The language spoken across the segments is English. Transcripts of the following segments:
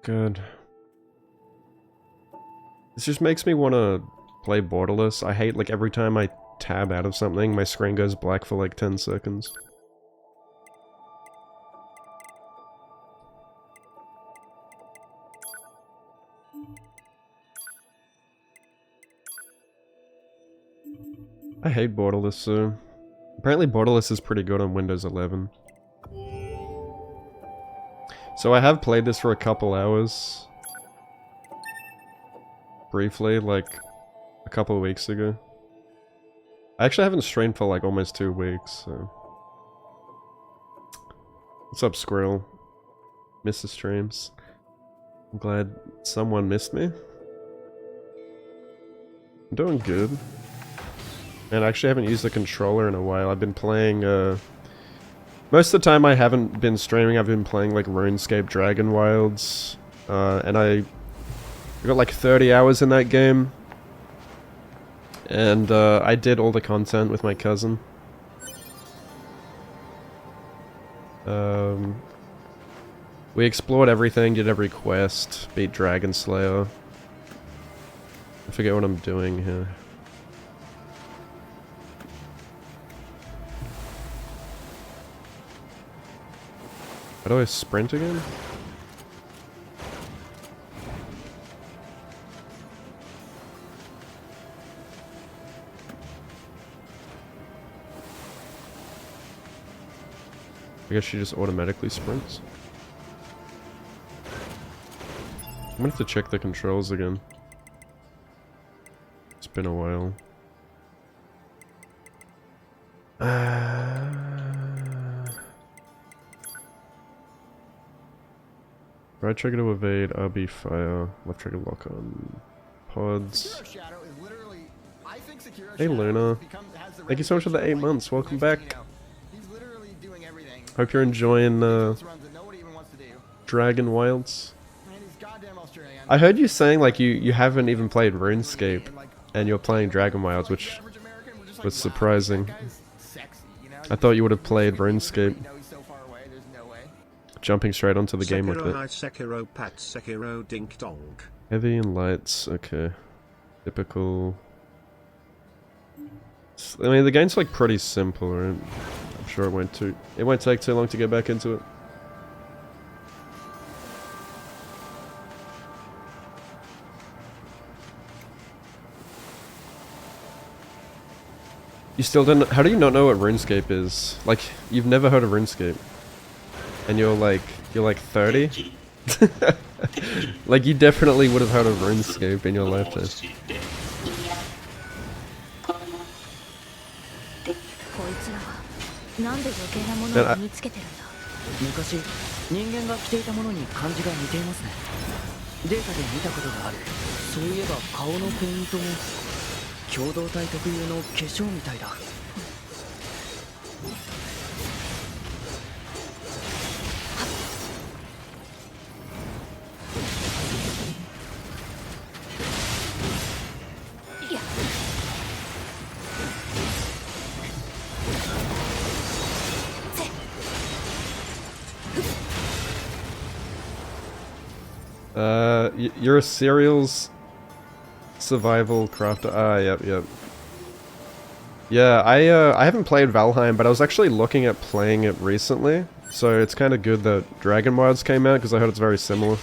Good. This just makes me want to play borderless. I hate, like, every time I tab out of something, my screen goes black for like 10 seconds. I hate borderless, so... Apparently borderless is pretty good on Windows 11. So I have played this for a couple hours. Briefly, like, a couple of weeks ago. I actually haven't streamed for like almost 2 weeks, so... What's up, Squirrel? Missed the streams. I'm glad someone missed me. I'm doing good. And I actually haven't used the controller in a while. I've been playing, most of the time I haven't been streaming, I've been playing like RuneScape Dragon Wilds. And I got like 30 hours in that game. And I did all the content with my cousin. We explored everything, did every quest, beat Dragon Slayer. I forget what I'm doing here. How do I sprint again? I guess she just automatically sprints. I'm gonna have to check the controls again. It's been a while. Right trigger to evade, RB fire, left trigger lock on pods. Hey Luna, thank you so much for the 8 months, welcome back. Hope you're enjoying Dragon Wilds. I heard you saying like you haven't even played RuneScape and you're playing Dragon Wilds, which was surprising. I thought you would have played RuneScape. Jumping straight onto the game like that. Sekiro, Pat, Sekiro, dink dong. Heavy and lights, okay. Typical. I mean, the game's like pretty simple, right? I'm sure it won't take too long to get back into it. You still don't. How do you not know what RuneScape is? Like, you've never heard of RuneScape, and you're like 30. Like, you definitely would have heard of RuneScape in your lifetime. You're a cereals survival crafter. Ah, yep. Yeah, I haven't played Valheim, but I was actually looking at playing it recently, so it's kind of good that Dragon Wilds came out, because I heard it's very similar.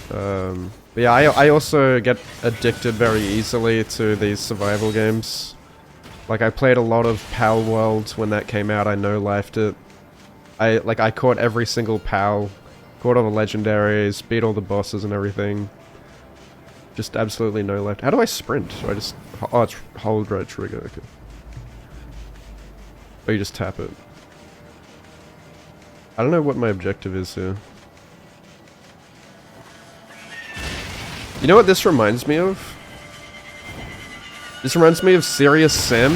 But yeah, I also get addicted very easily to these survival games. Like, I played a lot of Pal World when that came out, I no-lifed it. I caught every single Pal, caught all the legendaries, beat all the bosses and everything. Just absolutely no left. How do I sprint? Do I just... Oh, it's hold right trigger, okay. Oh, you just tap it. I don't know what my objective is here. You know what this reminds me of? This reminds me of Serious Sam.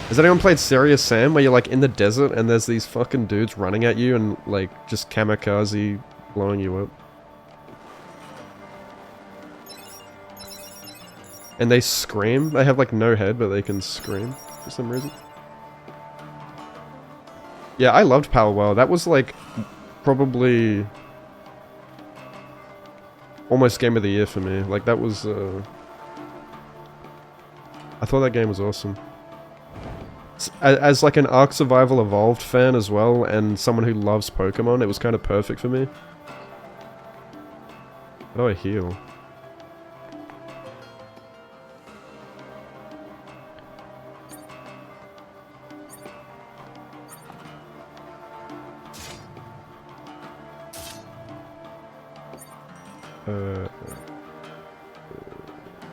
Has anyone played Serious Sam, where you're like in the desert and there's these fucking dudes running at you and like just kamikaze blowing you up? And they scream. They have like no head, but they can scream for some reason. Yeah, I loved Power World. That was like probably almost game of the year for me. Like that was, I thought that game was awesome. As like an Ark Survival Evolved fan as well, and someone who loves Pokemon, it was kind of perfect for me. How do I heal?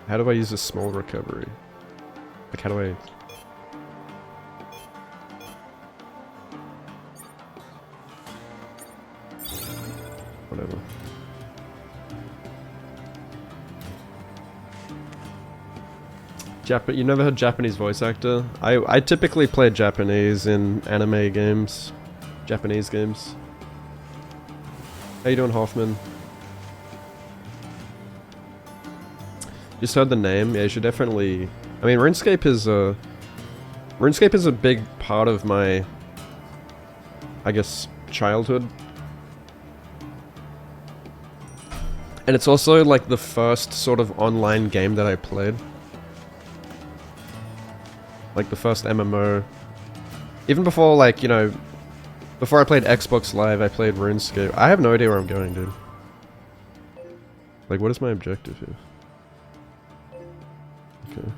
How do I use a small recovery? Like, how do I... Whatever. You never heard Japanese voice actor? I typically play Japanese in anime games. Japanese games. How you doing, Hoffman? Just heard the name. Yeah, you should definitely... I mean, RuneScape is a big part of my, I guess, childhood. And it's also like the first sort of online game that I played. Like the first MMO. Even before, like, you know, before I played Xbox Live, I played RuneScape. I have no idea where I'm going, dude. Like, what is my objective here? Okay.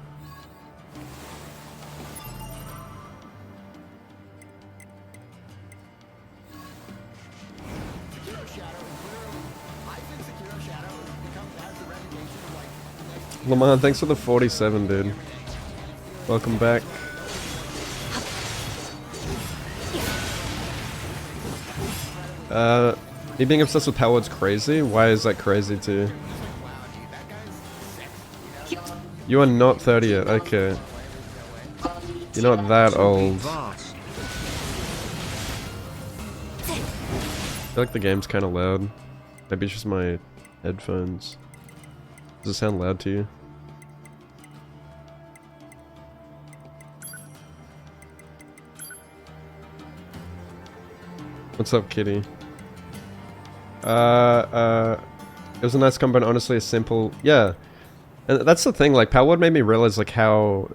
Lamont, thanks for the 47, dude. Welcome back. Me being obsessed with Palworld's crazy? Why is that crazy to you? You are not 30 yet, okay. You're not that old. I feel like the game's kinda loud. Maybe it's just my headphones. Does it sound loud to you? What's up, kitty? It was a nice combo and honestly a simple... Yeah. And that's the thing, like, Palworld made me realize, like, how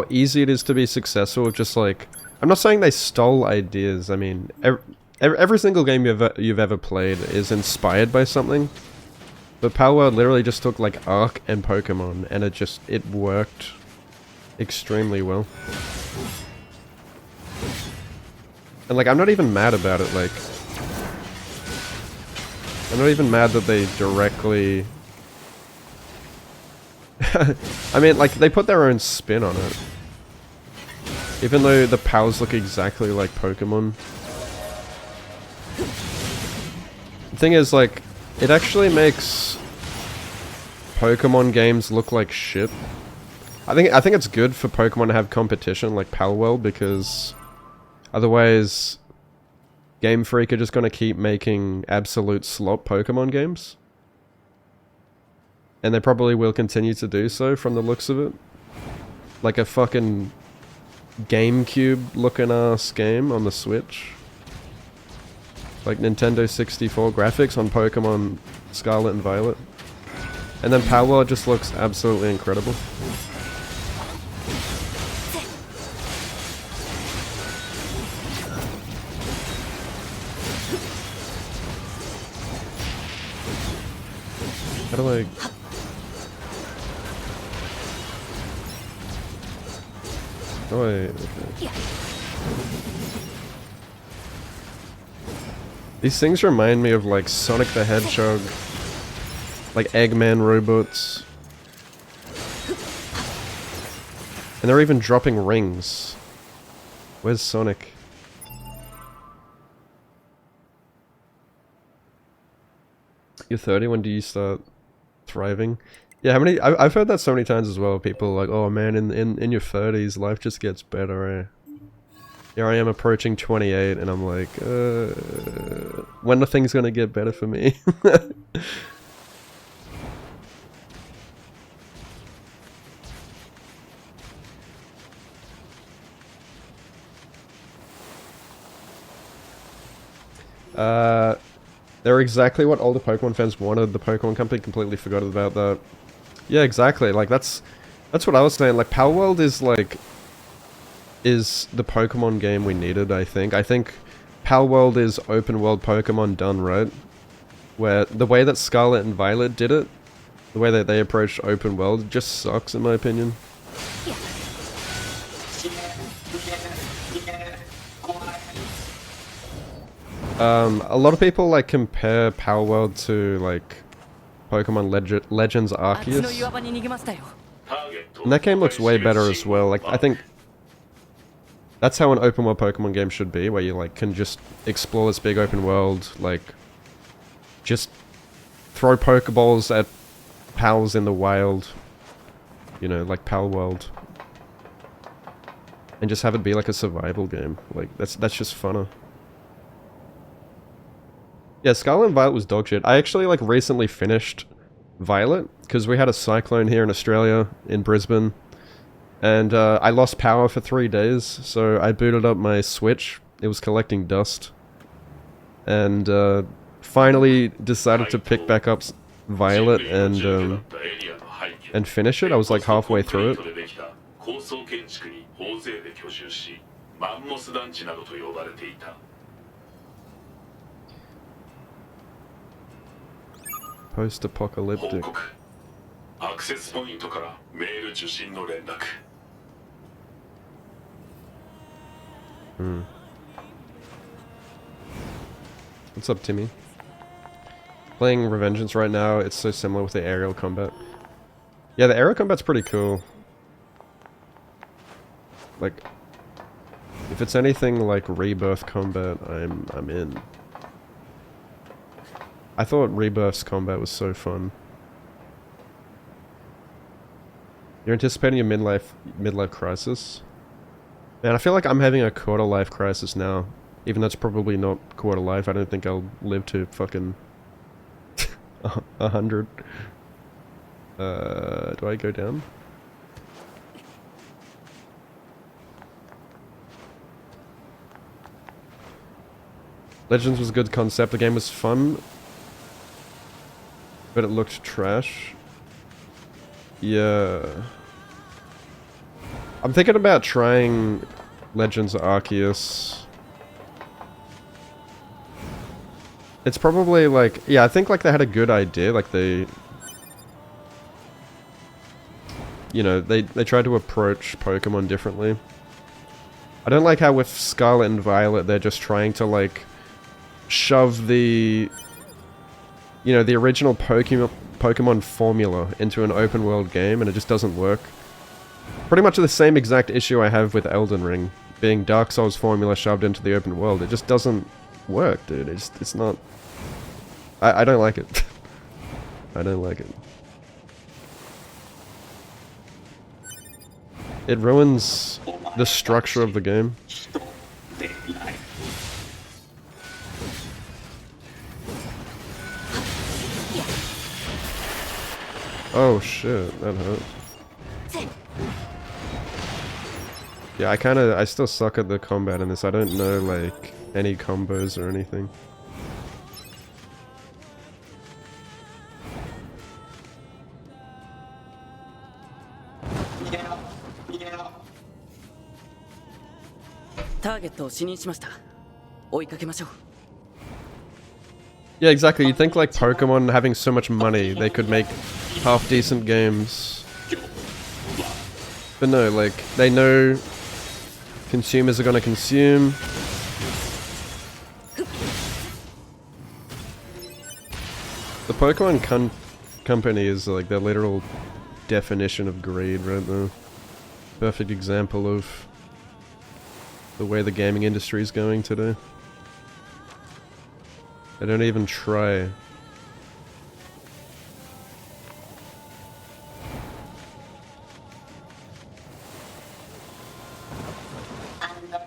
easy it is to be successful with just, like... I'm not saying they stole ideas, I mean, every single game you've ever played is inspired by something. But Palworld literally just took, like, Ark and Pokemon, and it worked extremely well. And, like, I'm not even mad about it, like... I'm not even mad that they directly... I mean, like, they put their own spin on it. Even though the pals look exactly like Pokemon. The thing is, like, it actually makes Pokemon games look like shit. I think it's good for Pokemon to have competition like Palworld, because otherwise Game Freak are just gonna keep making absolute slop Pokemon games. And they probably will continue to do so from the looks of it. Like a fucking GameCube looking ass game on the Switch. Like Nintendo 64 graphics on Pokemon Scarlet and Violet. And then Palworld just looks absolutely incredible. How do I... Oh, wait, okay. These things remind me of, like, Sonic the Hedgehog, like Eggman robots. And they're even dropping rings. Where's Sonic? You're 30, when do you start thriving? Yeah, how many... I've heard that so many times as well. People are like, oh man, in your 30s, life just gets better, eh? Here I am approaching 28, and I'm like, when are things gonna get better for me? They're exactly what older Pokemon fans wanted. The Pokemon Company completely forgot about that. Yeah, exactly. Like, that's what I was saying. Like, Power World is, like, is the Pokemon game we needed, I think. I think Power World is open world Pokemon done right. Where the way that Scarlet and Violet did it, the way that they approached open world, just sucks in my opinion. A lot of people like compare Power World to like Pokemon Legends Arceus. And that game looks way better as well. Like, I think that's how an open world Pokemon game should be, where you like can just explore this big open world, like just throw Pokeballs at pals in the wild, you know, like Power World, and just have it be like a survival game. Like that's just funner. Yeah, Scarlet and Violet was dog shit. I actually like recently finished Violet because we had a cyclone here in Australia in Brisbane, and I lost power for 3 days, so I booted up my Switch. It was collecting dust, and finally decided to pick back up Violet and finish it. I was like halfway through it. Post-apocalyptic. What's up, Timmy? Playing Revengeance right now, it's so similar with the aerial combat. Yeah, the aerial combat's pretty cool. Like, if it's anything like Rebirth combat, I'm in. I thought Rebirth's combat was so fun. You're anticipating a midlife crisis? Man, I feel like I'm having a quarter life crisis now. Even though it's probably not quarter life, I don't think I'll live to fucking 100. Do I go down? Legends was a good concept, the game was fun, but it looked trash. Yeah. I'm thinking about trying Legends Arceus. It's probably like, yeah, I think like they had a good idea, like they, you know, they tried to approach Pokemon differently. I don't like how with Scarlet and Violet they're just trying to like shove the, you know, the original Pokemon formula into an open world game, and it just doesn't work. Pretty much the same exact issue I have with Elden Ring, being Dark Souls formula shoved into the open world. It just doesn't work, dude. It's not... I don't like it. I don't like it. It ruins the structure of the game. Oh shit, that hurt. Yeah, I still suck at the combat in this. I don't know, like, any combos or anything. Yeah, exactly. You'd think like Pokemon having so much money, they could make half-decent games. But no, like, they know consumers are gonna consume. The Pokemon company is like the literal definition of greed right now. Perfect example of the way the gaming industry is going today. They don't even try.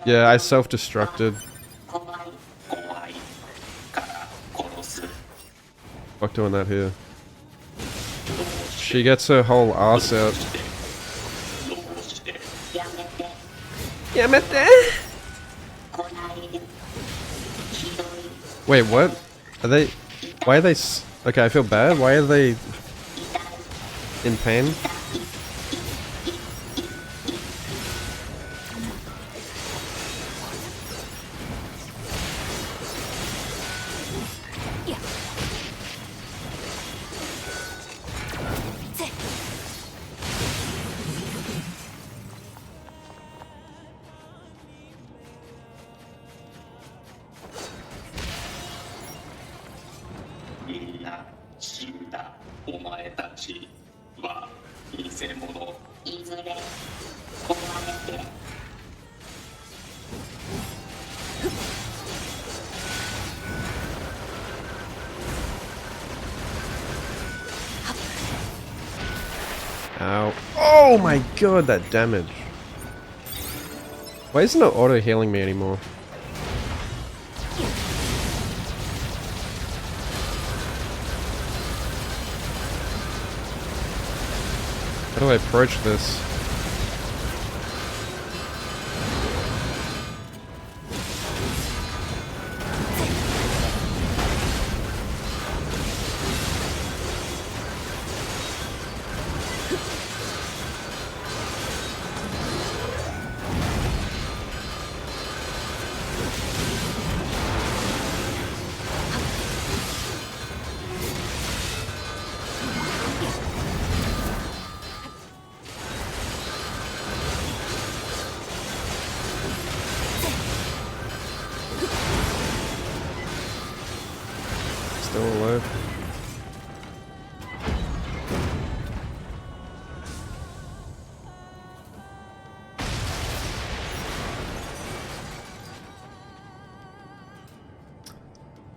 Yeah, I self-destructed. Fuck doing that here. She gets her whole ass out. Wait, what? Are they... Why are they okay, I feel bad. Why are they in pain? Ow. Oh my god, that damage. Why isn't it auto healing me anymore? How do I approach this? Still alive.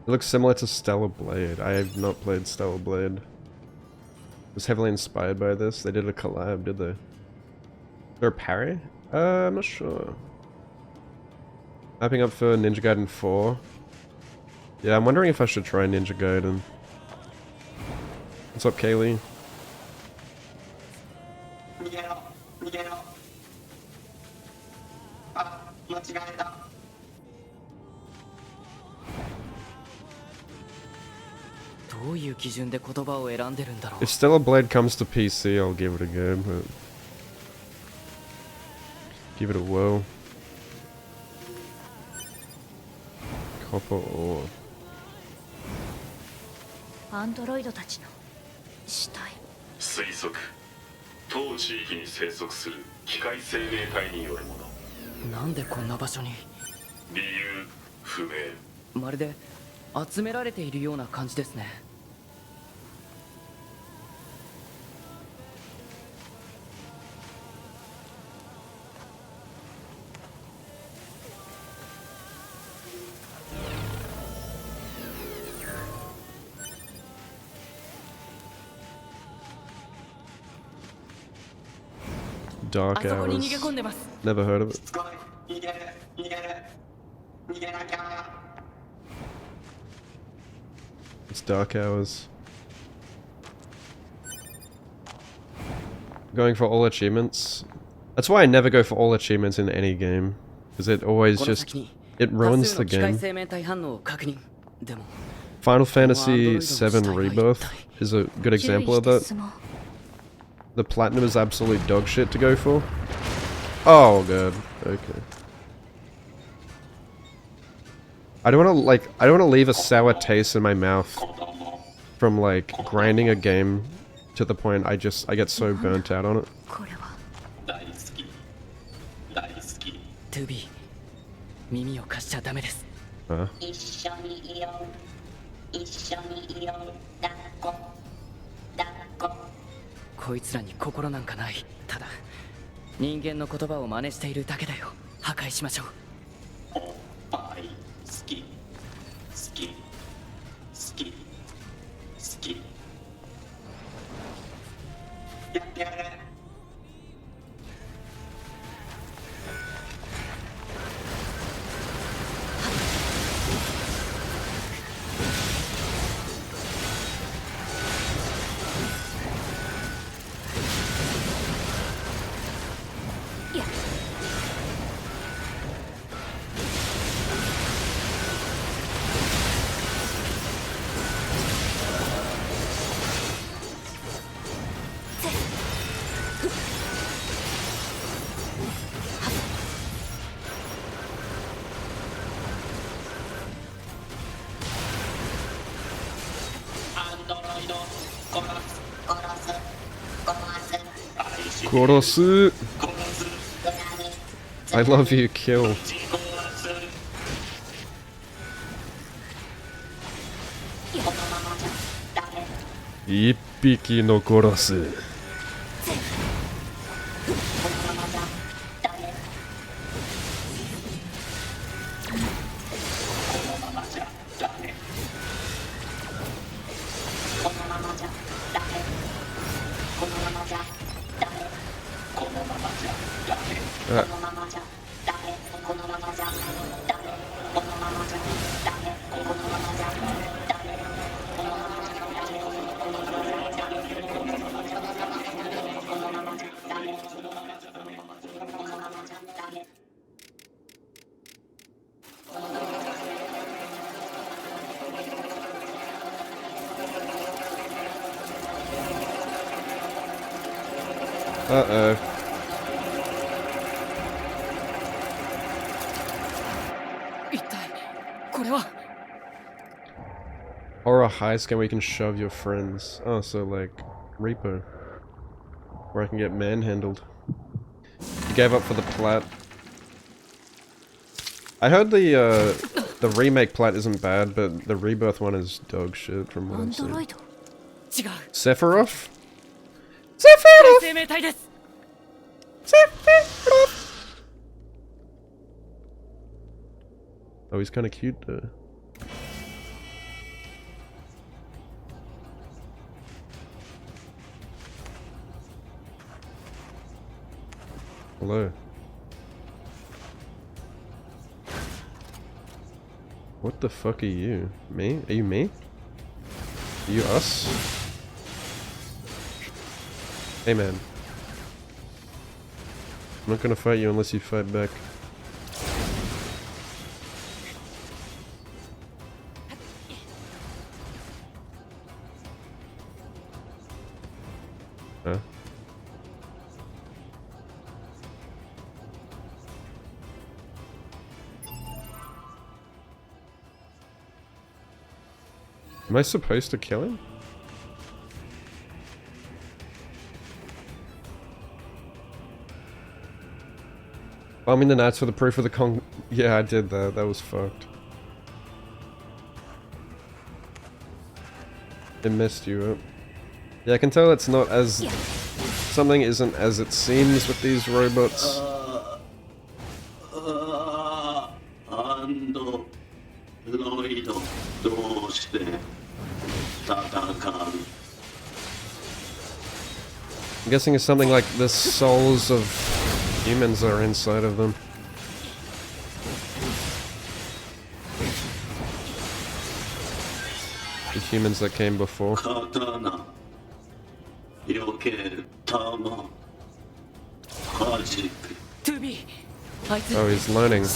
It looks similar to Stellar Blade. I have not played Stellar Blade. Was heavily inspired by this. They did a collab, did they? Or parry? I'm not sure. Mapping up for Ninja Gaiden 4. Yeah, I'm wondering if I should try Ninja Gaiden. What's up, Kaylee? If Stellar Blade comes to PC, I'll give it a go, but give it a whirl. Copper ore. アンドロイドたちの死体。推測当地域に生息する機械生命体によるもの。なんでこんな場所に？理由不明。まるで集められているような感じですね。Dark Hours. Never heard of it. It's Dark Hours. Going for all achievements. That's why I never go for all achievements in any game. Because it always just... it ruins the game. Final Fantasy VII Rebirth is a good example of that. The platinum is absolute dog shit to go for. Oh god. Okay. I don't want to leave a sour taste in my mouth from like grinding a game to the point I get so burnt out on it. Huh? こいつらに心なんかない。ただ人間の言葉を真似しているだけだよ。破壊しましょう。おっぱい好き好き好き好きやってやる。Korosu. I love you, kill. 一匹残す。Uh-oh. Horror heist game where you can shove your friends. Oh, so like Reaper. Where I can get manhandled. You gave up for the plat. I heard the remake plat isn't bad, but the rebirth one is dog shit from what I've seen. Sephiroth? Sephiroth! Sephiroth! Oh, he's kinda cute though. Hello. What the fuck are you? Me? Are you me? Are you us? Hey man. I'm not gonna fight you unless you fight back. Huh? Am I supposed to kill him? Bombing the Nats for the proof of the Kong. Yeah, I did that. That was fucked. It messed you up. Yeah, I can tell it's not as... Something isn't as it seems with these robots. I'm guessing it's something like the souls of humans are inside of them. The humans that came before. Oh, he's learning.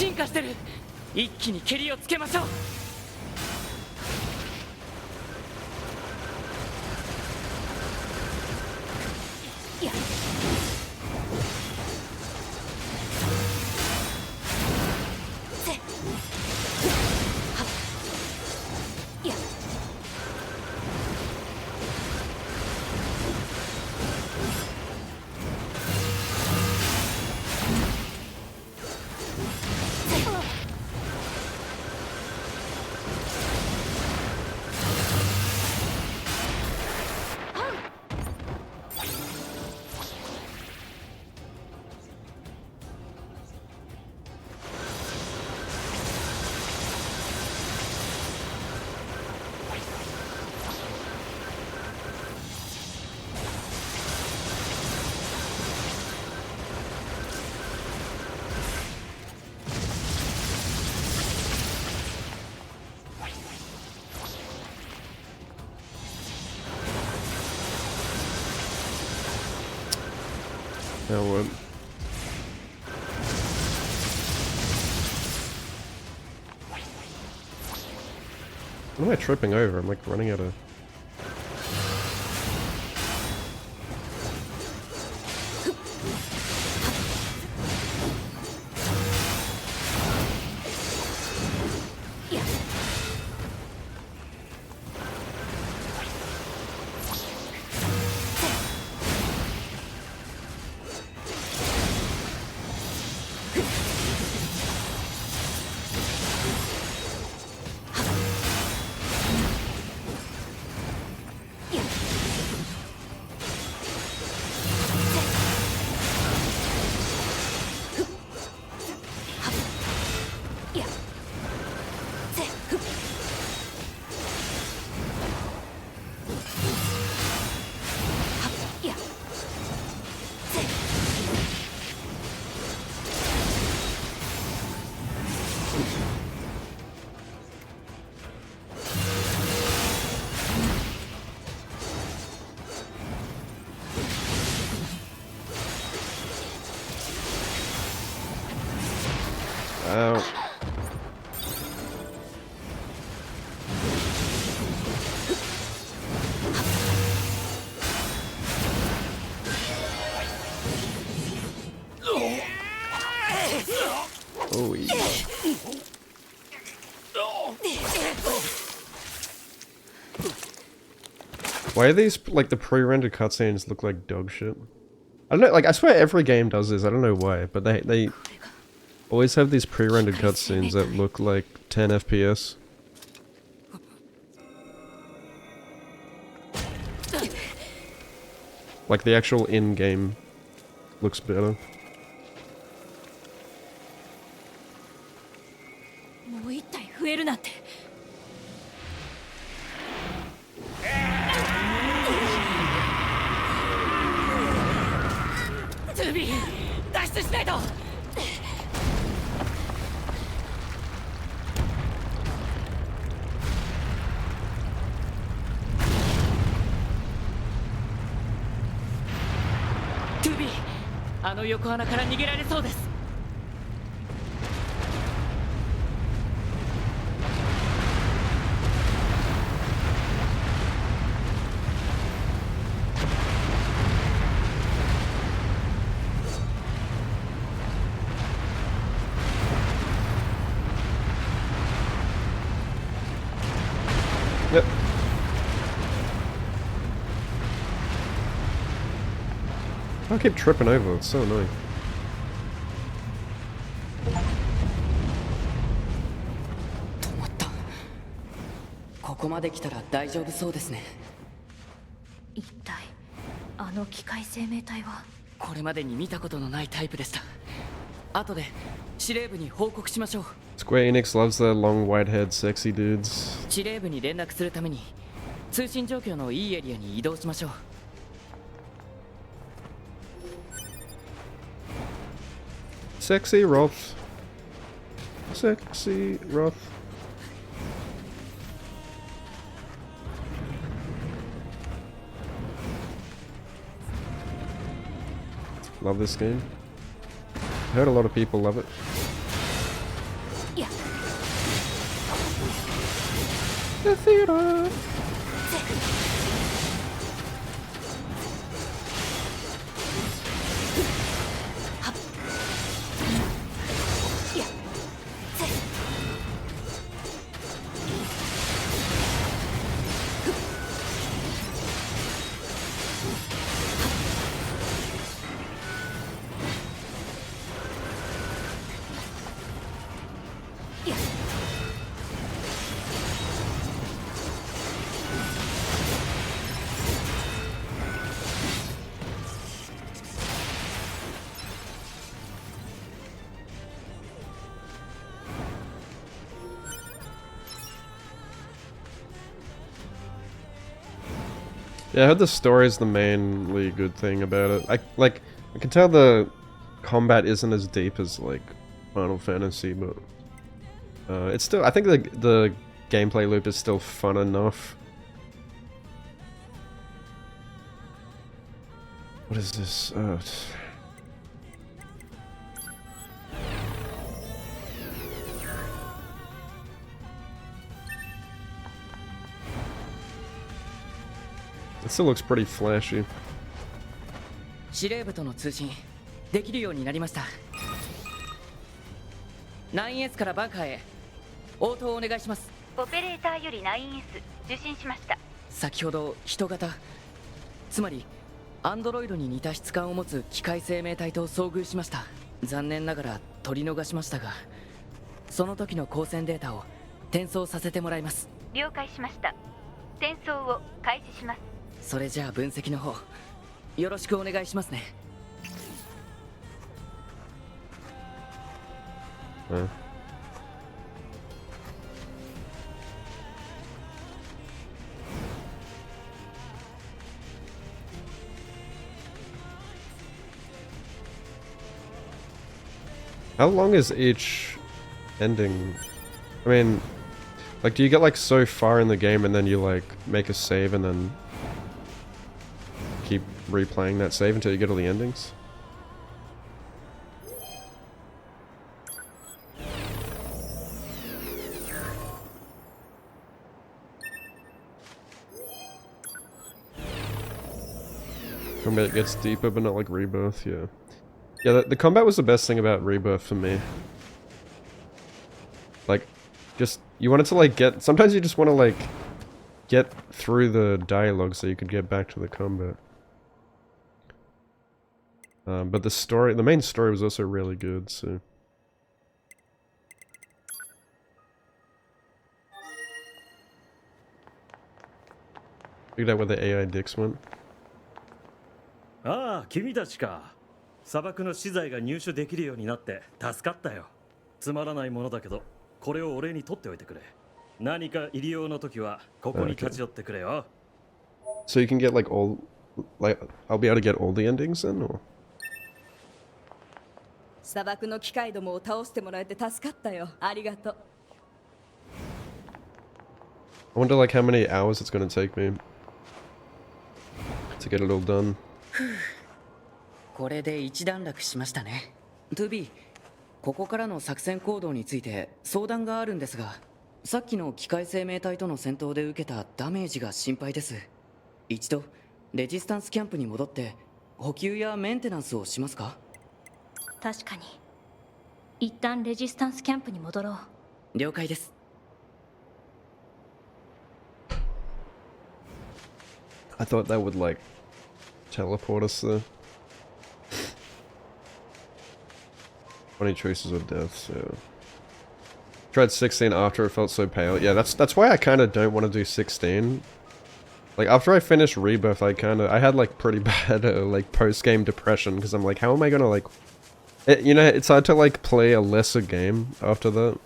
Now what? What am I tripping over? I'm like running out of... Ow. Oh, yeah. Why are these, like, the pre-rendered cutscenes look like dog shit? I don't know, like, I swear every game does this, I don't know why, but they always have these pre-rendered cutscenes that look like 10 FPS. Like, the actual in-game looks better. もう一体増えるなんて。トゥービー、脱出しないと。トゥービー、あの横穴から逃げられそうです。Yep. I keep tripping over, it's so annoying. 止まった。ここまで来たら大丈夫そうですね。一体あの機械生命体は。これまでに見たことのないタイプでした。後で司令部に報告しましょう。Square Enix loves their long white-haired sexy dudes. 司令部に連絡するために通信状況のいいエリアに移動しましょう。Sexy Roth. Sexy Roth. Love this game. Heard a lot of people love it. The theater. Yeah, I heard the story is the mainly good thing about it. I can tell the combat isn't as deep as like Final Fantasy, but it's still. I think the gameplay loop is still fun enough. What is this? It still looks pretty flashy. 司令部との通信できるようになりました。9S からバンカーへ応答お願いします。オペレーターより 9S 受信しました。先ほど人型、つまりアンドロイドに似た質感を持つ機械生命体と遭遇しました。残念ながら取り逃しましたが、その時の光線データを転送させてもらいます。了解しました。転送を開始します。それじゃあ分析の方よろしくお願いしますね。How long is each ending? I mean, like, do you get like so far in the game and then you like make a save and then keep replaying that save until you get all the endings? Combat gets deeper, but not like Rebirth, yeah. Yeah, the combat was the best thing about Rebirth for me. Like, just, you wanted to like get, sometimes you just want to like, get through the dialogue so you could get back to the combat. But the story, the main story was also really good, so. Figured out where the AI dicks went. ああ、君たちか。砂漠の資材が入手できるようになって助かったよ。つまらないものだけど、これを俺に取っておいてくれ。何か入り用の時はここに立ち寄ってくれよ。So you can get like all, like, I'll be able to get all the endings then, or? 砂漠の機械どもを倒してもらえて助かったよ。ありがとう。I wonder like how many hours it's gonna take me to get it all done. これで一段落しましたね。2B、ここからの作戦行動について相談があるんですが、さっきの機械生命体との戦闘で受けたダメージが心配です。一度レジスタンスキャンプに戻って補給やメンテナンスをしますか？確かに一旦レジスタンスキャンプに戻ろう。了解です。I thought that would like teleport us there. 20 choices of deaths, yeah. Tried 16 after it felt so pale. Yeah, that's why I kind of don't want to do 16. Like, after I finished Rebirth, I had like pretty bad like post-game depression, because I'm like, how am I gonna like... you know, it's hard to like play a lesser game after that.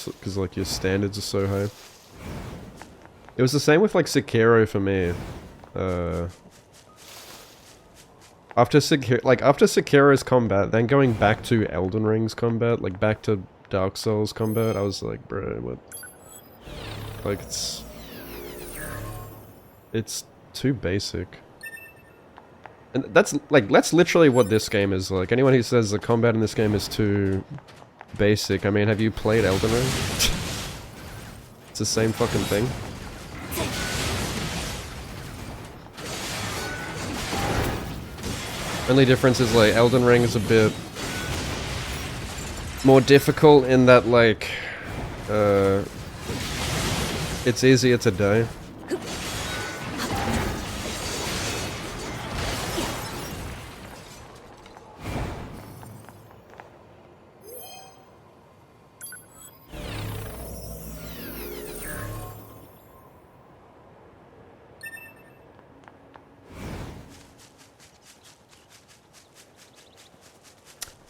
Because like your standards are so high. It was the same with like Sekiro for me. After Sekiro's combat, then going back to Elden Ring's combat, like back to Dark Souls combat, I was like, bro, what? Like it's too basic. And that's literally what this game is like. Anyone who says the combat in this game is too basic, I mean, have you played Elden Ring? It's the same fucking thing. Only difference is like Elden Ring is a bit more difficult in that like it's easier to die.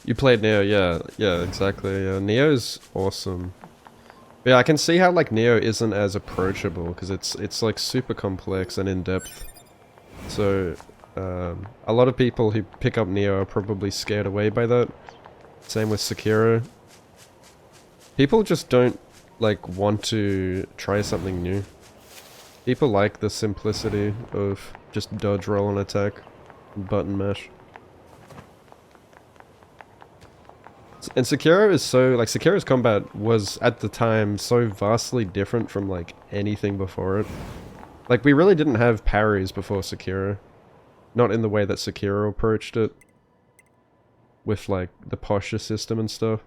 You played Neo, yeah, exactly. Yeah, Neo's awesome. But yeah, I can see how like Neo isn't as approachable because it's like super complex and in depth. So a lot of people who pick up Neo are probably scared away by that. Same with Sekiro. People just don't like want to try something new. People like the simplicity of just dodge, roll, and attack, button mash. And Sekiro is so, like, Sekiro's combat was, at the time, so vastly different from, like, anything before it. Like, we really didn't have parries before Sekiro. Not in the way that Sekiro approached it. With, like, the posture system and stuff.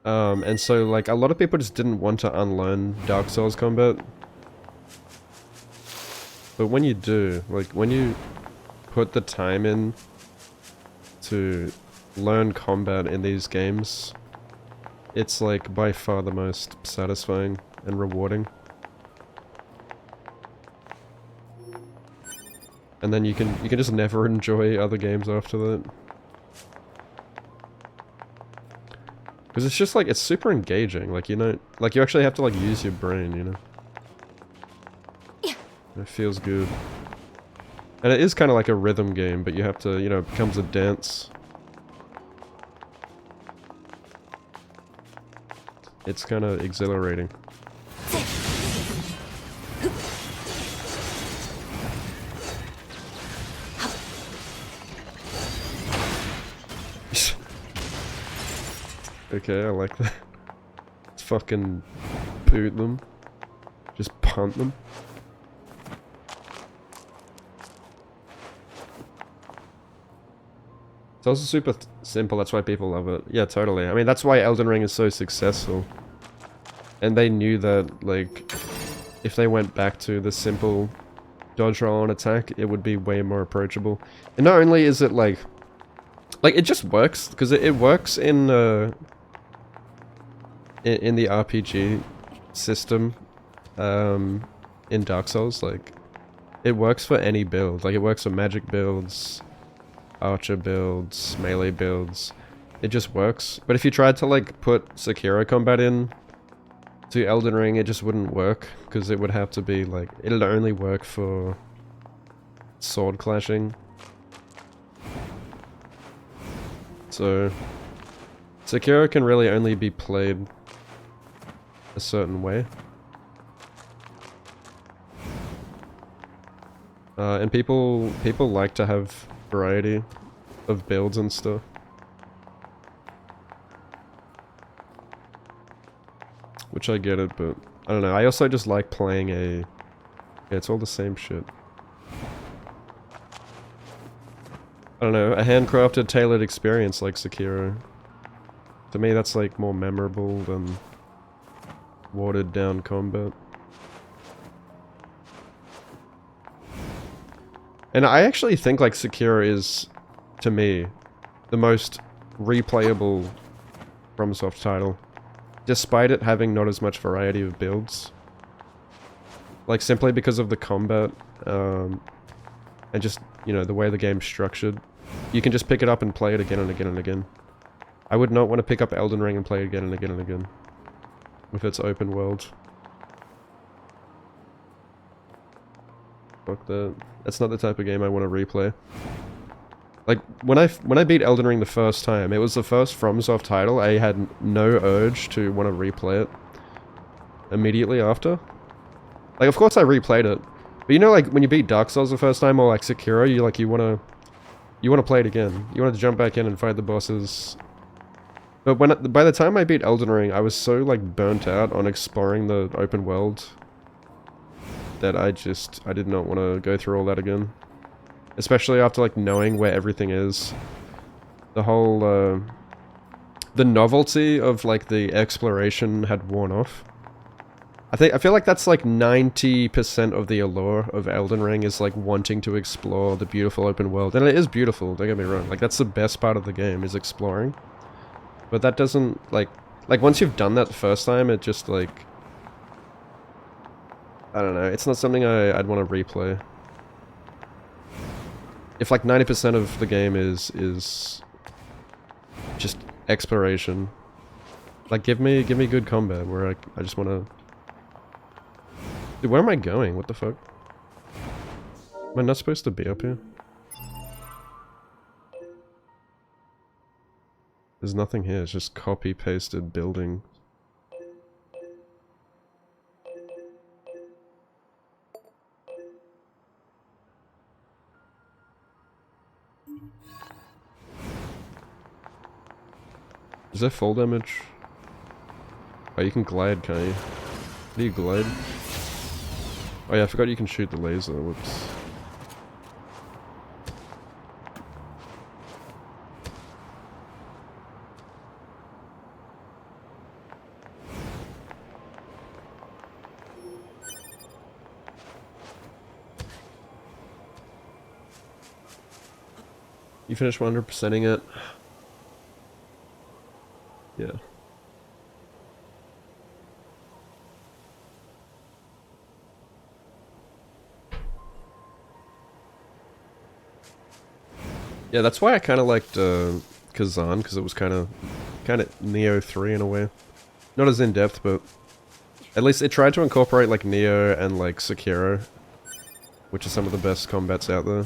And so, like, a lot of people just didn't want to unlearn Dark Souls combat. But when you do, like, when you put the time in to learn combat in these games, it's like by far the most satisfying and rewarding. And then you can just never enjoy other games after that. Because it's just like, it's super engaging, like, you know, like you actually have to like use your brain, you know. It feels good. And it is kind of like a rhythm game, but you have to, you know, it becomes a dance. It's kind of exhilarating. Okay, I like that. Let's fucking boot them. Just punt them. It's also super simple, that's why people love it. Yeah, totally. I mean, that's why Elden Ring is so successful. And they knew that, like, if they went back to the simple dodge roll and attack, it would be way more approachable. And not only is it like it just works, because it works in the RPG system, in Dark Souls, like, it works for any build. Like, it works for magic builds, archer builds, melee builds. It just works. But if you tried to, like, put Sekiro combat in to Elden Ring, it just wouldn't work, because it would have to be, like, it'll only work for sword clashing. So, Sekiro can really only be played a certain way. And people like to have variety of builds and stuff. Which I get it, but I don't know. I also just like playing a... Yeah, it's all the same shit. I don't know, a handcrafted, tailored experience like Sekiro. To me, that's like more memorable than watered down combat. And I actually think like Sekiro is, to me, the most replayable FromSoft title. Despite it having not as much variety of builds. Like, simply because of the combat, and just, you know, the way the game's structured. You can just pick it up and play it again and again and again. I would not want to pick up Elden Ring and play it again and again and again. With its open world. Fuck that. That's not the type of game I want to replay. Like, when I beat Elden Ring the first time, it was the first FromSoft title, I had no urge to want to replay it immediately after. Like, of course I replayed it. But you know, like, when you beat Dark Souls the first time, or like Sekiro, you wanna play it again. You want to jump back in and fight the bosses. But by the time I beat Elden Ring, I was so, like, burnt out on exploring the open world that I did not want to go through all that again. Especially after, like, knowing where everything is. The whole, the novelty of, like, the exploration had worn off. I feel like that's, like, 90% of the allure of Elden Ring is, like, wanting to explore the beautiful open world. And it is beautiful, don't get me wrong. Like, that's the best part of the game, is exploring. But that doesn't, like, once you've done that the first time, it just, like... I don't know, it's not something I'd want to replay. If like 90% of the game is just exploration, like give me good combat where I just want to. Dude, where am I going? What the fuck? Am I not supposed to be up here? There's nothing here. It's just copy pasted building. Is there fall damage? Oh, you can glide, can't you? How do you glide? Oh yeah, I forgot you can shoot the laser, whoops. You finished 100%ing it? Yeah. Yeah, that's why I kind of liked Kazan, because it was kind of Neo 3 in a way. Not as in-depth, but at least it tried to incorporate like Neo and like Sekiro, which are some of the best combats out there.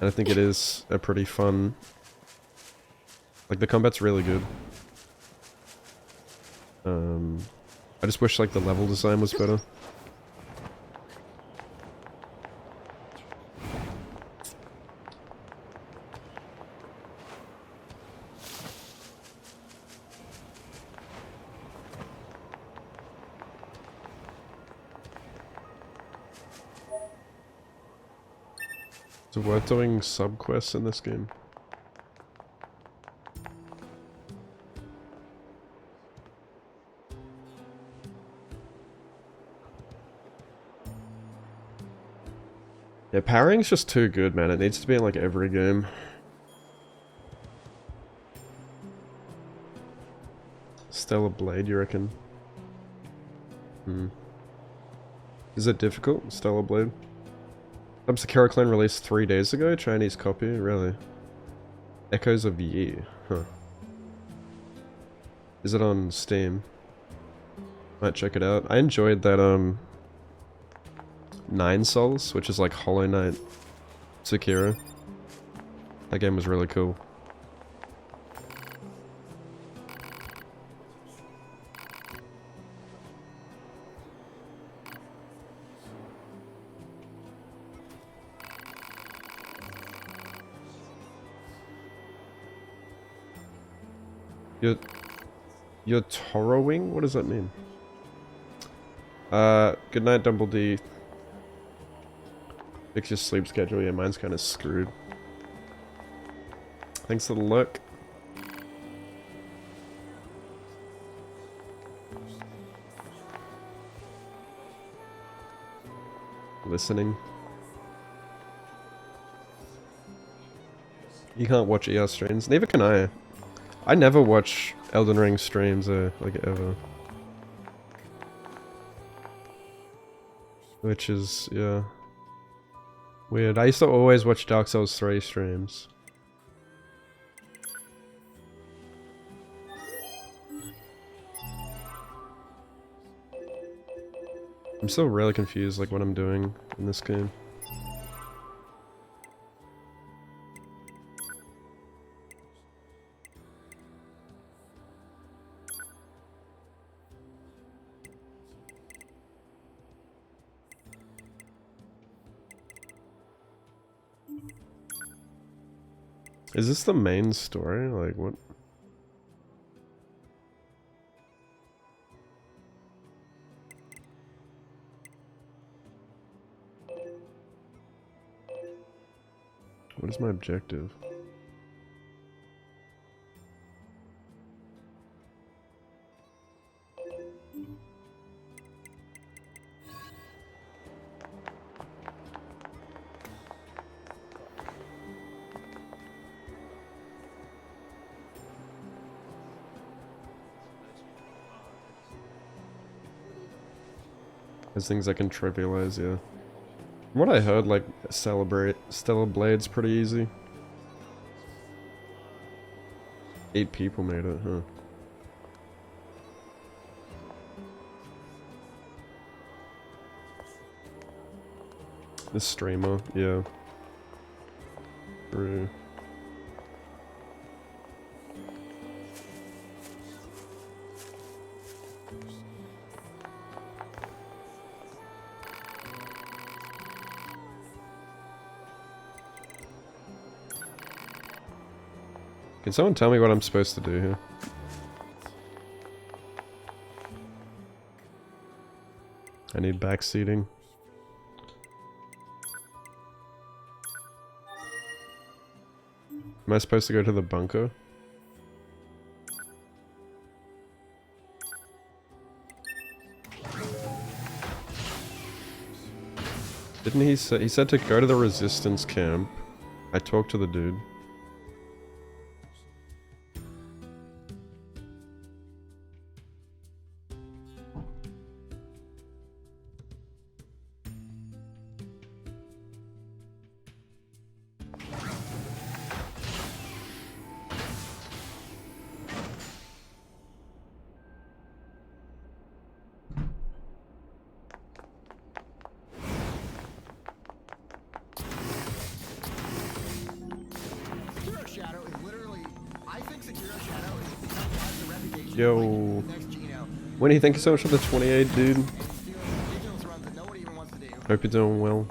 And I think it is a pretty fun... Like, the combat's really good. I just wish like the level design was better. So we're doing sub-quests in this game. Yeah, parrying's just too good, man. It needs to be in like every game. Stellar Blade, you reckon? Is it difficult, Stellar Blade? Sekiro Clan released 3 days ago? Chinese copy? Really? Echoes of Yi. Huh. Is it on Steam? Might check it out. I enjoyed that, Nine Souls, which is like Hollow Knight Sekiro. That game was really cool. You're Torrowing? What does that mean? Good night, Dumbledore. Fix your sleep schedule. Yeah, mine's kind of screwed. Thanks for the look. Listening. You can't watch ER streams. Neither can I. I never watch Elden Ring streams, like ever. Which is, yeah. Weird. I used to always watch Dark Souls 3 streams. I'm still really confused, like, what I'm doing in this game. Is this the main story? Like, what? What is my objective? There's things I can trivialize, yeah. From what I heard, like, Stellar Blade's pretty easy. 8 people made it, huh? The streamer, yeah. True. Can someone tell me what I'm supposed to do here? I need backseating. Am I supposed to go to the bunker? Didn't he say, he said to go to the resistance camp I talked to the dude. Sekiro Shadow is literally, I think Sekiro Shadow has the reputation Yo. of like the next Gino. When do you thank you so much for the 28, dude? And he's doing ridiculous runs that nobody even wants to do. Hope you're doing well.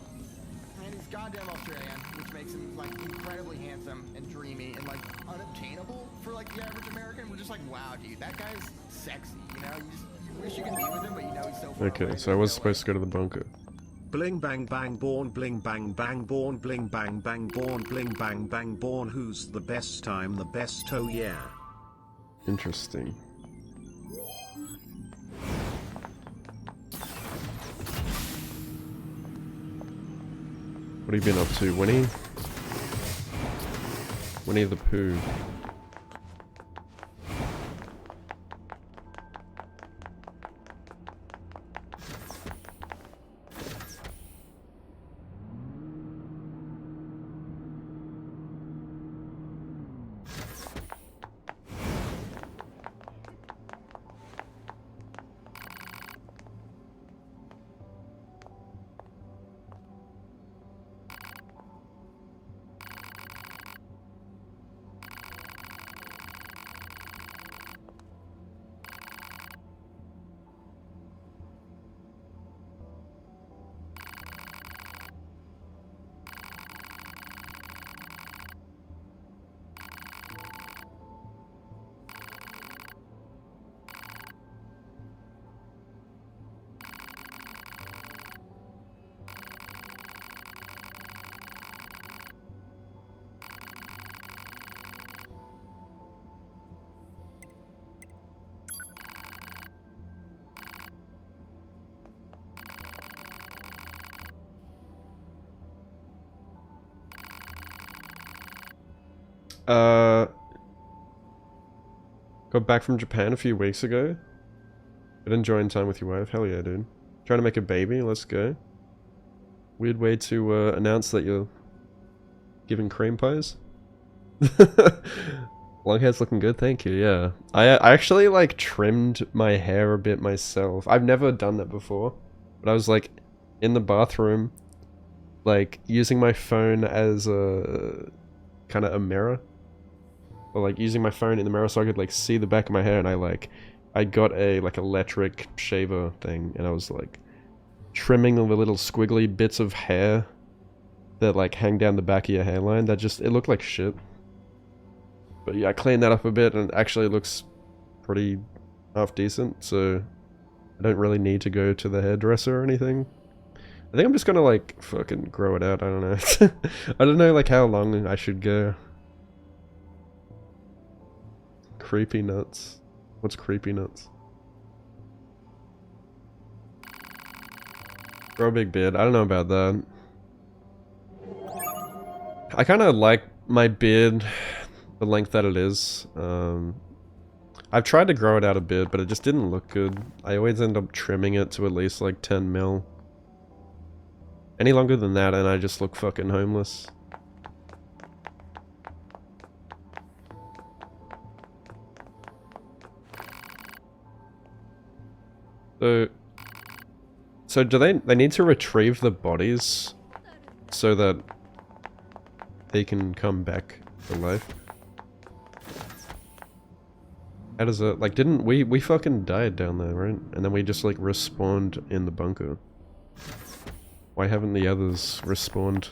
And he's goddamn Australian, which makes him like incredibly handsome and dreamy and like unobtainable for like the average American. We're just like, wow, dude, that guy's sexy. You know, you wish you could be with him, but you know he's so far Okay, away. so I was supposed to go to the bunker. Bling bang bang born, bling bang bang born, bling bang bang born, bling bang bang born. Who's the best? I'm the best, oh yeah. Interesting. What have you been up to, Winnie? Winnie the Pooh. Got back from Japan a few weeks ago. Been enjoying time with your wife. Hell yeah, dude. Trying to make a baby. Let's go. Weird way to announce that you're giving cream pies. Long hair's looking good, thank you. Yeah, I actually like trimmed my hair a bit myself. I've never done that before, but I was like in the bathroom, like using my phone as a kind of a mirror. Or like using my phone in the mirror so I could like see the back of my hair, and I got a like electric shaver thing, and I was like trimming all the little squiggly bits of hair that like hang down the back of your hairline. It looked like shit. But yeah, I cleaned that up a bit, and it actually looks pretty half decent, so I don't really need to go to the hairdresser or anything. I think I'm just gonna like fucking grow it out, I don't know. I don't know like how long I should go. Creepy nuts. What's creepy nuts? Grow a big beard. I don't know about that. I kind of like my beard the length that it is. I've tried to grow it out a bit, but it just didn't look good. I always end up trimming it to at least like 10 mil. Any longer than that and I just look fucking homeless. So do they need to retrieve the bodies so that they can come back to life? How does it, like, didn't we fucking died down there, right? And then we just like respawned in the bunker. Why haven't the others respawned?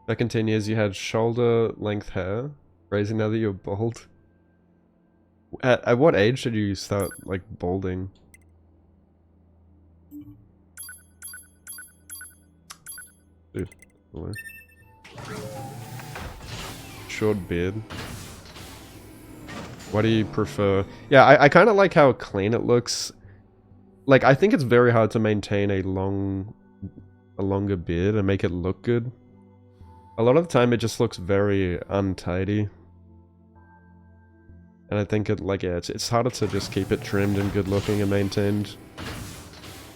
Back in 10 years you had shoulder length hair, raising now that you're bald. At what age did you start like balding? Dude, hello. Short beard. What do you prefer? Yeah, I kind of like how clean it looks. Like, I think it's very hard to maintain a longer beard and make it look good. A lot of the time it just looks very untidy. And I think it's harder to just keep it trimmed and good looking and maintained.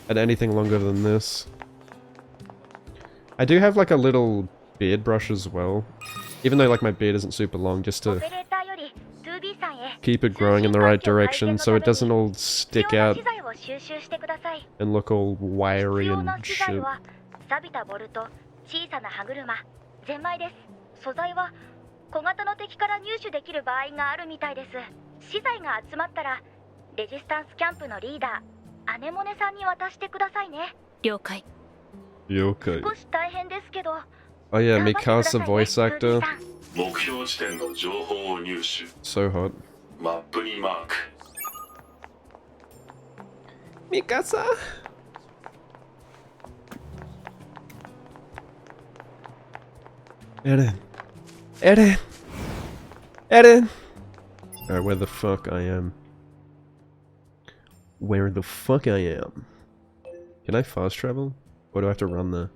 And anything longer than this. I do have like a little beard brush as well. Even though like my beard isn't super long, just to keep it growing in the right direction so it doesn't all stick out and look all wiry and shit. 小型の敵から入手できる場合があるみたいです。資材が集まったらレジスタンスキャンプのリーダーアネモネさんに渡してくださいね。了解。了解。少し大変ですけど。Oh yeah, Mikasa voice actor. 目標地点の情報を入手。 So hot. マップにマーク。Mikasa. Eren. Eren! Eren! Alright, where the fuck I am. Where the fuck I am. Can I fast travel? Or do I have to run there?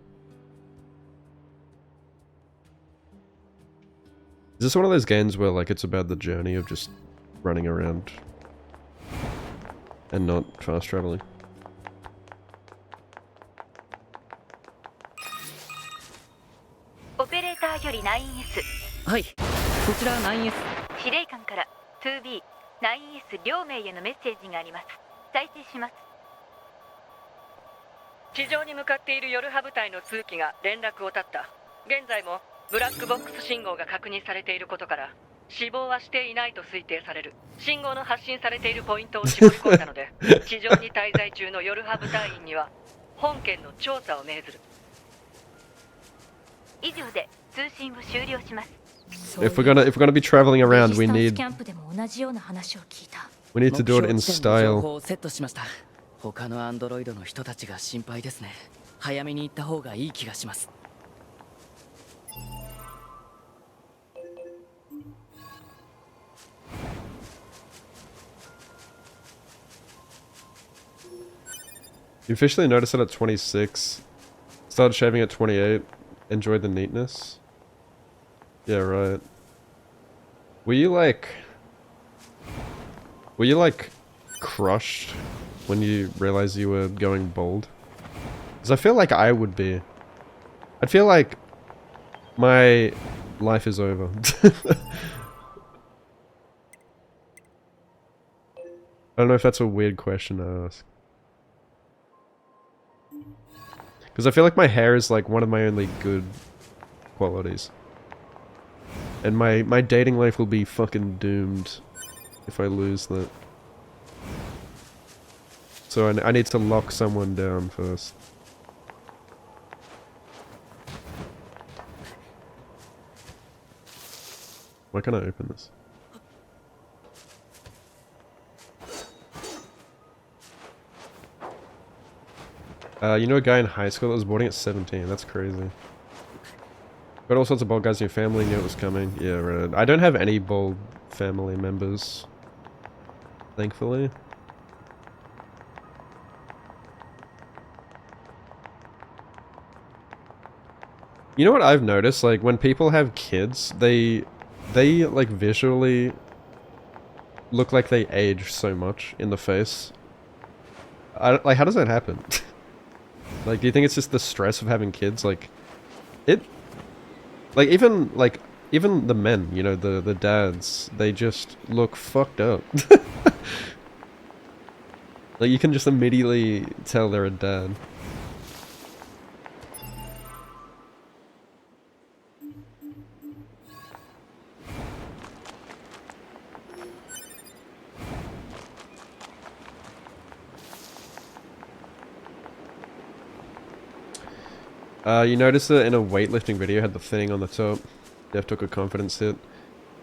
Is this one of those games where like it's about the journey of just running around and not fast traveling? Operator より 9S。はい、こちら 9S。司令官から 2B、9S 両名へのメッセージがあります。再生します。地上に向かっている夜ハ部隊の数機が連絡を絶った。現在もブラックボックス信号が確認されていることから死亡はしていないと推定される。信号の発信されているポイントを絞り込んだので地上に滞在中の夜ハ部隊員には本件の調査を命ずる。以上で通信を終了します。If we're gonna be traveling around, we need to do it in style. 他のアンドロイドの人たちが心配ですね。早めに行った方がいい気がします。You officially noticed it at 26. Started shaving at 28. Enjoyed the neatness. Yeah, right. Were you like crushed when you realized you were going bald? Because I feel like I would be. I'd feel like my life is over. I don't know if that's a weird question to ask. Because I feel like my hair is like one of my only good qualities. And my dating life will be fucking doomed if I lose that. So I need to lock someone down first. Why can't I open this? You know a guy in high school that was boarding at 17? That's crazy. Got all sorts of bald guys in your family, knew it was coming. Yeah, right. I don't have any bald family members. Thankfully. You know what I've noticed? Like, when people have kids, they like, visually look like they age so much in the face. Like, how does that happen? Like, do you think it's just the stress of having kids? Like, even the men, you know, the dads, they just look fucked up. Like, you can just immediately tell they're a dad. You notice it in a weightlifting video, had the thing on the top. Dev took a confidence hit.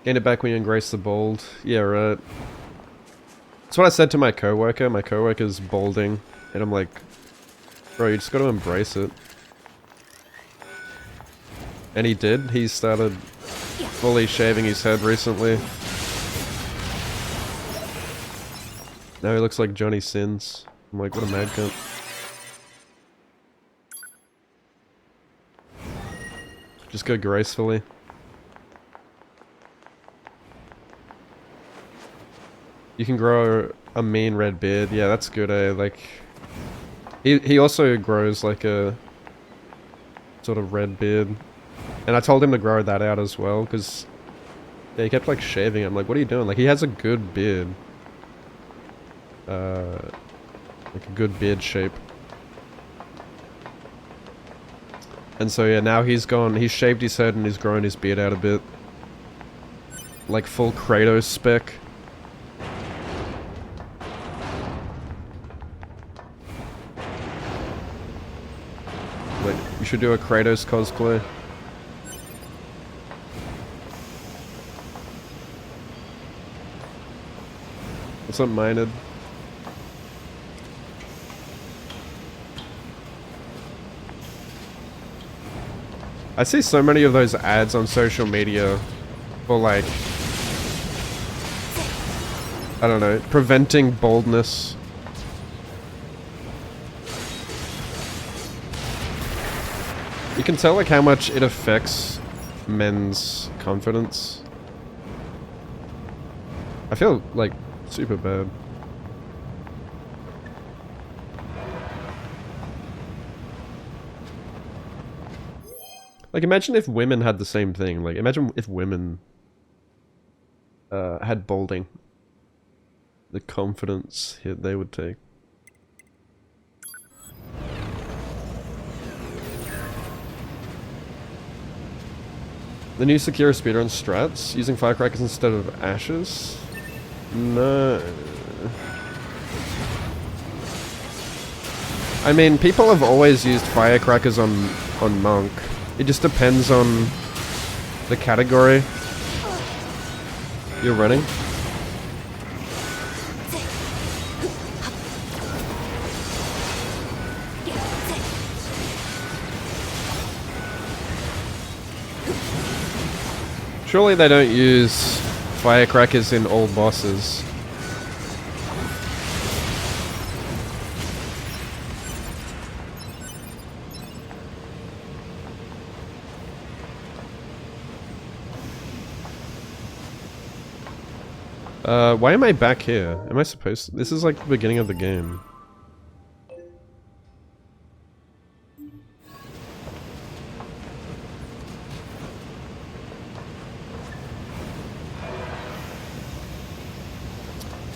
Gained it back when you embrace the bald. Yeah, right. That's what I said to my coworker. My coworker's balding. And I'm like, bro, you just gotta embrace it. And he did. He started fully shaving his head recently. Now he looks like Johnny Sins. I'm like, what a mad cunt. Just go gracefully. You can grow a mean red beard. Yeah, that's good, eh? Like, he also grows like a sort of red beard. And I told him to grow that out as well, because yeah, he kept like shaving it. I'm like, what are you doing? Like, he has a good beard. Like a good beard shape. And so yeah, now he's shaved his head and he's grown his beard out a bit. Like full Kratos spec. Like, you should do a Kratos cosplay. What's up, Mined? I see so many of those ads on social media for like, I don't know, preventing baldness. You can tell like how much it affects men's confidence. I feel like super bad. Like, imagine if women had the same thing. Like, imagine if women had balding. The confidence hit they would take. The new secure speedrun strats, using firecrackers instead of ashes? No. I mean, people have always used firecrackers on Monk. It just depends on the category you're running. Surely they don't use firecrackers in all bosses. Why am I back here? Am I supposed to? This is like the beginning of the game.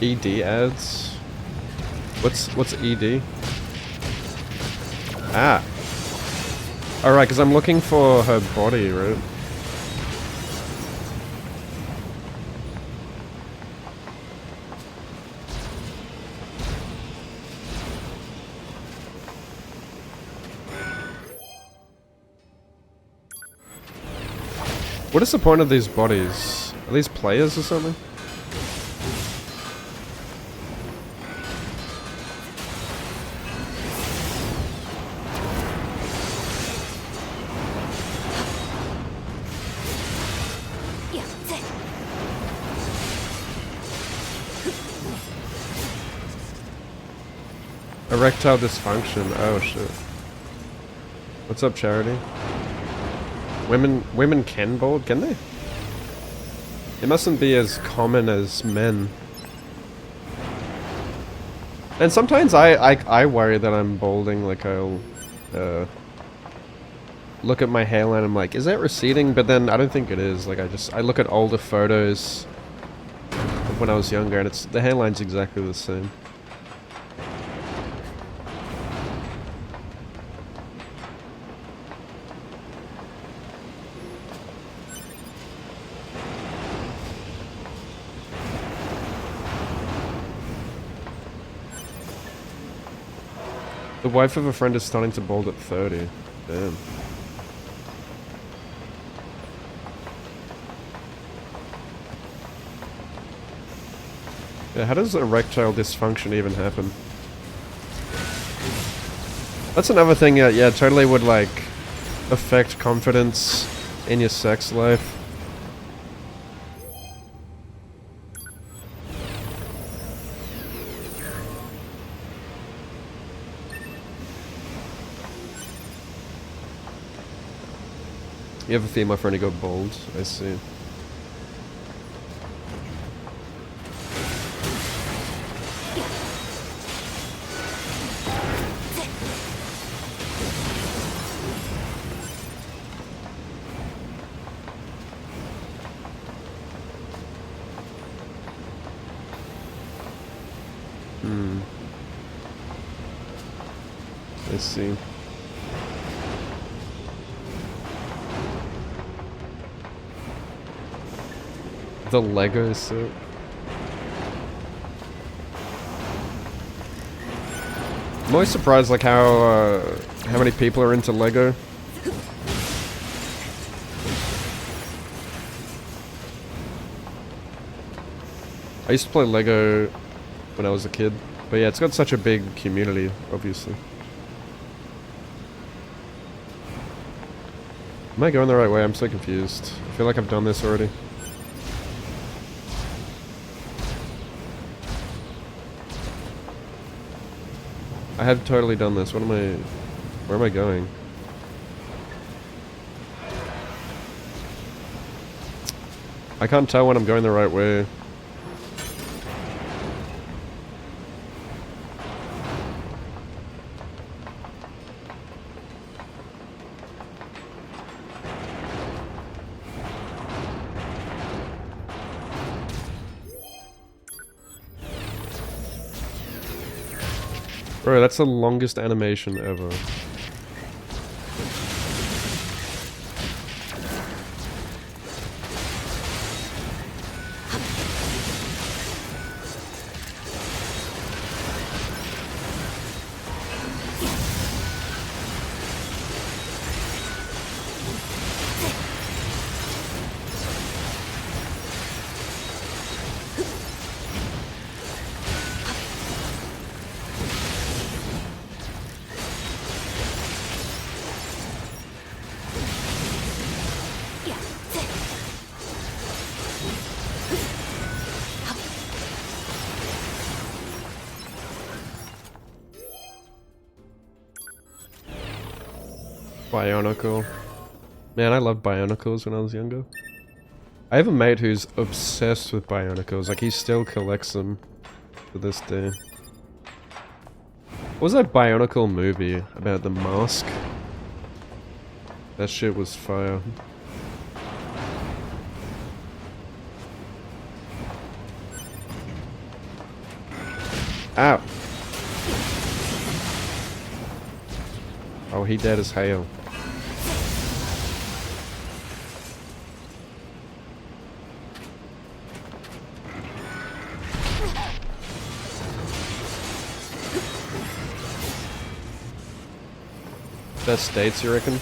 ED ads? What's ED? Ah. Alright, because I'm looking for her body, right? What is the point of these bodies? Are these players or something? Erectile dysfunction. Oh shit. What's up, Charity? Women can bald, can they? It mustn't be as common as men. And sometimes I worry that I'm balding, like I'll look at my hairline, I'm like, is that receding? But then I don't think it is. Like I look at older photos of when I was younger and the hairline's exactly the same. The wife of a friend is starting to bald at 30. Damn. Yeah, how does erectile dysfunction even happen? That's another thing that, yeah, totally would, like, affect confidence in your sex life. You have a female friend to go bold, I see. I see. The Lego suit. I'm always surprised like how many people are into Lego. I used to play Lego when I was a kid, but yeah, it's got such a big community, obviously. Am I going the right way? I'm so confused. I feel like I've done this already. I have totally done this. What am I... Where am I going? I can't tell when I'm going the right way. Bro, that's the longest animation ever. Bionicle. Man, I loved Bionicles when I was younger. I have a mate who's obsessed with Bionicles. Like, he still collects them to this day. What was that Bionicle movie about the mask? That shit was fire. Ow! Oh, he dead as hell. Best dates, you reckon?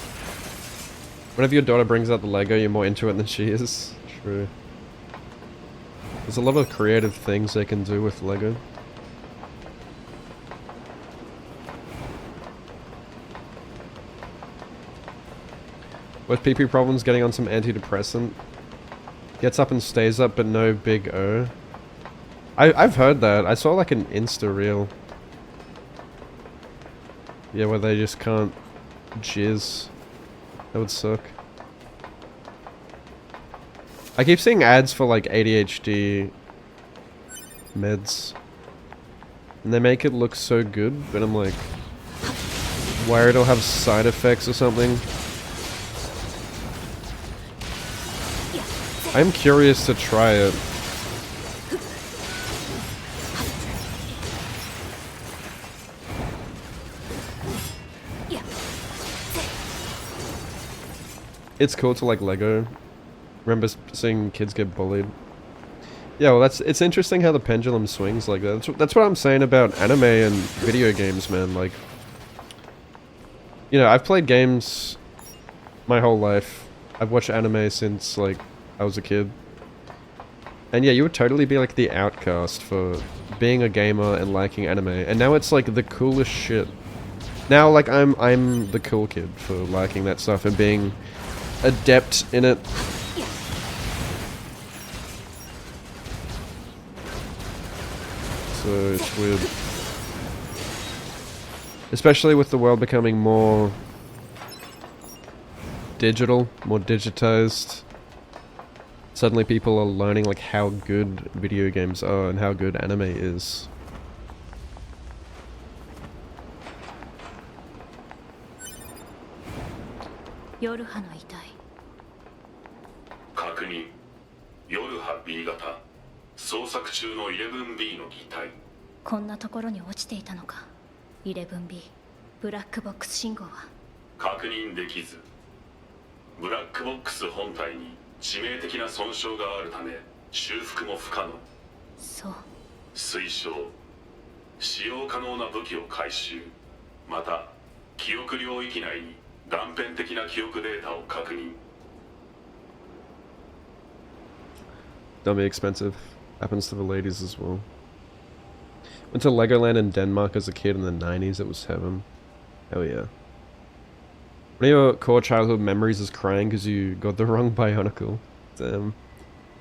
Whenever your daughter brings out the Lego, you're more into it than she is. True. There's a lot of creative things they can do with Lego. With PP problems, getting on some antidepressant. Gets up and stays up, but no big O. I've heard that. I saw like an Insta reel. Yeah, where they just can't jizz. That would suck. I keep seeing ads for like ADHD meds. And they make it look so good, but I'm like, worried it'll have side effects or something. I'm curious to try it. It's cool to like Lego. Remember seeing kids get bullied. Yeah, well it's interesting how the pendulum swings like that. That's what I'm saying about anime and video games, man. Like, you know, I've played games my whole life. I've watched anime since like I was a kid. And yeah, you would totally be like the outcast for being a gamer and liking anime. And now it's like the coolest shit. Now like I'm the cool kid for liking that stuff and being adept in it. So it's weird. Especially with the world becoming more digital, more digitized. Suddenly people are learning like how good video games are and how good anime is. Yoruha no itai. 確認。ヨルハ B 型。捜索中の 11B の擬態。こんなところに落ちていたのか。11B ブラックボックス信号は確認できず。ブラックボックス本体に致命的な損傷があるため修復も不可能。そう。推奨。使用可能な武器を回収。また記憶領域内に断片的な記憶データを確認。Don't be expensive. Happens to the ladies as well. Went to Legoland in Denmark as a kid in the 90s. It was heaven. Hell yeah. One of your core childhood memories is crying because you got the wrong Bionicle. Damn.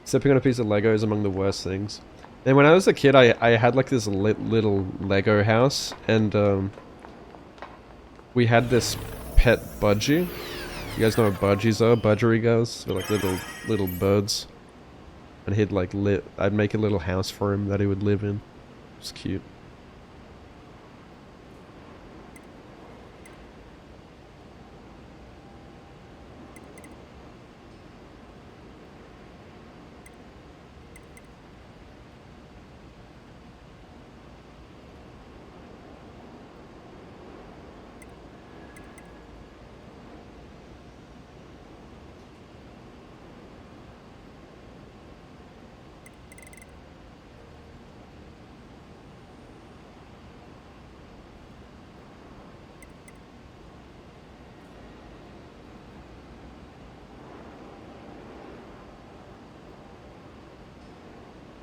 Stepping on a piece of Lego is among the worst things. And when I was a kid, I had like this little Lego house, and we had this pet budgie. You guys know what budgies are? Budgerigars? They're like little birds. And he'd like I'd make a little house for him that he would live in. It's cute.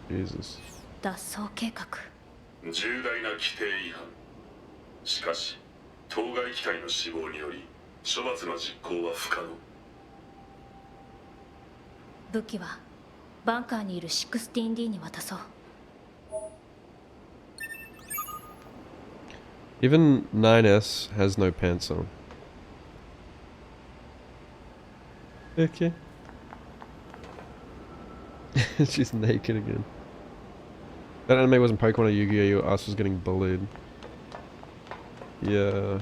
Jesus. 脱走計画。重大な規定違反。しかし、当該機体の死亡により、処罰の実行は不可能。武器はバンカーにいる 16D に渡そう。Even 9S has no pants on. Okay. She's naked again. That anime wasn't Pokemon or Yu-Gi-Oh! Your ass was getting bullied. Yeah.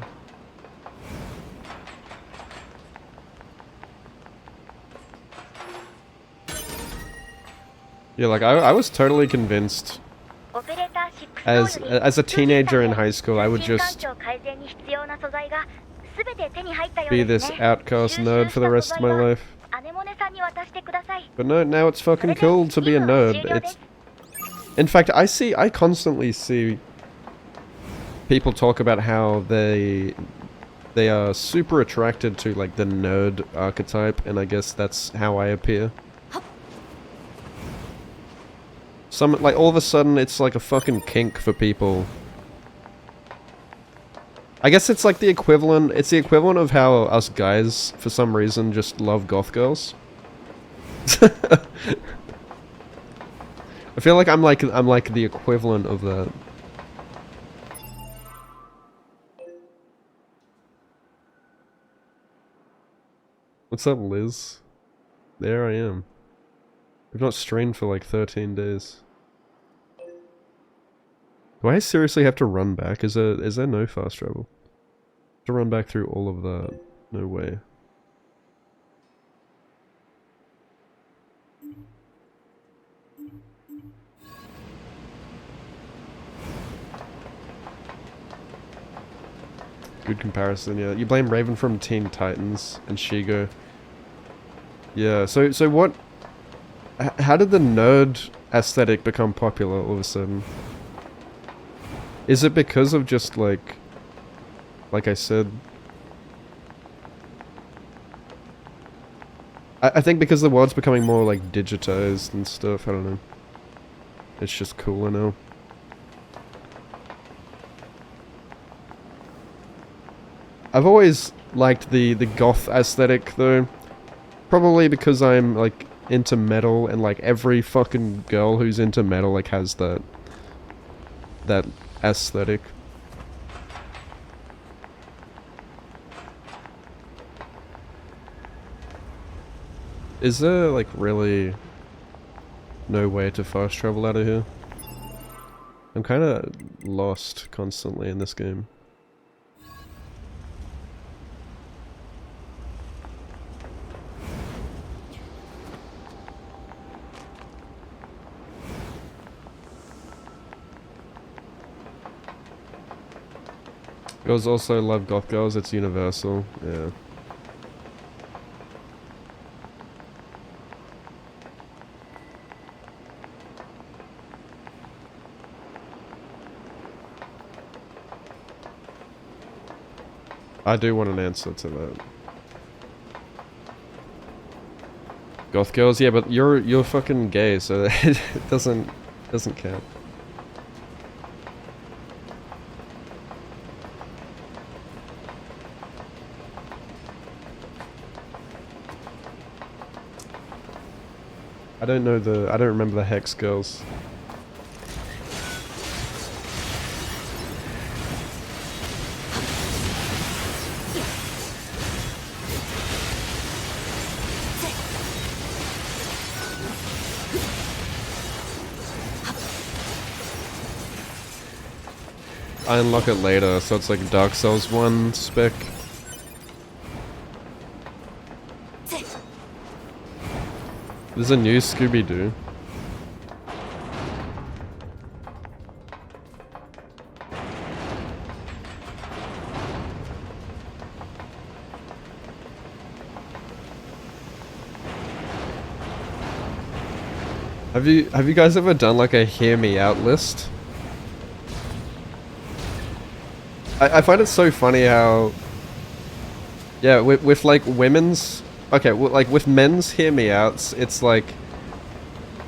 Yeah, like I was totally convinced as a teenager in high school I would just be this outcast nerd for the rest of my life. But no, now it's fucking cool to be a nerd. It's in fact I constantly see people talk about how they are super attracted to like the nerd archetype, and I guess that's how I appear. Like all of a sudden it's like a fucking kink for people. I guess it's like the equivalent of how us guys for some reason just love goth girls. I feel like I'm like the equivalent of that. What's up, Liz? There I am. I've not streamed for like 13 days. Do I seriously have to run back? Is there no fast travel? To run back through all of that? No way. Good comparison, yeah. You blame Raven from Teen Titans and Shigo. Yeah, so what... How did the nerd aesthetic become popular all of a sudden? Is it because of just like I said... I think because the world's becoming more like digitized and stuff, I don't know. It's just cooler now. I've always liked the goth aesthetic though. Probably because I'm like into metal, and like every fucking girl who's into metal like has that aesthetic. Is there like really no way to fast travel out of here? I'm kind of lost constantly in this game. Girls also love goth girls, it's universal, yeah. I do want an answer to that. Goth girls, yeah, but you're fucking gay, so it doesn't count. I don't remember the Hex girls. I unlock it later, so it's like Dark Souls 1 spec. There's a new Scooby-Doo. Have you guys ever done like a hear me out list? I find it so funny how, yeah, with like women's, okay, like with men's hear me outs, it's like,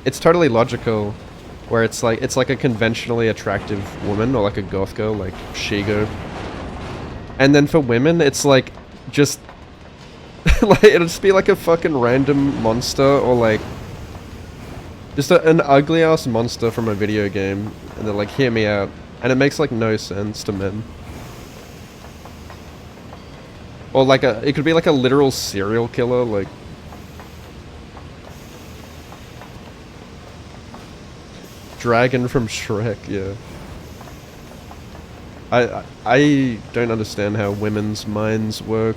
it's totally logical, where it's like a conventionally attractive woman, or like a goth girl, like Shigo. And then for women, it's like, just, like, it'll just be like a fucking random monster, or like, just an ugly ass monster from a video game, and they're like, hear me out. And it makes like no sense to men. Or like it could be like a literal serial killer, like... Dragon from Shrek, yeah. I don't understand how women's minds work.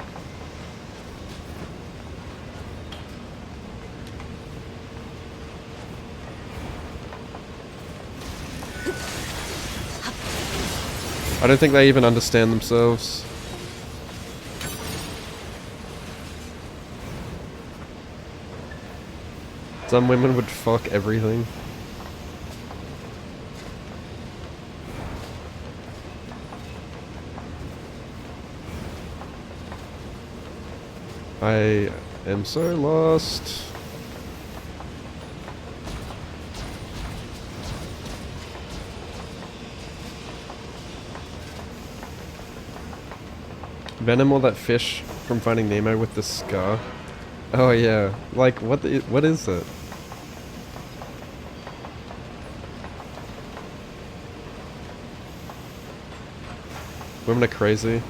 I don't think they even understand themselves. Some women would fuck everything. I am so lost. Venom, or that fish from Finding Nemo with the scar. Oh yeah, like what is it? Women are crazy.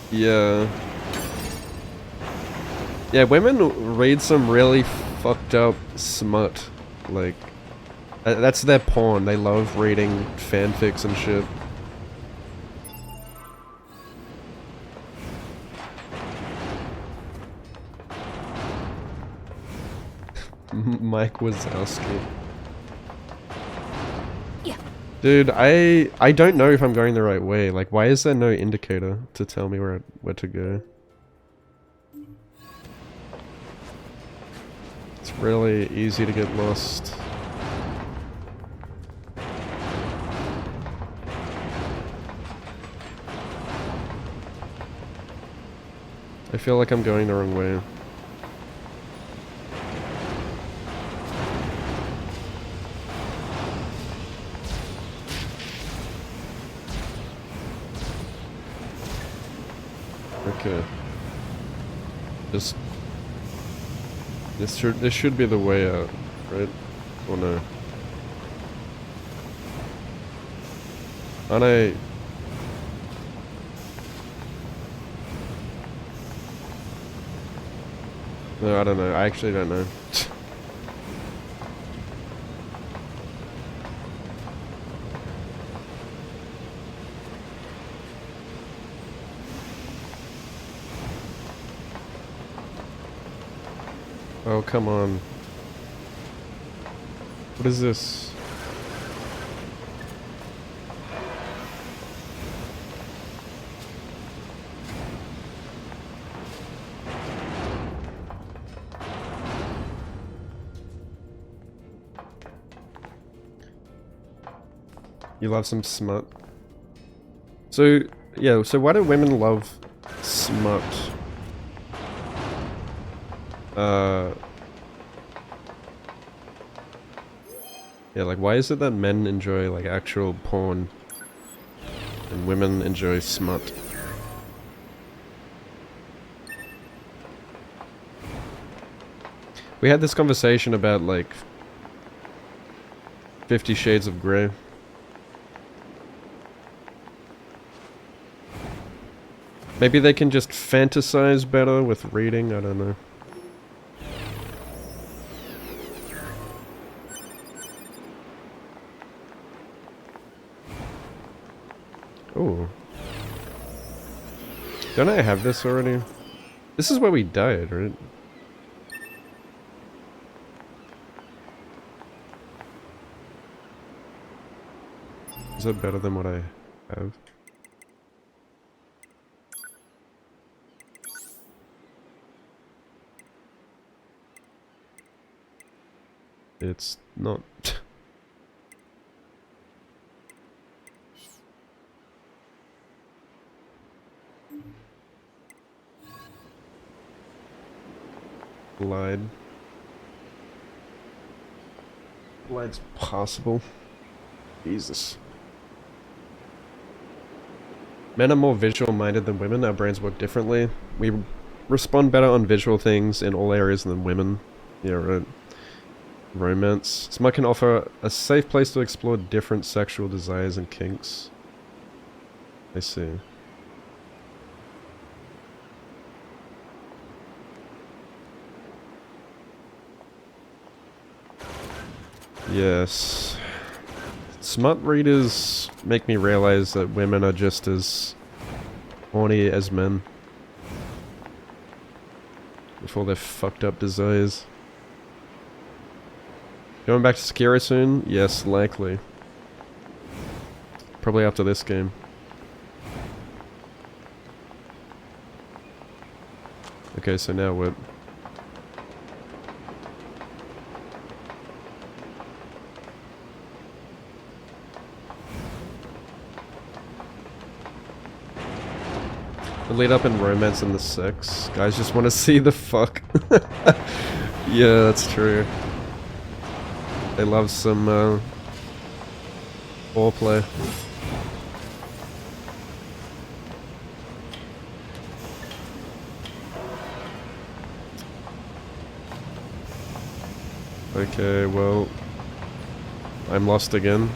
Yeah. Yeah, women read some really fucked up smut. Like, that's their porn. They love reading fanfics and shit. Mike Wazowski. Yeah. Dude, I don't know if I'm going the right way. Like, why is there no indicator to tell me where to go? It's really easy to get lost. I feel like I'm going the wrong way. Okay. Just This should be the way out, right? Or no? Aren't I... No, I don't know. I actually don't know. Oh, come on. What is this? You love some smut. So, yeah, so why do women love smut? Yeah, like, why is it that men enjoy, like, actual porn and women enjoy smut? We had this conversation about, like, 50 Shades of Grey. Maybe they can just fantasize better with reading, I don't know. Ooh. Don't I have this already? This is where we died, right? Is that better than what I have? It's not. Lied. Lied's possible. Jesus. Men are more visual minded than women. Our brains work differently. We respond better on visual things in all areas than women. Yeah, right. Romance. Smut can offer a safe place to explore different sexual desires and kinks. I see. Yes. Smut readers make me realize that women are just as horny as men. With all their fucked up desires. Going back to Sekiro soon? Yes, likely. Probably after this game. Okay, so now what? The lead up in romance and the sex. Guys just want to see the fuck. Yeah, that's true. They love some foreplay. Okay, well, I'm lost again.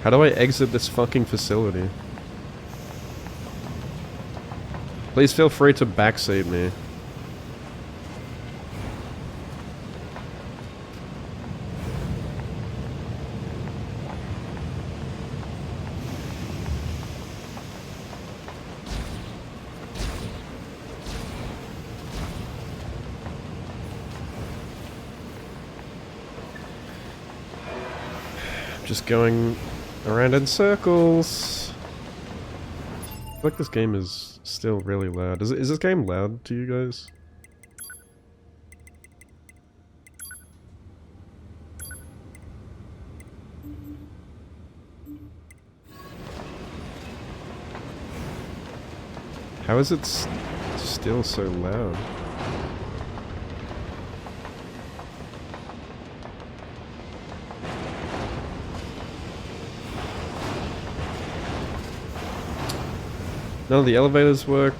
How do I exit this fucking facility? Please feel free to backseat me. Just going around in circles. I feel like this game is still really loud. Is this game loud to you guys? How is it still so loud? None of the elevators work.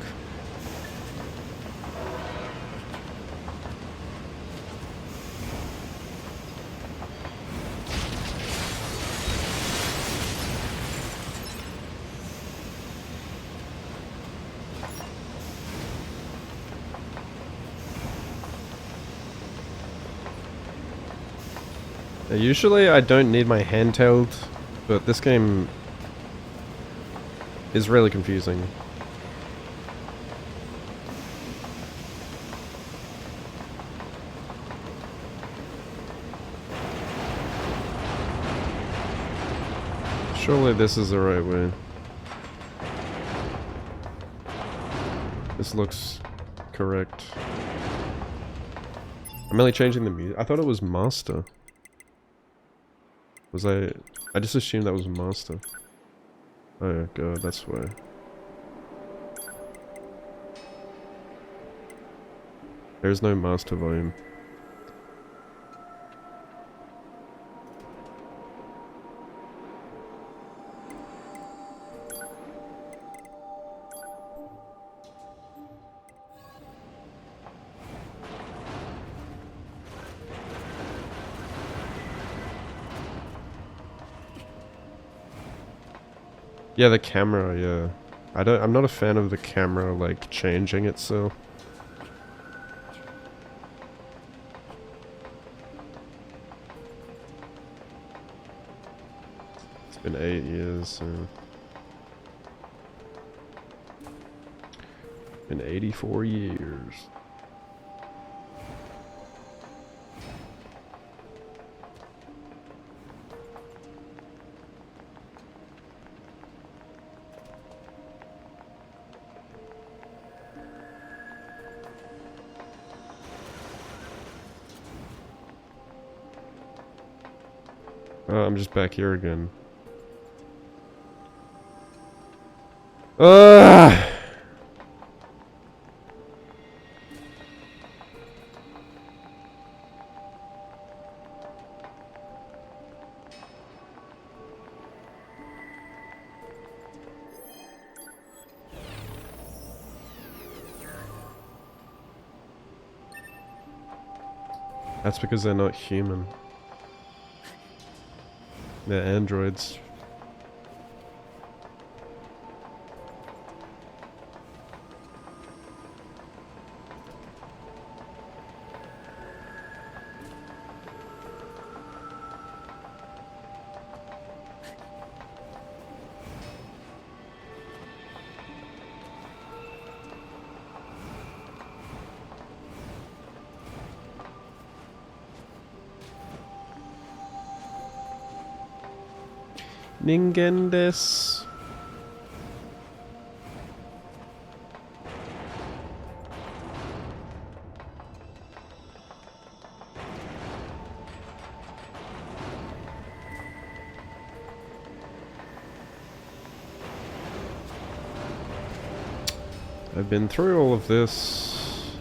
Usually I don't need my handheld, but this game is really confusing. Surely this is the right way. This looks correct. I'm only changing the music. I thought it was master. Was I just assumed that was master. Oh god, that's why. There's no master volume. Yeah, the camera, yeah. I'm not a fan of the camera, like, changing itself. It's been 8 years, so... Been 84 years. Oh, I'm just back here again. Ugh! That's because they're not human. They're androids. Ningen desu. I've been through all of this.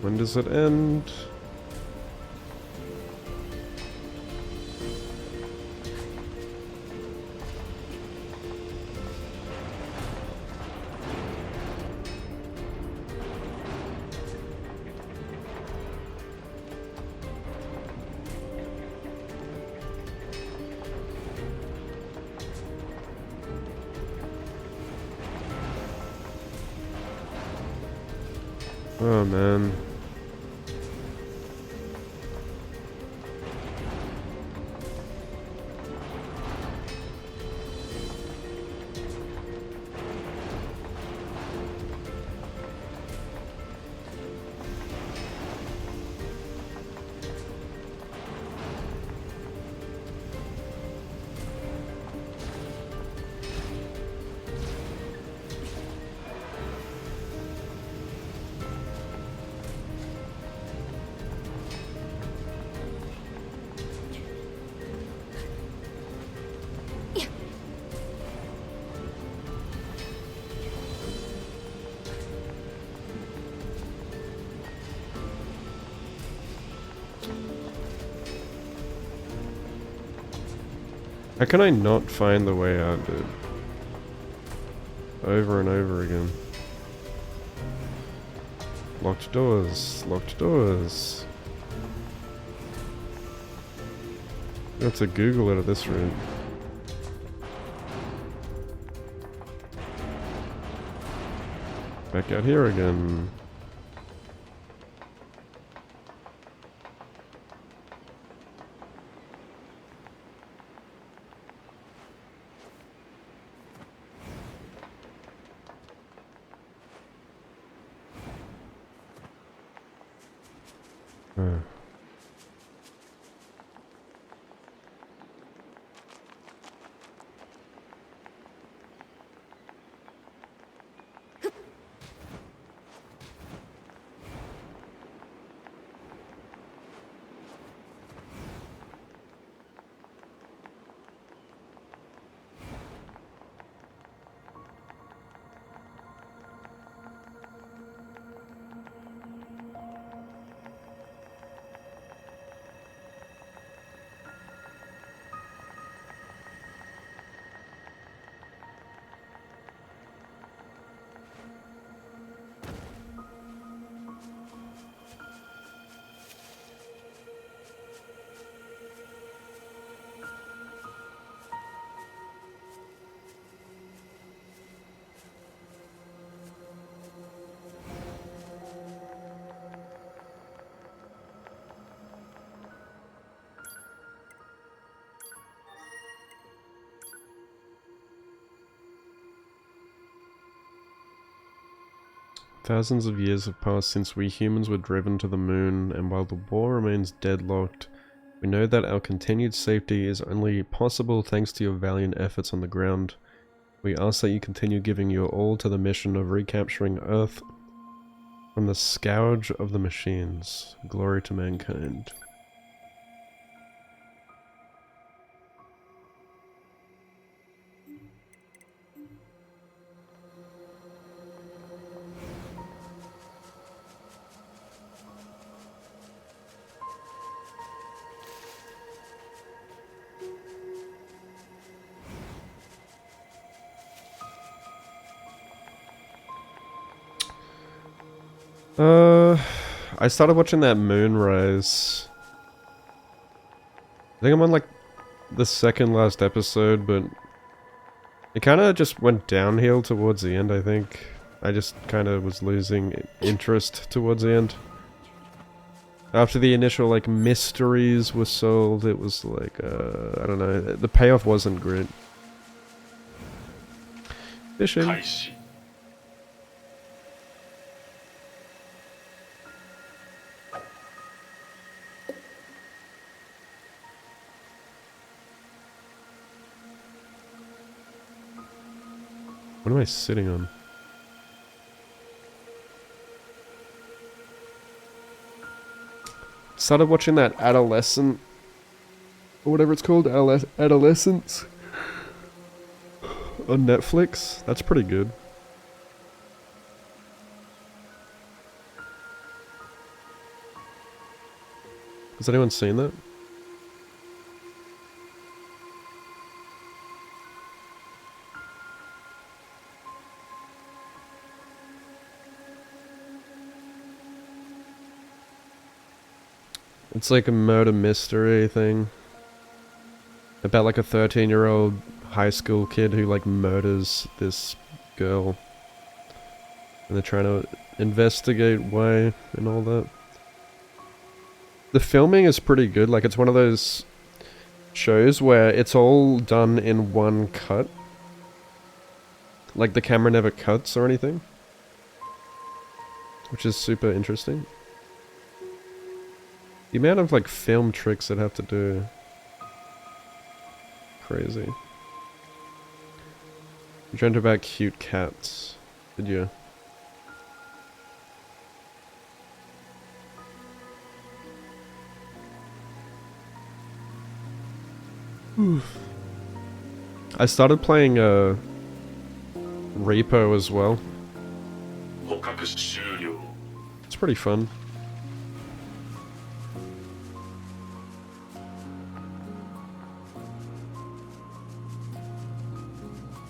When does it end? Oh man. How can I not find the way out, dude? Over and over again. Locked doors, locked doors. I have to Google it at this rate. Back out here again. Thousands of years have passed since we humans were driven to the moon, and while the war remains deadlocked, we know that our continued safety is only possible thanks to your valiant efforts on the ground. We ask that you continue giving your all to the mission of recapturing Earth from the scourge of the machines. Glory to mankind. I started watching that Moonrise. I think I'm on like the second last episode, but it kind of just went downhill towards the end, I think. I just kind of was losing interest towards the end. After the initial like mysteries were solved, it was like, I don't know, the payoff wasn't great. Fishing. What am I sitting on? Started watching that Adolescent, or whatever it's called, Adolescence, on Netflix. That's pretty good. Has anyone seen that? It's like a murder mystery thing. About like a 13-year-old high school kid who like murders this girl. And they're trying to investigate why and all that. The filming is pretty good. Like, it's one of those shows where it's all done in one cut. Like, the camera never cuts or anything. Which is super interesting. The amount of like film tricks that have to do. Crazy. You dreamt about cute cats, did you? I started playing Repo as well. It's pretty fun.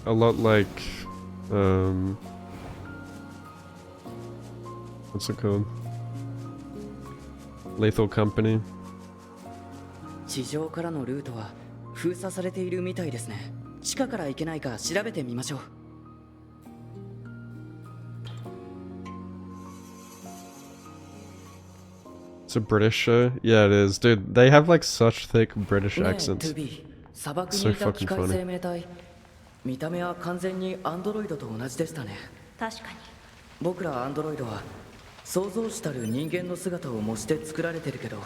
a lot like, what's it called? Lethal Company. 地上からのルートは封鎖されているみたいですね。地下から行けないか調べてみましょう。It's a British show? Yeah, it is. Dude, they have like such thick British accents. 砂漠 So にいた fucking 機械生 funny. 命体、見た目は完全にアンドロイドと同じでしたね。確かに。僕らアンドロイドは創造主たる人間の姿を模して作られてるけど、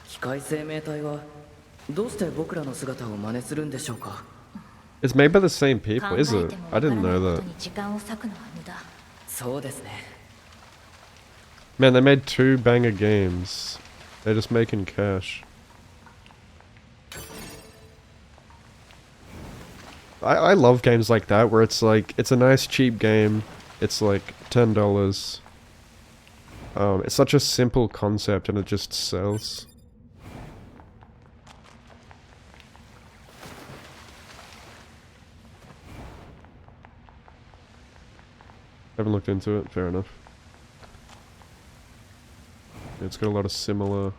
機械生命体はどうして僕らの姿を真似するんでしょうか。 It's made by the same people, is it? I didn't know that. 時間を割くのは無駄。そうですね。 Man, they made 2 banger games. They're just making cash. I love games like that where it's like, it's a nice cheap game. It's like $10. It's such a simple concept and it just sells. Haven't looked into it, fair enough. Yeah, it's got a lot of similar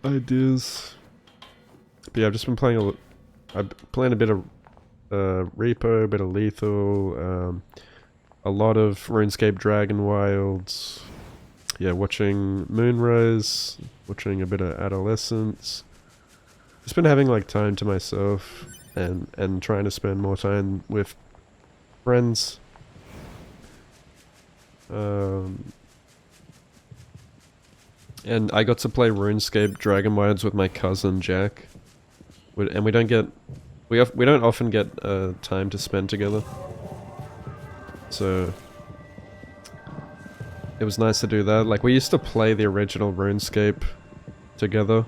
ideas. But yeah, I've just been playing I've playing a bit of Reaper, a bit of Lethal, a lot of RuneScape Dragon Wilds. Yeah, watching Moonrise, watching a bit of Adolescence. Just been having like time to myself and trying to spend more time with friends. And I got to play RuneScape Dragon Wilds with my cousin Jack, and we don't often get time to spend together, so it was nice to do that. Like, we used to play the original RuneScape together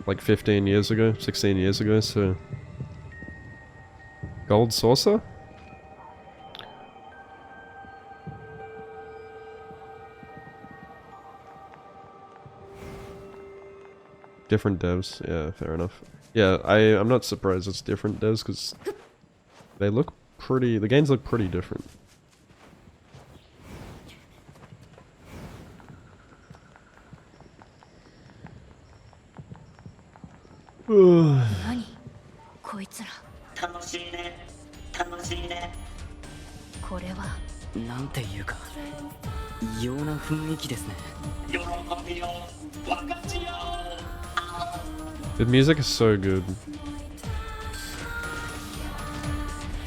like 15 years ago, 16 years ago, so... Gold Saucer? Different devs, yeah, fair enough. Yeah, I'm not surprised it's different devs, because they look pretty... the games look pretty different.何こいつら。楽しいね楽しいね。これはなんていうか異様な雰囲気ですね。喜びよ分かちよ。 The music is so good.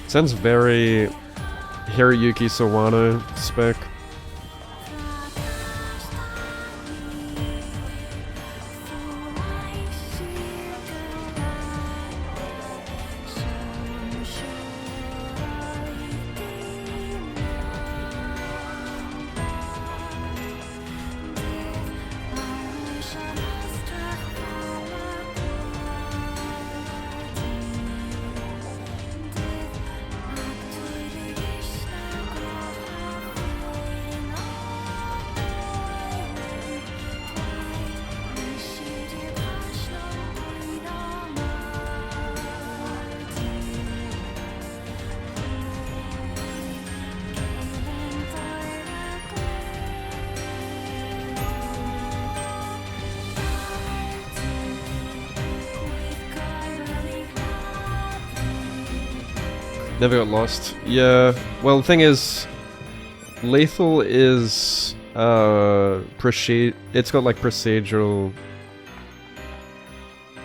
Sounds very Hiroyuki Sawano spec. Never got lost. Yeah, well, the thing is, Lethal is, it's got like procedural...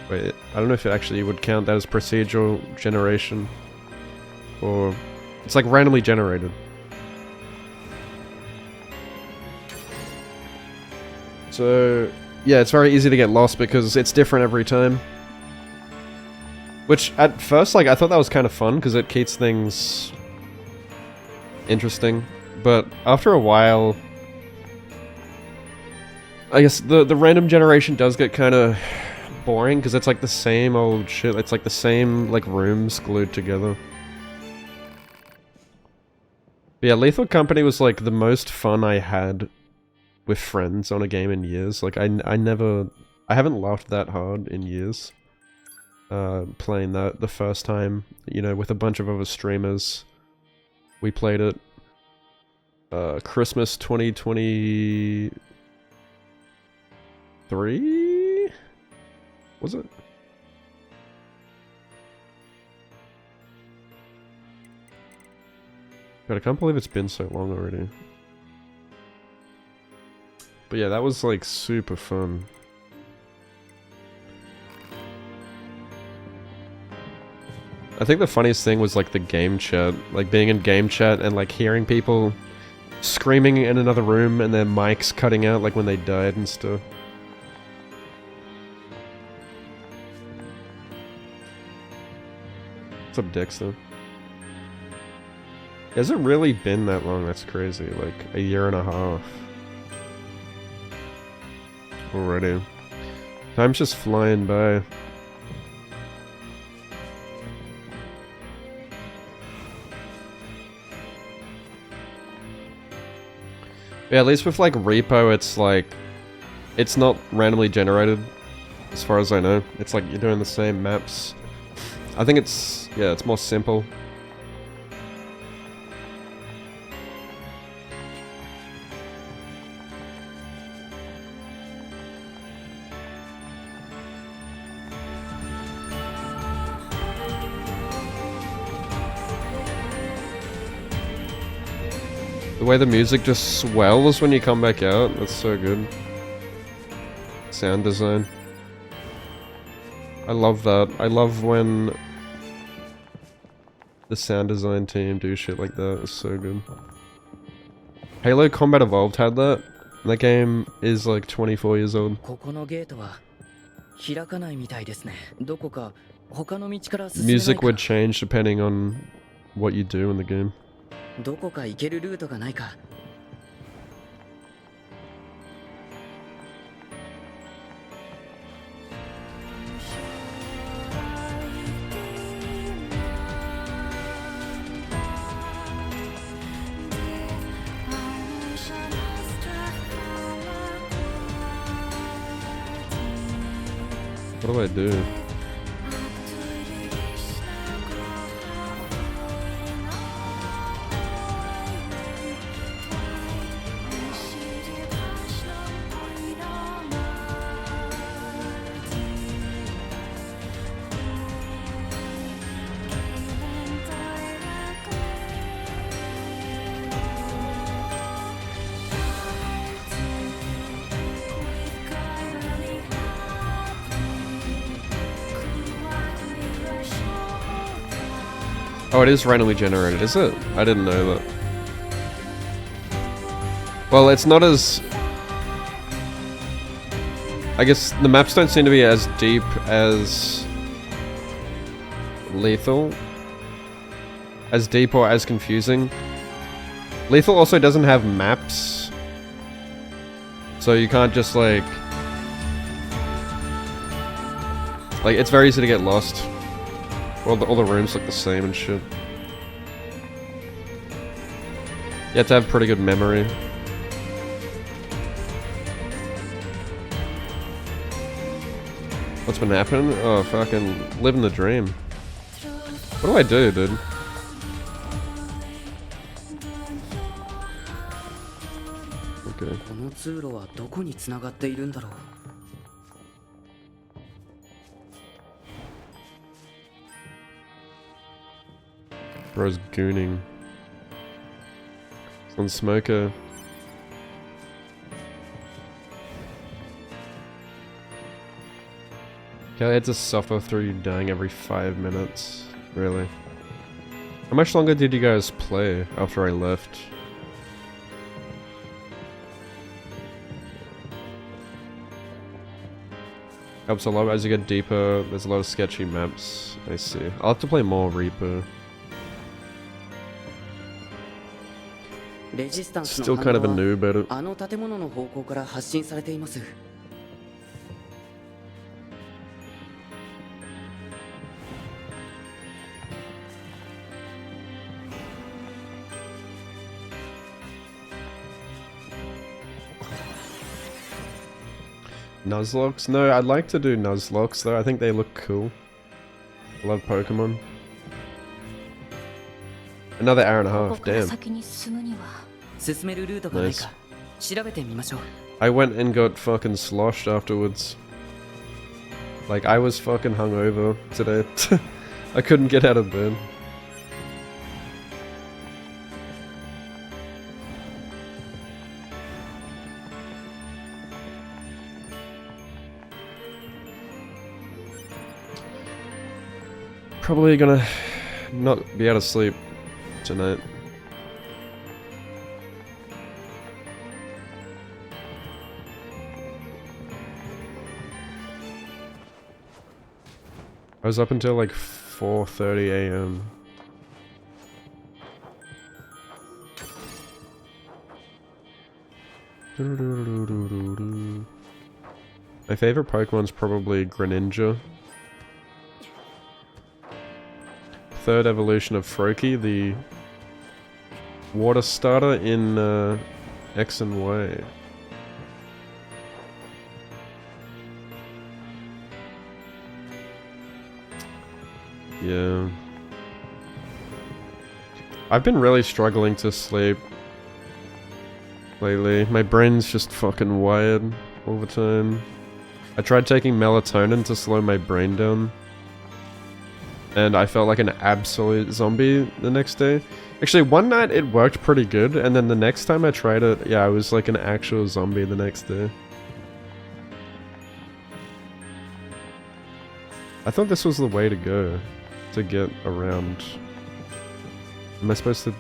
Wait, I don't know if it actually would count that as procedural generation. Or... it's like randomly generated. So, yeah, it's very easy to get lost because it's different every time. Which, at first, like, I thought that was kind of fun, because it keeps things interesting. But after a while, I guess the random generation does get kind of boring, because it's like the same old shit. It's like the same, like, rooms glued together. But yeah, Lethal Company was, like, the most fun I had with friends on a game in years. Like, I haven't laughed that hard in years. playing that the first time, you know, with a bunch of other streamers. We played it Christmas 2023? Was it? God, I can't believe it's been so long already. But yeah, that was like super fun. I think the funniest thing was like the game chat, like being in game chat and like hearing people screaming in another room and their mics cutting out like when they died and stuff. What's up, Dexter? Has it really been that long? That's crazy. Like a year and a half. Already. Time's just flying by. Yeah, at least with like Repo, it's like, it's not randomly generated, as far as I know. It's like you're doing the same maps. I think it's, yeah, it's more simple. The way the music just swells when you come back out, that's so good. Sound design. I love that. I love when the sound design team do shit like that. It's so good. Halo Combat Evolved had that. That game is like 24 years old. Music would change depending on what you do in the game. どこか行けるルートがないか What do I do? Oh, it is randomly generated, is it? I didn't know that. Well, it's not as... I guess the maps don't seem to be as deep as... Lethal. As deep or as confusing. Lethal also doesn't have maps. So you can't just like... Like, it's very easy to get lost. All the rooms look the same and shit. You have to have pretty good memory. What's been happening? Oh, fucking living the dream. What do I do, dude? Okay. この通路はどこに繋がっているんだろう Bro's gooning. It's on smoker. Okay, I had to suffer through you dying every 5 minutes. Really? How much longer did you guys play after I left? Helps a lot as you get deeper. There's a lot of sketchy maps. I see. I'll have to play more Reaper. Still kind of a noob at it. あの建物の方向から発信されています Nuzlocke? No, I'd like to do Nuzlocke though. I think they look cool. I love Pokemon. Another hour and a こ half, こから damn. 先に進むには進めるルートがないか調べてみましょう。 I went and got fucking sloshed afterwards. Like, I was fucking hungover today. I couldn't get out of bed. Probably gonna not be able to sleep tonight. I was up until like 4:30 a.m. My favorite Pokemon's probably Greninja. Third evolution of Froakie, the water starter in X and Y. Yeah. I've been really struggling to sleep lately. My brain's just fucking wired all the time. I tried taking melatonin to slow my brain down, and I felt like an absolute zombie the next day. Actually, one night it worked pretty good, and then the next time I tried it, yeah, I was like an actual zombie the next day. I thought this was the way to go, to get around. Am I supposed to...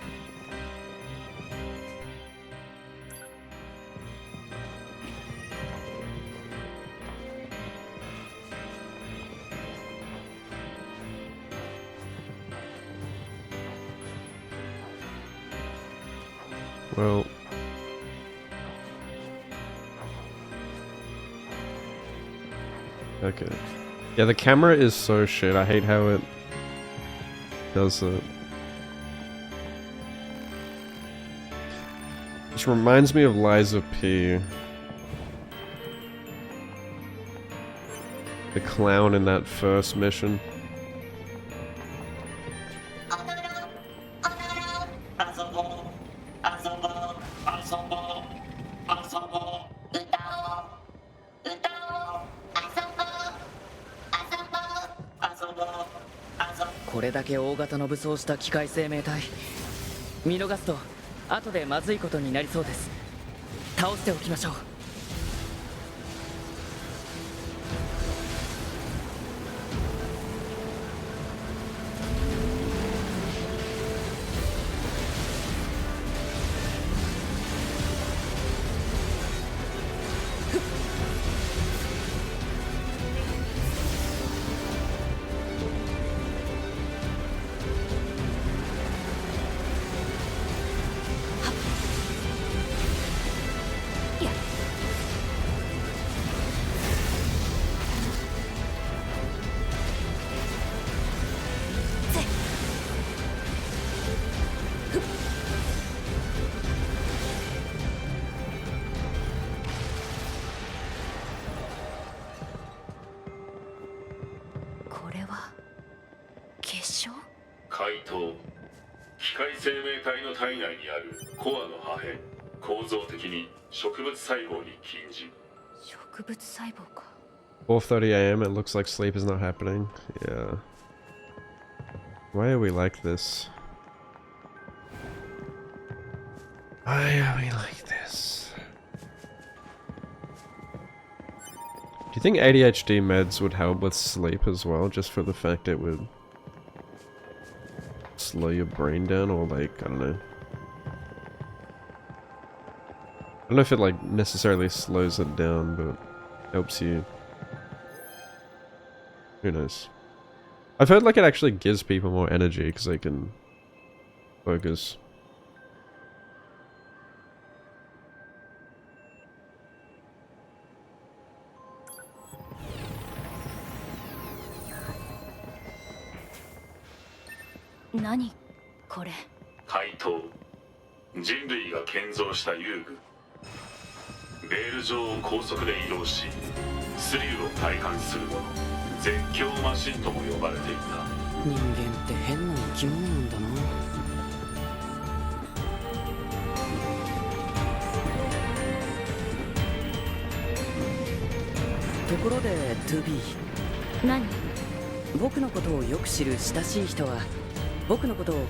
Well... Okay. Yeah, the camera is so shit. I hate how it does it. Which reminds me of Liza P. The clown in that first mission.これだけ大型の武装した機械生命体、見逃すと後でまずいことになりそうです。倒しておきましょう。怪盗、機械生命体の体内にあるコアの破片、構造的に植物細胞に近似。植物細胞か。 4:30 a.m. It looks like sleep is not happening. Yeah. Why are we like this? Why are we like this? Do you think ADHD meds would help with sleep as well, just for the fact it would slow your brain down, or like, I don't know. I don't know if it like necessarily slows it down, but helps you. Who knows? I've heard like it actually gives people more energy because they can focus. Nani? これ。怪盗、人類が建造した遊具。レール上を高速で移動し、スリルを体感するもの。絶叫マシンとも呼ばれていた。人間って変な生き物なんだな。ところで 2B、 何？僕のことをよく知る親しい人は僕のことを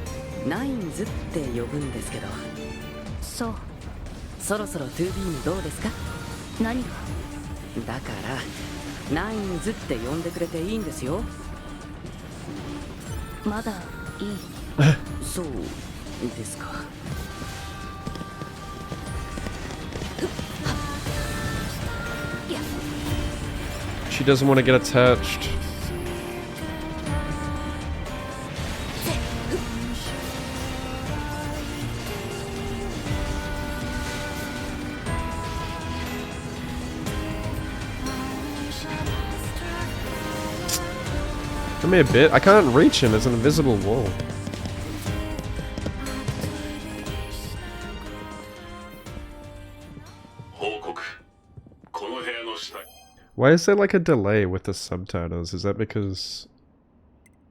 ナインズって呼ぶんですけど、そう。そろそろ 2B もどうですか？何が？だからナインズって呼んでくれていいんですよ。まだいい。そうですか。She doesn't want to get attached. Give me a bit. I can't reach him. There's an invisible wall. Why is there like a delay with the subtitles? Is that because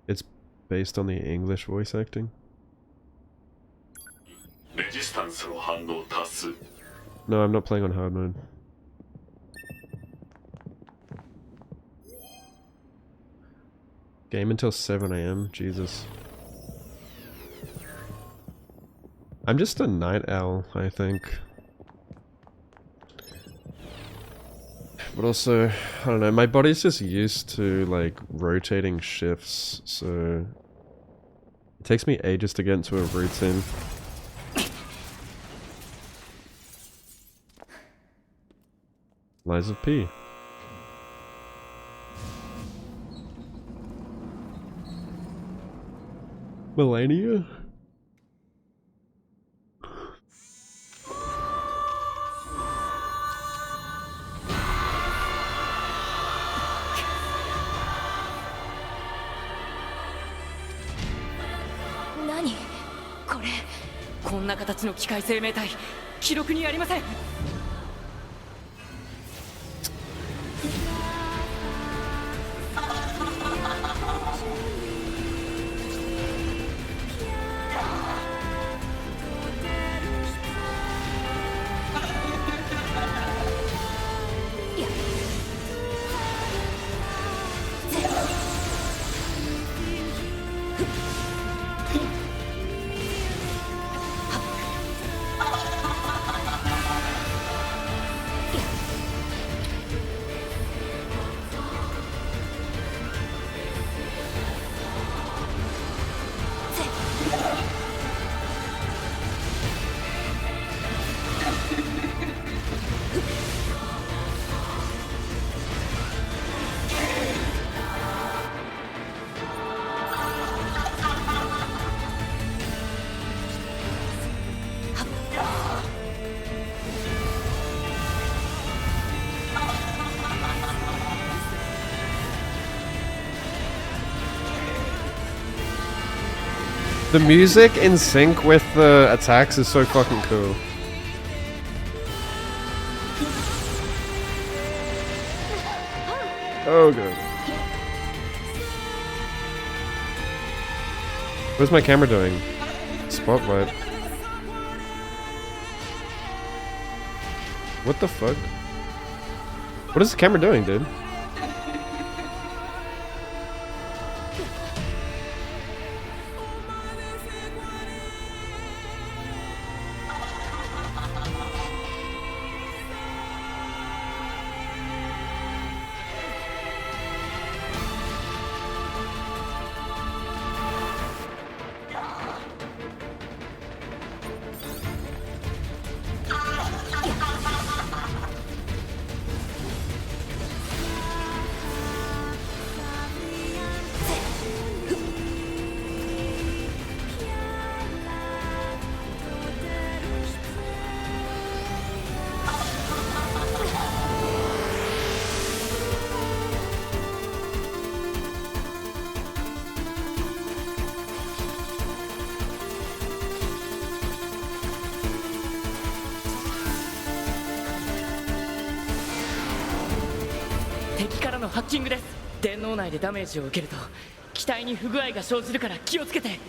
it's based on the English voice acting? No, I'm not playing on hard mode. Game until 7 AM? Jesus. I'm just a night owl, I think. But also, I don't know, my body's just used to, like, rotating shifts, so... It takes me ages to get into a routine. Lies of P. Melania? Nani? これこんな形の機械生命体記録にありません。The music in sync with the attacks is so fucking cool. Oh god. What's my camera doing? Spotlight. What the fuck? What is the camera doing, dude? 電脳内でダメージを受けると機体に不具合が生じるから気をつけて。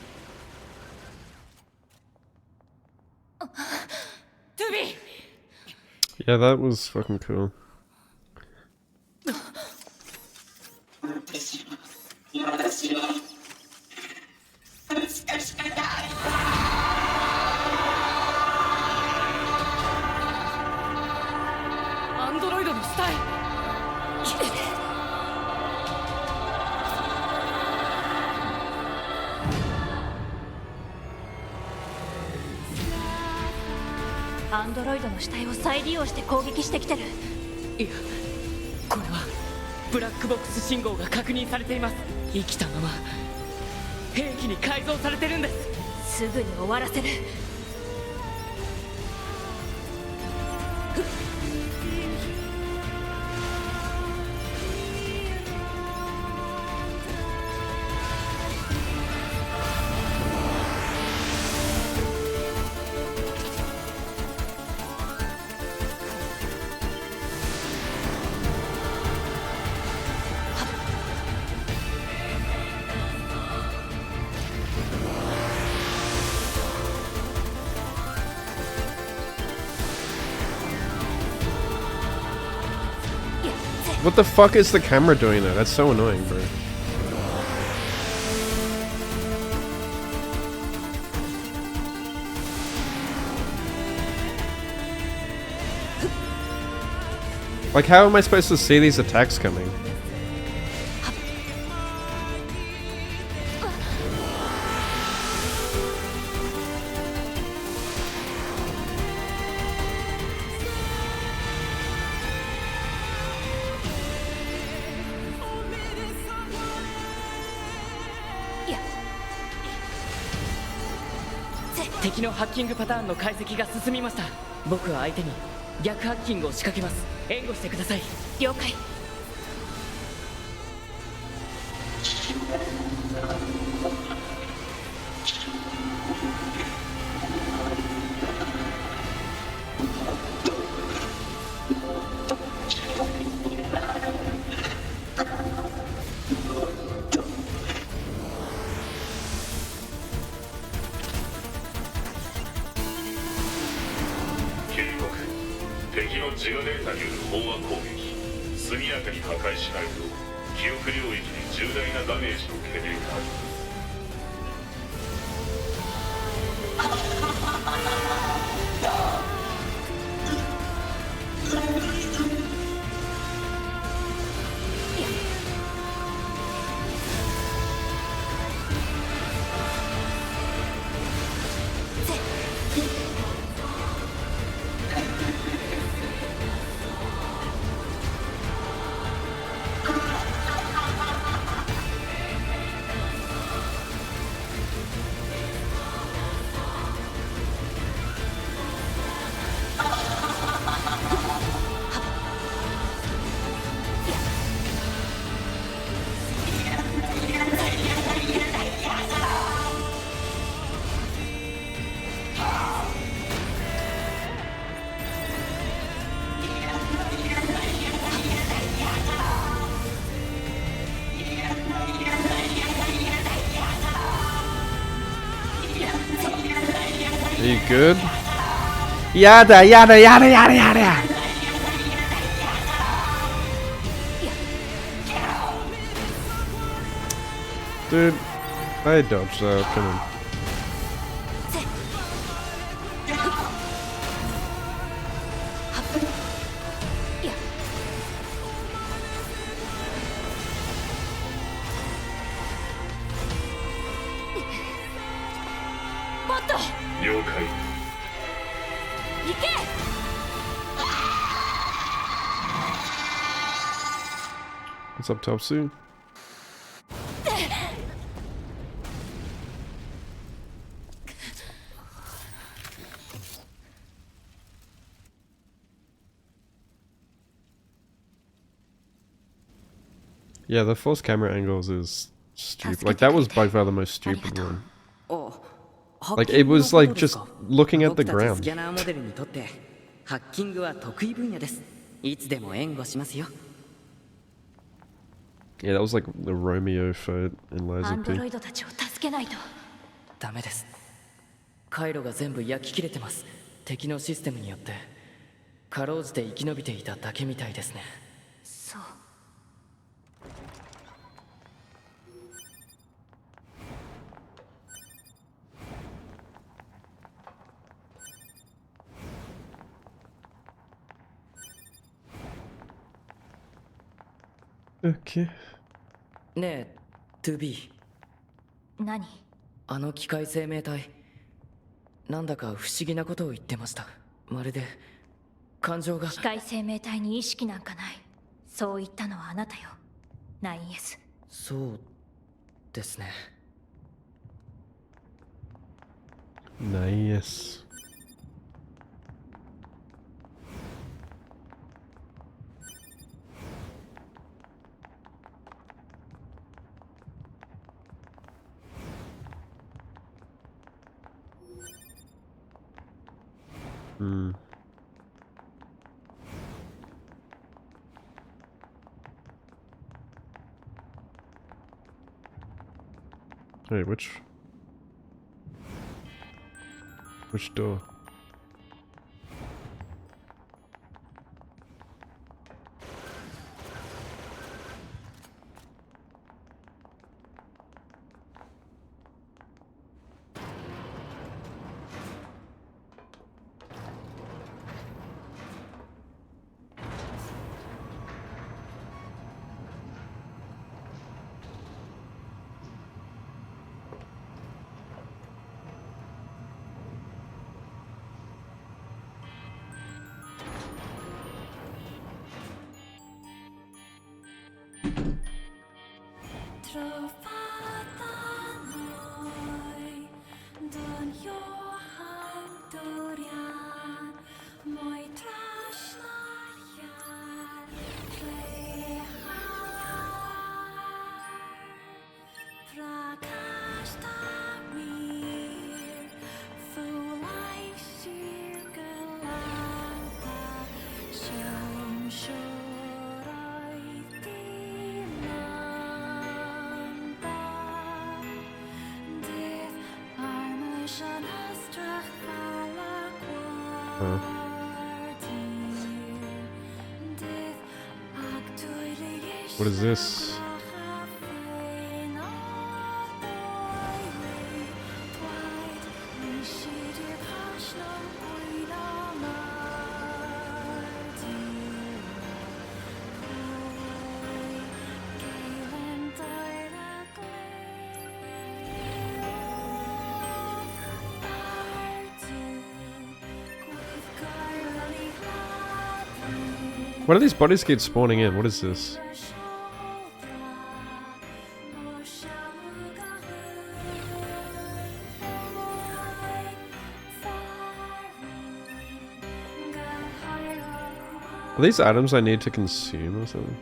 トゥビー Yeah, that was fucking cool. 私は美しくない。アンドロイドの死体。アンドロイドの死体を再利用して攻撃してきてる。いや、これはブラックボックス信号が確認されています。生きたまま兵器に改造されてるんです。すぐに終わらせる。What the fuck is the camera doing there? That's so annoying, bro. Like, how am I supposed to see these attacks coming? Yeah. 敵のハッキングパターンの解析が進みました。僕は相手に逆ハッキングを仕掛けます。援護してください。了解。警告。敵のジガデータによる飽和攻撃。速やかに破壊しないと記憶領域に重大なダメージの懸念がある。Are you good? Yada yada yada yada yada! Dude, I dodged that, come on. What's up, Topsy? Yeah, the false camera angles is stupid. Like, that was by far the most stupid one. Like, it was like just looking at the ground. ハッキングは得意分野です。いつでも援護しますよ。Yeah, that was like the Romeo fight in ア Liza ンドロ P. イドたちを助けないと。ダメです。回路が全部焼き切れてます。敵のシステムによってかろうじて生き延びていただけみたいですね。そう。Okay. ねえ 2B、 何？あの機械生命体なんだか不思議なことを言ってました。まるで感情が。機械生命体に意識なんかない。そう言ったのはあなたよ、9S。そうですね。 Nice. Hmm. Wait, which door? What is this? What are these bodies keep spawning in? What is this? Are these items I need to consume or something?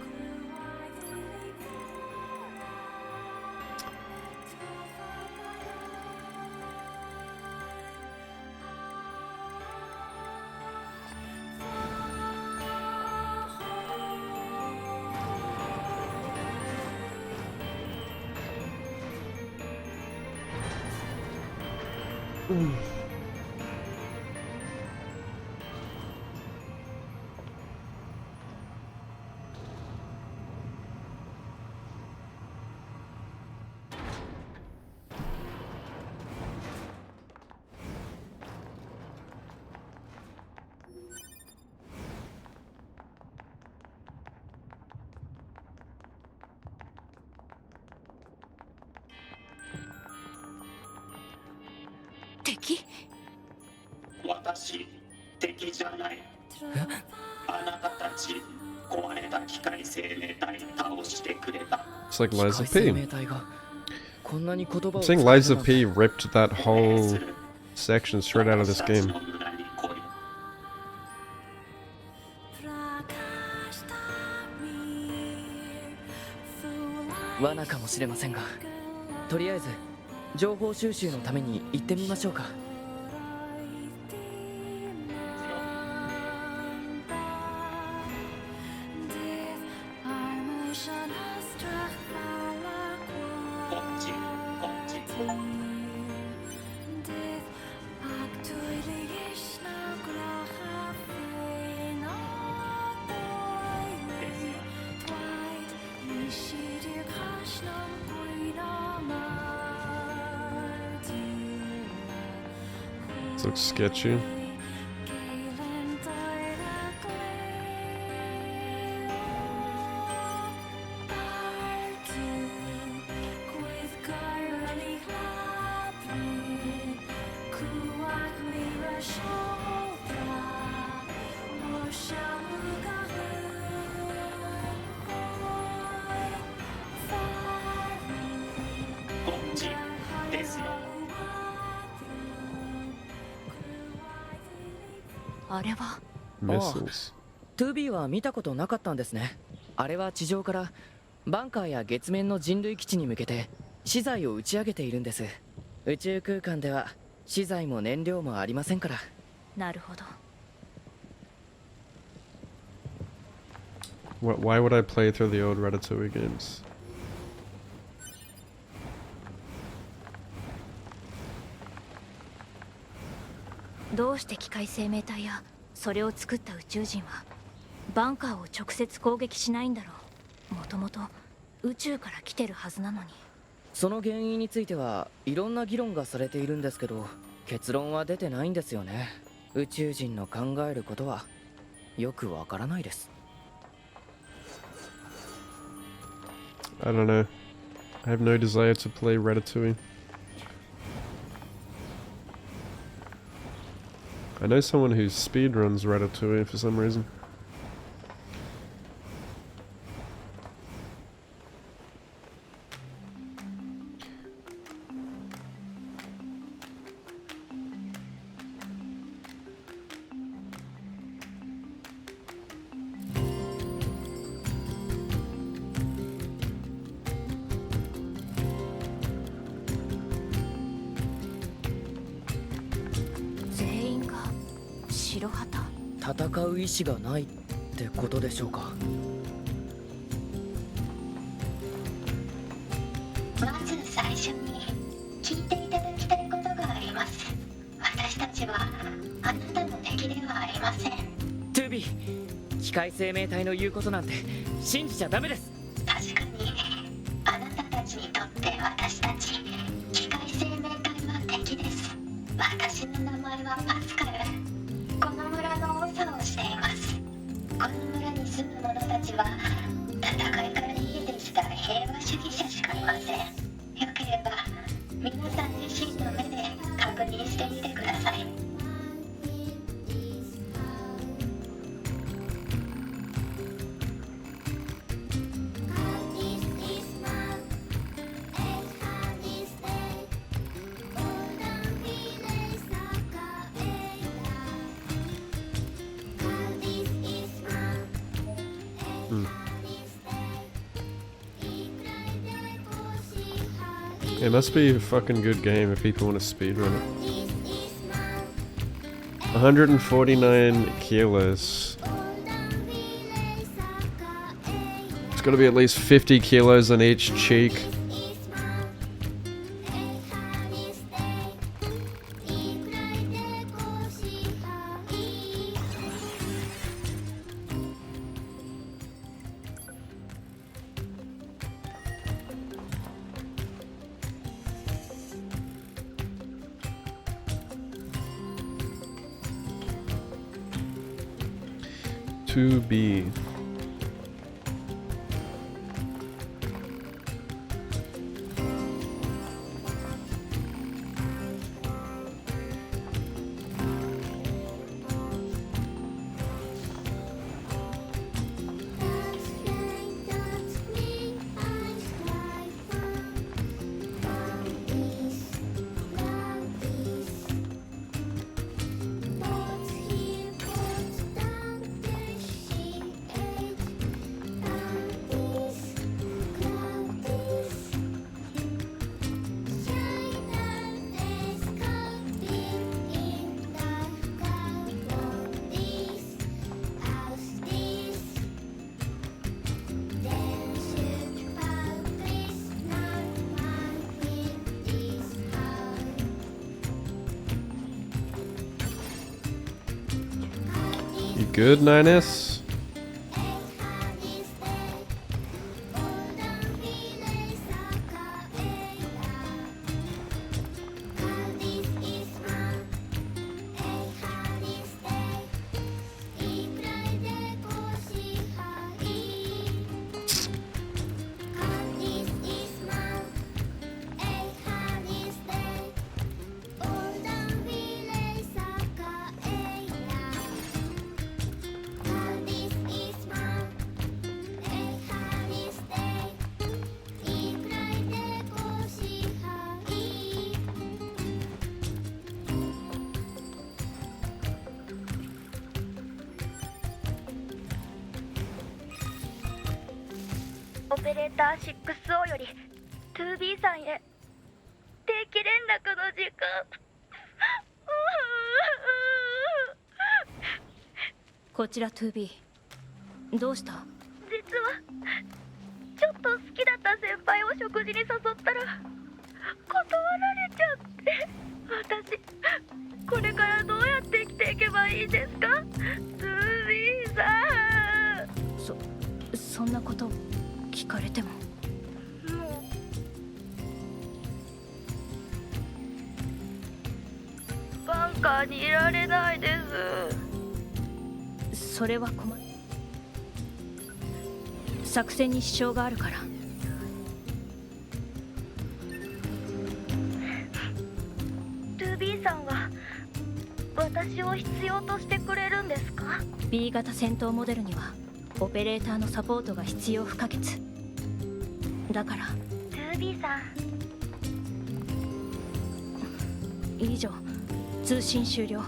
It's like Liza P. I'm saying Liza P ripped that whole section straight out of this game. 罠かもしれませんが、とりあえず情報収集のために行ってみましょうか。ちこっちですよ This looks sketchy. Missiles. トゥービーは見たことなかったんですね。あれは地上からバンカーや月面の人類基地に向けて資材を打ち上げているんです。宇宙空間では資材も燃料もありませんから。なるほど。Why would I play through the old Ratatouille games? どうして機械生命体やそれを作った宇宙人はバンカーを直接攻撃しないんだろう。もともと宇宙から来てるはずなのに。その原因についてはいろんな議論がされているんですけど、結論は出てないんですよね。宇宙人の考えることはよくわからないです。I don't know. I have no desire to play Ratatouille. I know someone who speedruns Ratatouille for some reason.白旗。戦う意志がないってことでしょうか。まず最初に聞いていただきたいことがあります。私たちはあなたの敵ではありません。トゥービー、機械生命体の言うことなんて信じちゃダメです。確かにあなたたちにとって私たち機械生命体は敵です。私の名前はパスカル。この村の長をしています。この村に住む者たちは戦いから逃げてきた平和主義者しかいません。よければ皆さん自身の目で確認してみてください。It must be a fucking good game if people want to speedrun it. 149 kilos. It's got to be at least 50 kilos on each cheek. To be. good, 9S?オペレーター 6O より 2B さんへ定期連絡の時間。こちら 2B。 どうした？実はちょっと好きだった先輩を食事に誘ったら断られちゃって、私これからどうやって生きていけばいいですか？ 2B さん。そんなこと聞かれても。バンカーにいられないです。それは困る。作戦に支障があるから。2B さんは私を必要としてくれるんですか？ B 型戦闘モデルにはオペレーターのサポートが必要不可欠だから。 2B さん、以上、通信終了。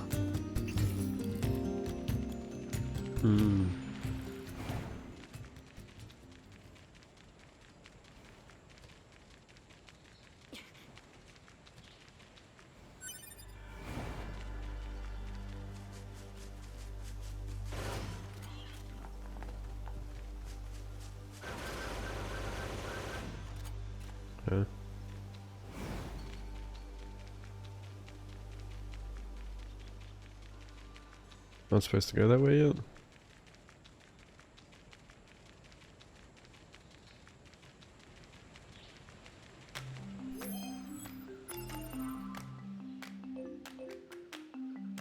Okay. Not supposed to go that way yet?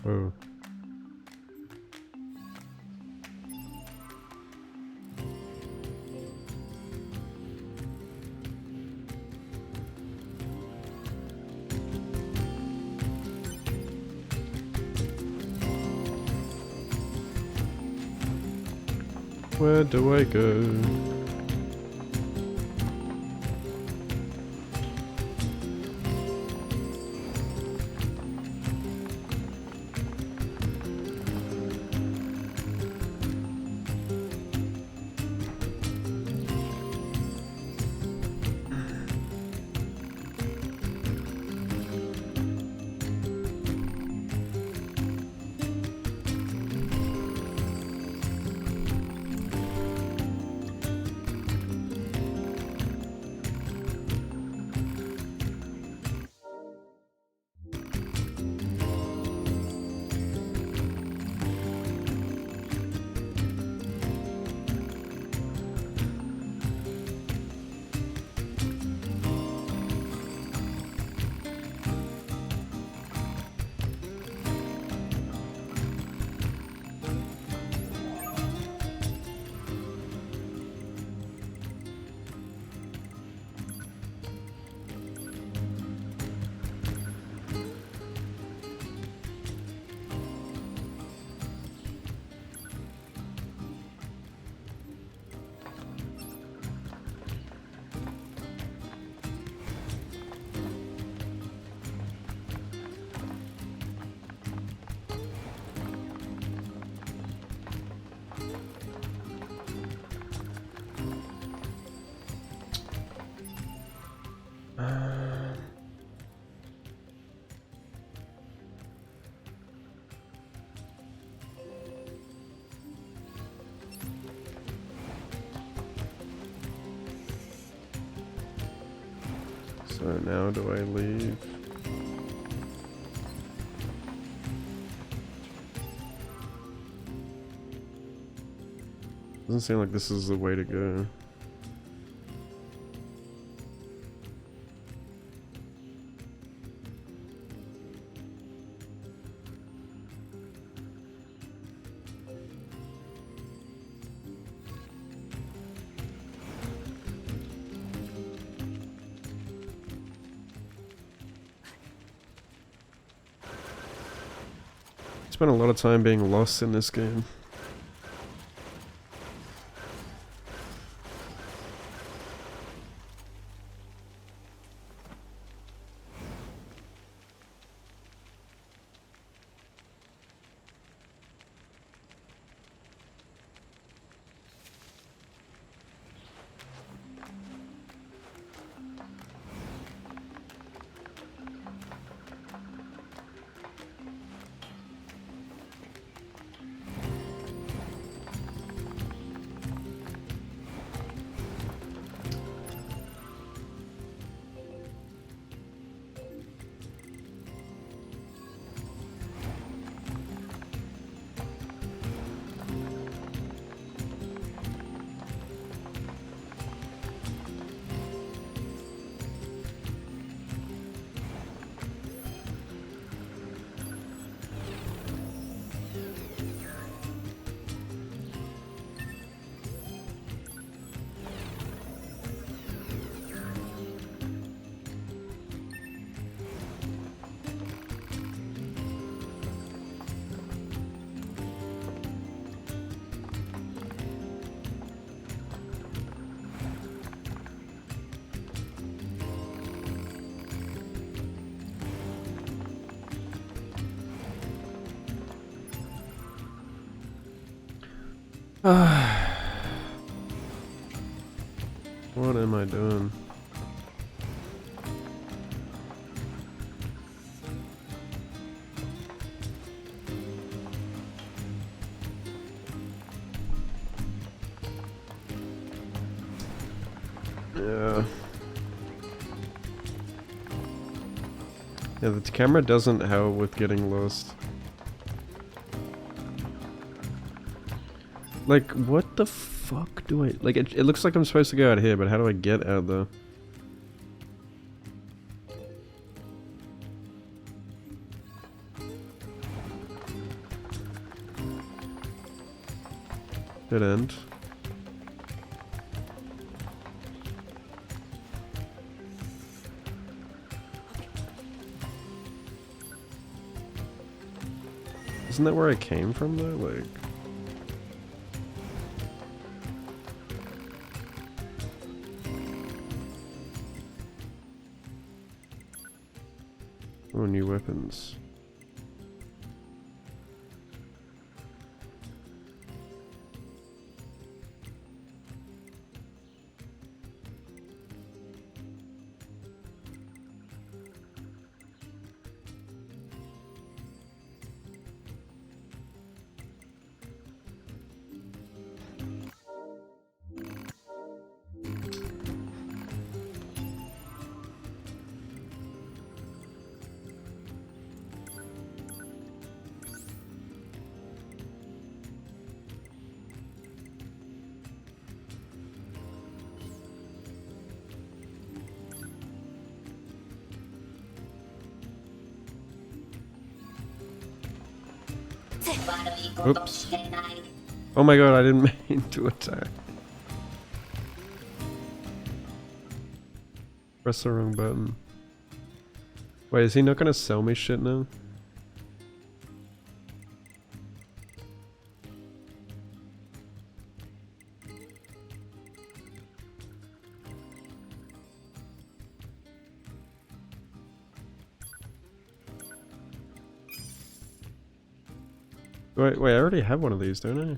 Oh. Where do I go? So now do I leave? Doesn't seem like this is the way to go. Spent a lot of time being lost in this game. What am I doing? Yeah. Yeah, the camera doesn't help with getting lost. Like, what the fuck do I... Like, it looks like I'm supposed to go out here, but how do I get out there? Dead end. Isn't that where I came from, though? Like... Oh, new weapons. Oops. Oh my god, I didn't mean to attack. Press the wrong button. Wait, is he not gonna sell me shit now? Wait, I already have one of these, don't I?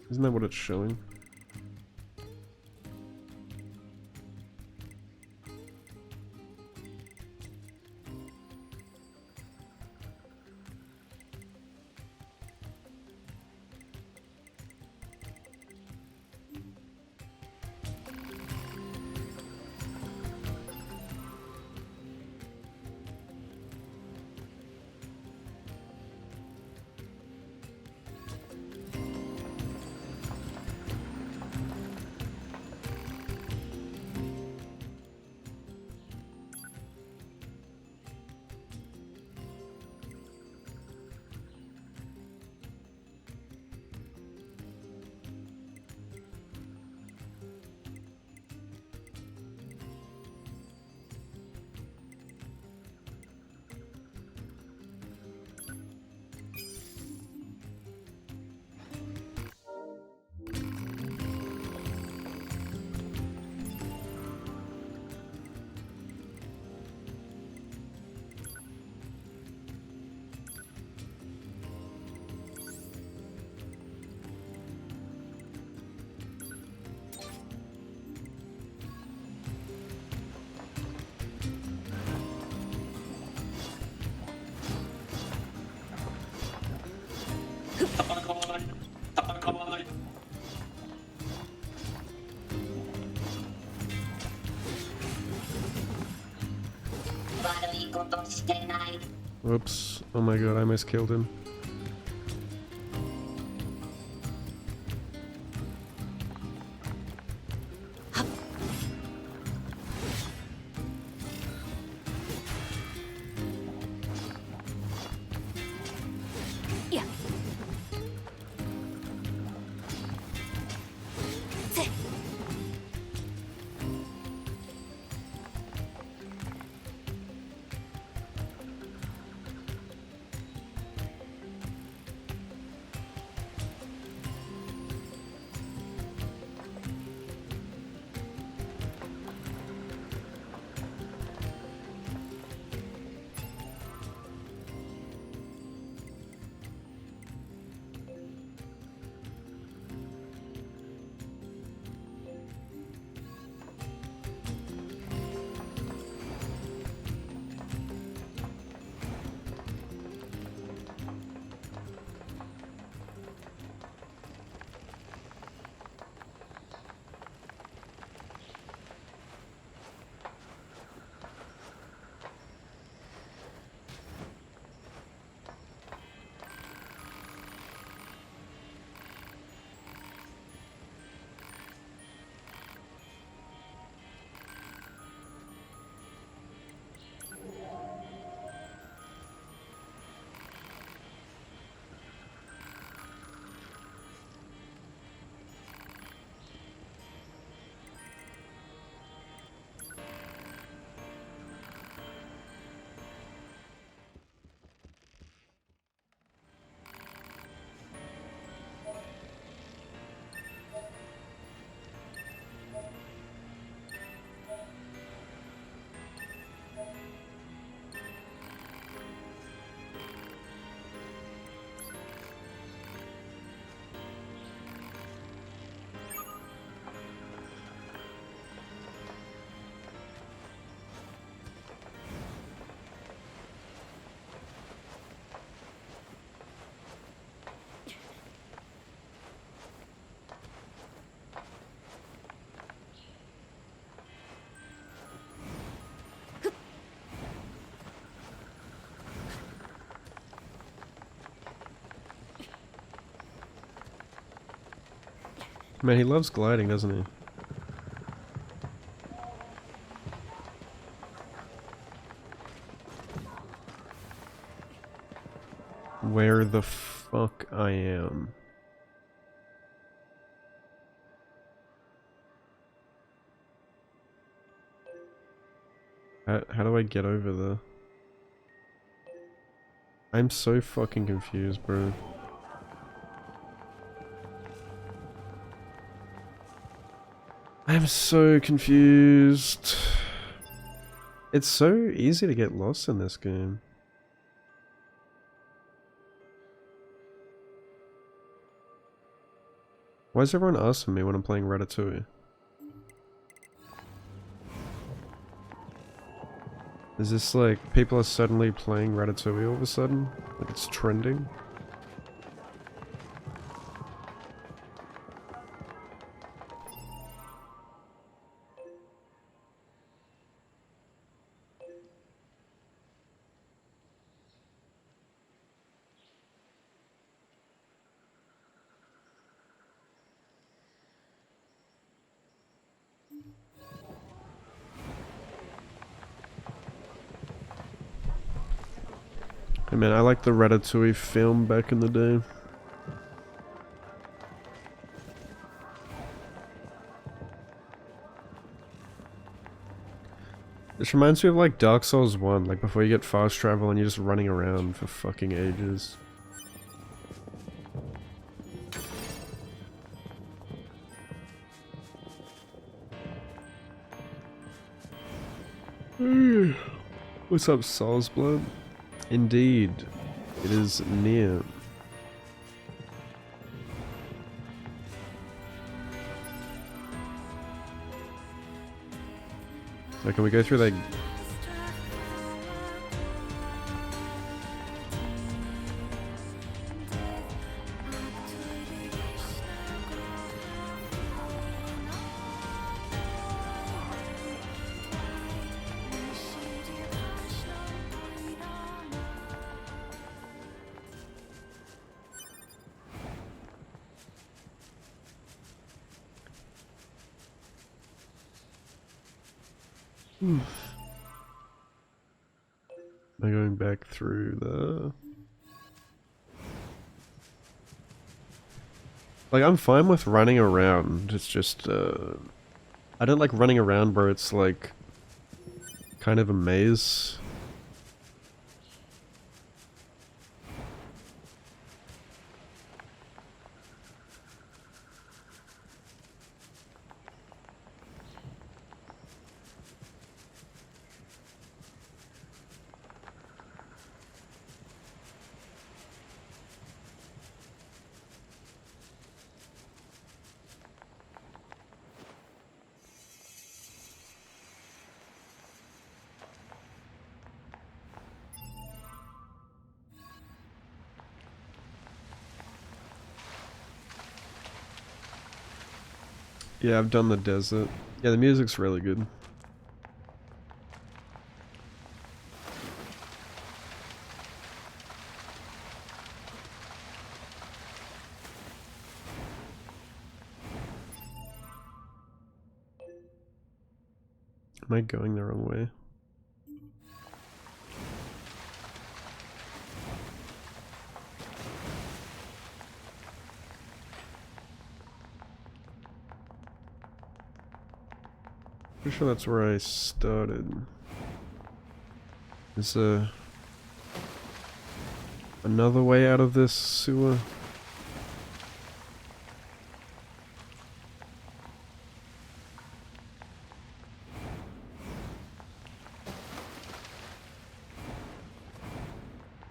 Isn't that what it's showing? 戦わない。戦わない。悪いことしてない。 Whoops. Oh my god, I almost killed him. Yeah. Sit. Man, he loves gliding, doesn't he? Where the fuck I am. How do I get over there? I'm so fucking confused, bro. I'm so confused. It's so easy to get lost in this game. Why is everyone asking me when I'm playing Ratatouille? Is this like people are suddenly playing Ratatouille all of a sudden? Like it's trending? Hey man, I like the Ratatouille film back in the day. This reminds me of like Dark Souls 1, like before you get fast travel and you're just running around for fucking ages. What's up, Soul's Blood? Indeed, it is Nier. So can we go through that? Am I going back through the... Like, I'm fine with running around. It's just, I don't like running around where it's, like, kind of a maze. Yeah, I've done the desert. Yeah, the music's really good. Am I going the wrong way? Pretty sure that's where I started. Is there another way out of this sewer?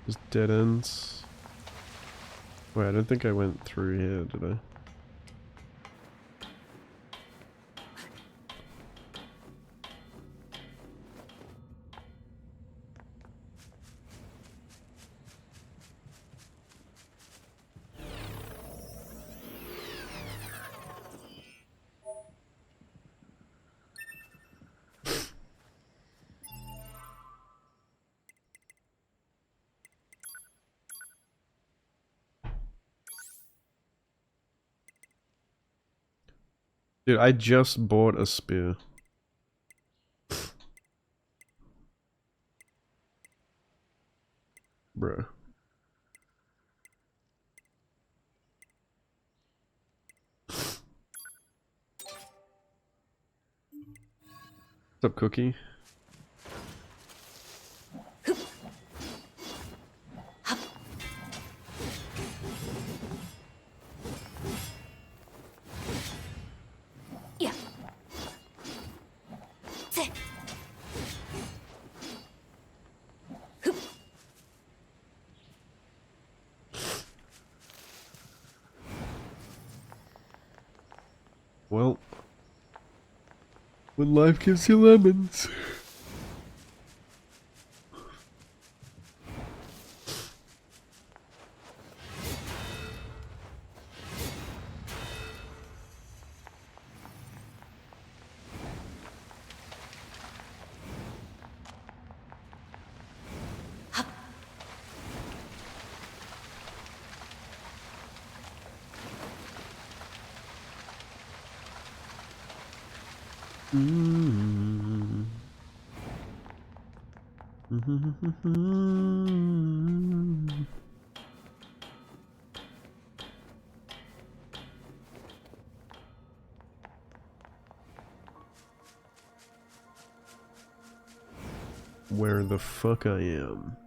Just dead ends. Wait, I don't think I went through here, did I? Dude, I just bought a spear. Bruh. What's up, Cookie? Yeah. Well, when life gives you lemons. Mm. Where the fuck I am.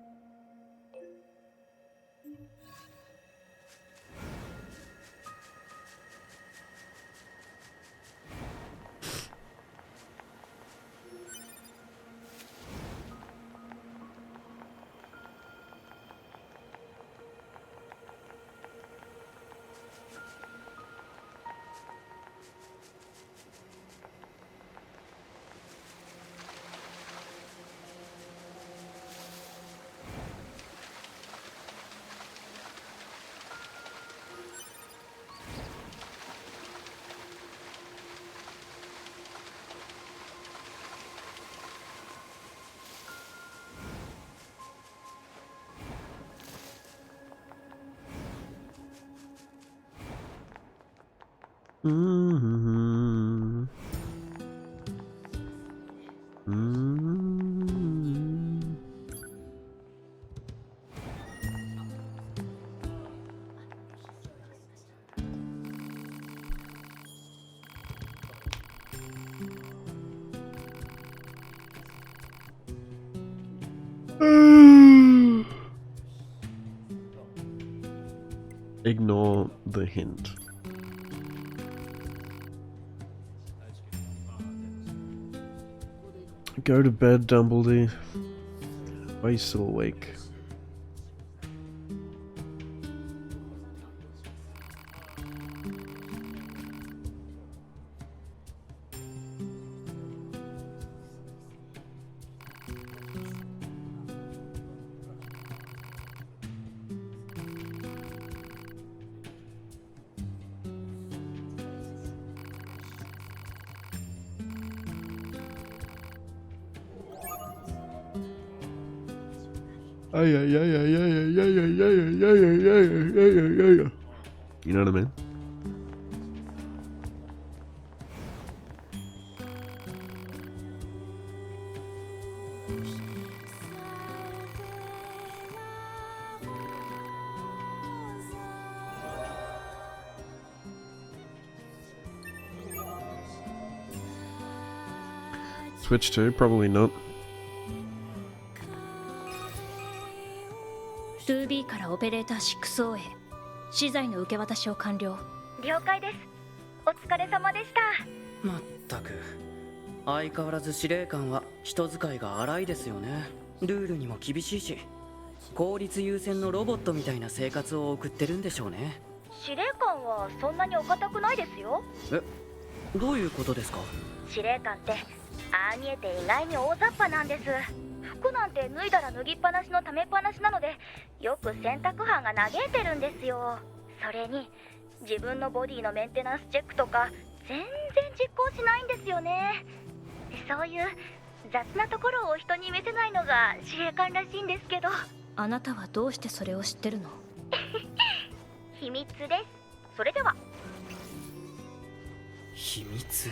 Mm-hmm. Mm. Ignore the hint. Go to bed, Dumbledore. Why are you still awake? You know what I mean? Switch 2? Probably not. 2B からオペレーター 6O へ資材の受け渡しを完了。了解です。お疲れ様でした。まったく相変わらず司令官は人使いが荒いですよね。ルールにも厳しいし、効率優先のロボットみたいな生活を送ってるんでしょうね。司令官はそんなにお堅くないですよ。え、どういうことですか？司令官ってああ見えて意外に大雑把なんです。服なんて脱いだら脱ぎっぱなしのためっぱなしなので、よく洗濯班が嘆いてるんですよ。それに自分のボディのメンテナンスチェックとか全然実行しないんですよね。そういう雑なところを人に見せないのが司令官らしいんですけど。あなたはどうしてそれを知ってるの？秘密です。それでは。秘密？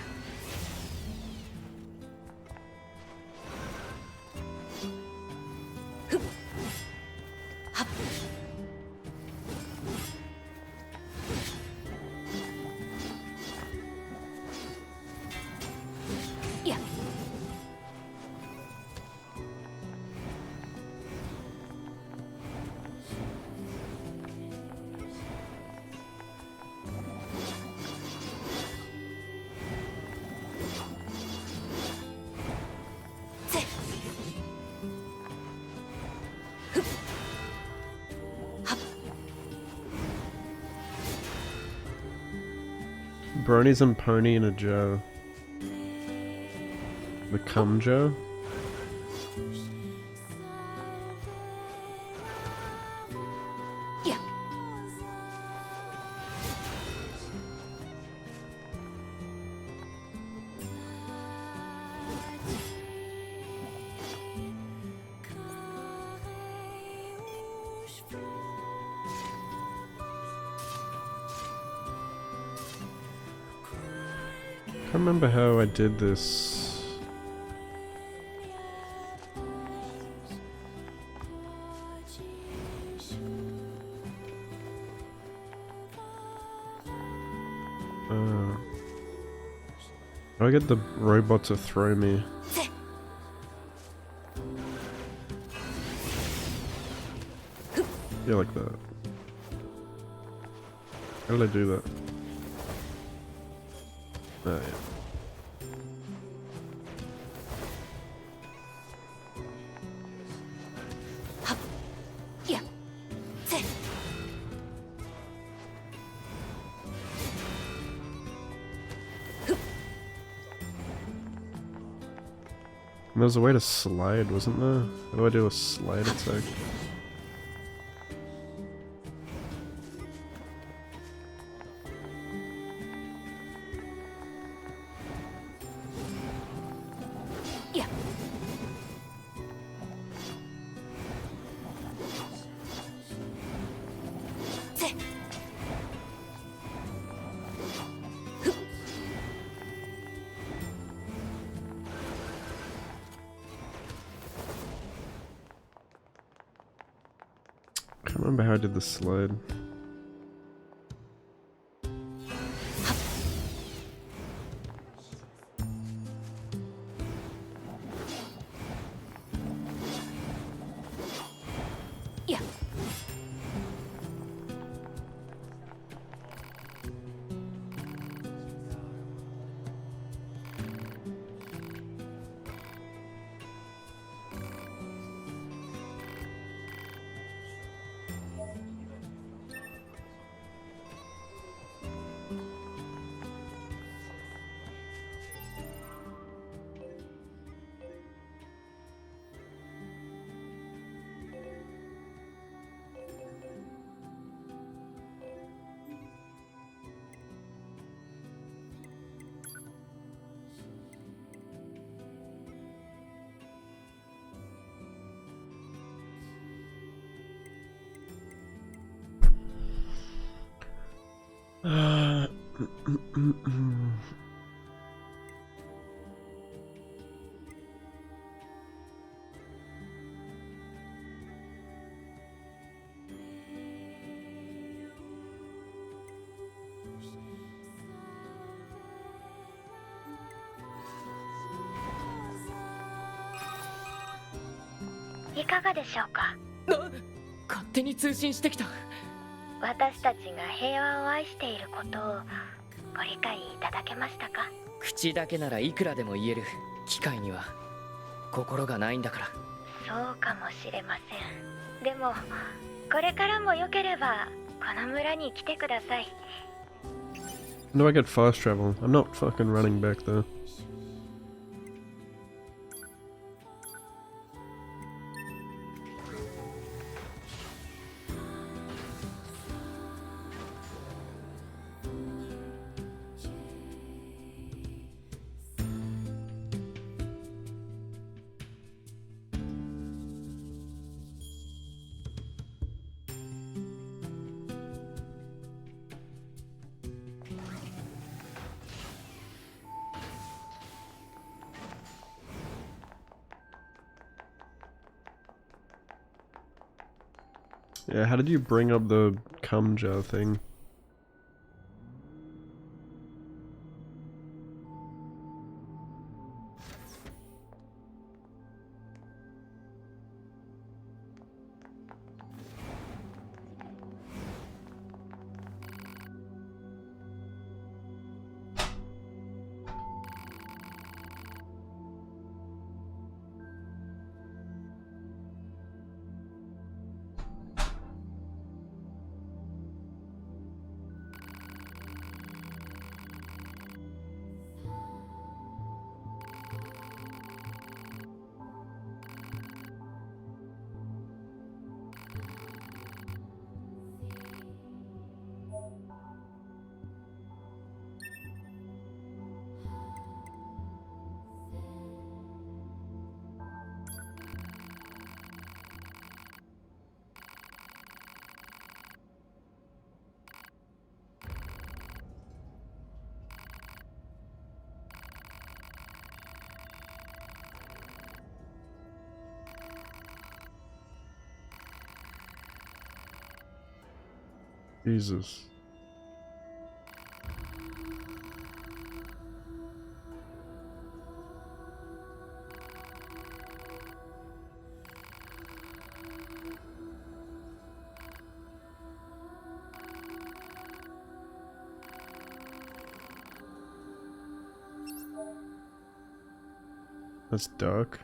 はっ。いや。Bronies and Pony and a Joe. The Cum Joe? Yeah. I can't remember how I did this. How do I get the robot to throw me? Yeah, like that. How did I do that? Oh, yeah. There was a way to slide, wasn't there? How do I do a slide attack? Yeah. remember how I did the slide. Yeah.いかがでしょうか。勝手に通信してきた。私たちが平和を愛していることをご理解いただけましたか。口だけならいくらでも言える。機械には心がないんだから。そうかもしれません。でもこれからもよければこの村に来てください。 No, I get fast travel. I'm not fucking running back there. Yeah, how did you bring up the cum jar thing? Jesus. That's dark.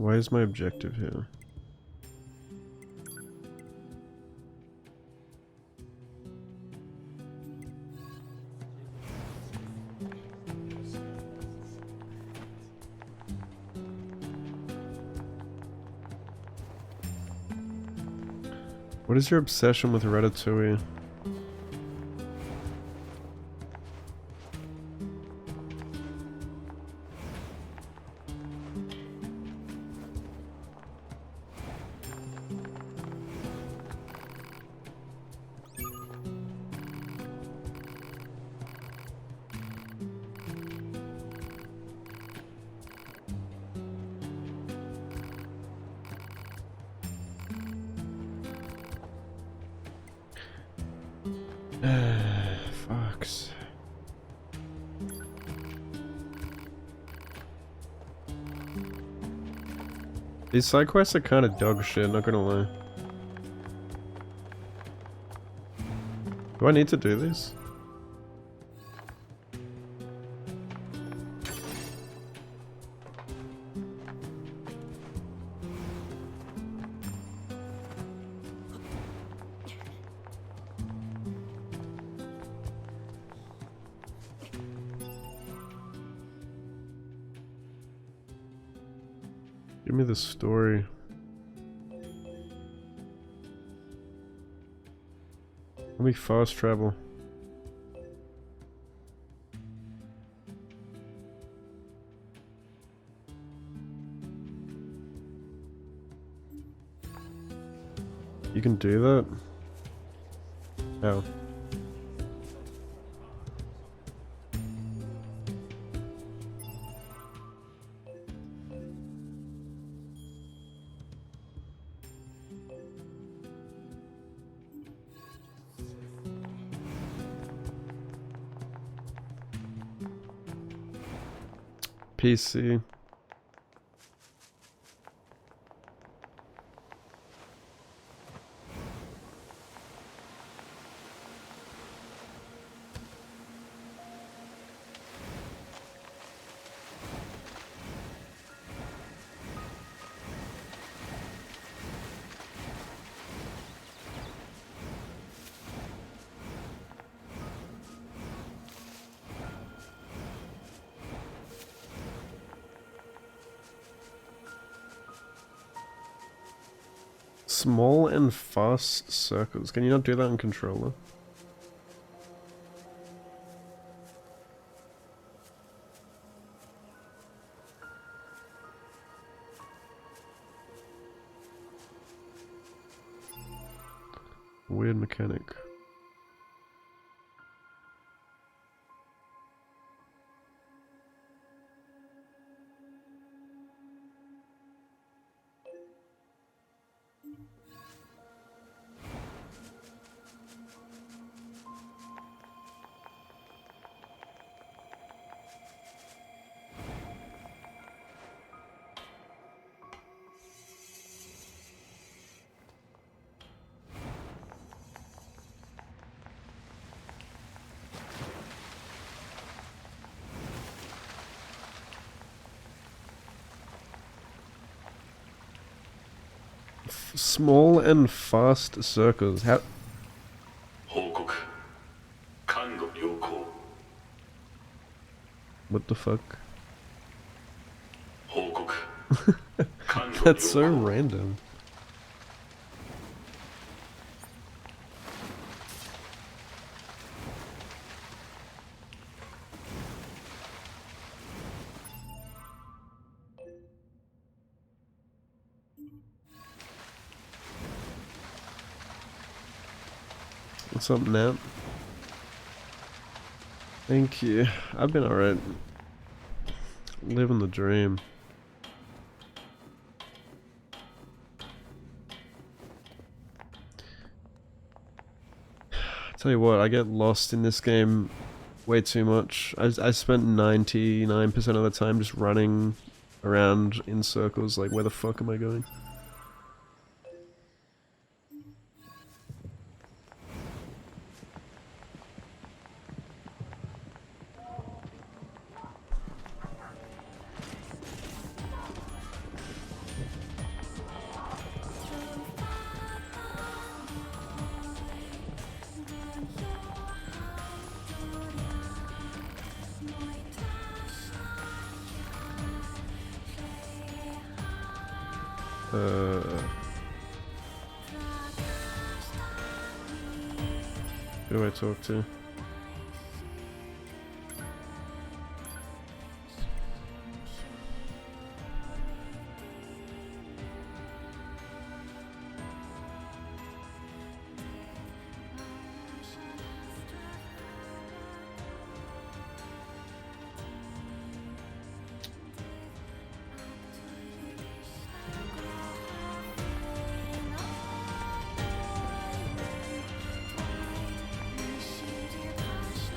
Why is my objective here? What is your obsession with Ratatouille? Fox. These side quests are kind of dog shit, not gonna lie. Do I need to do this? Give me the story. Let me fast travel. You can do that? How? PC. Small and fast circles. Can you not do that on controller? Weird mechanic. Small and fast circles. How? What the fuck? That's so random. What's up, Nat? Thank you. I've been alright. Living the dream. Tell you what, I get lost in this game way too much. I spent 99% of the time just running around in circles, like where the fuck am I going? Who do I talk to?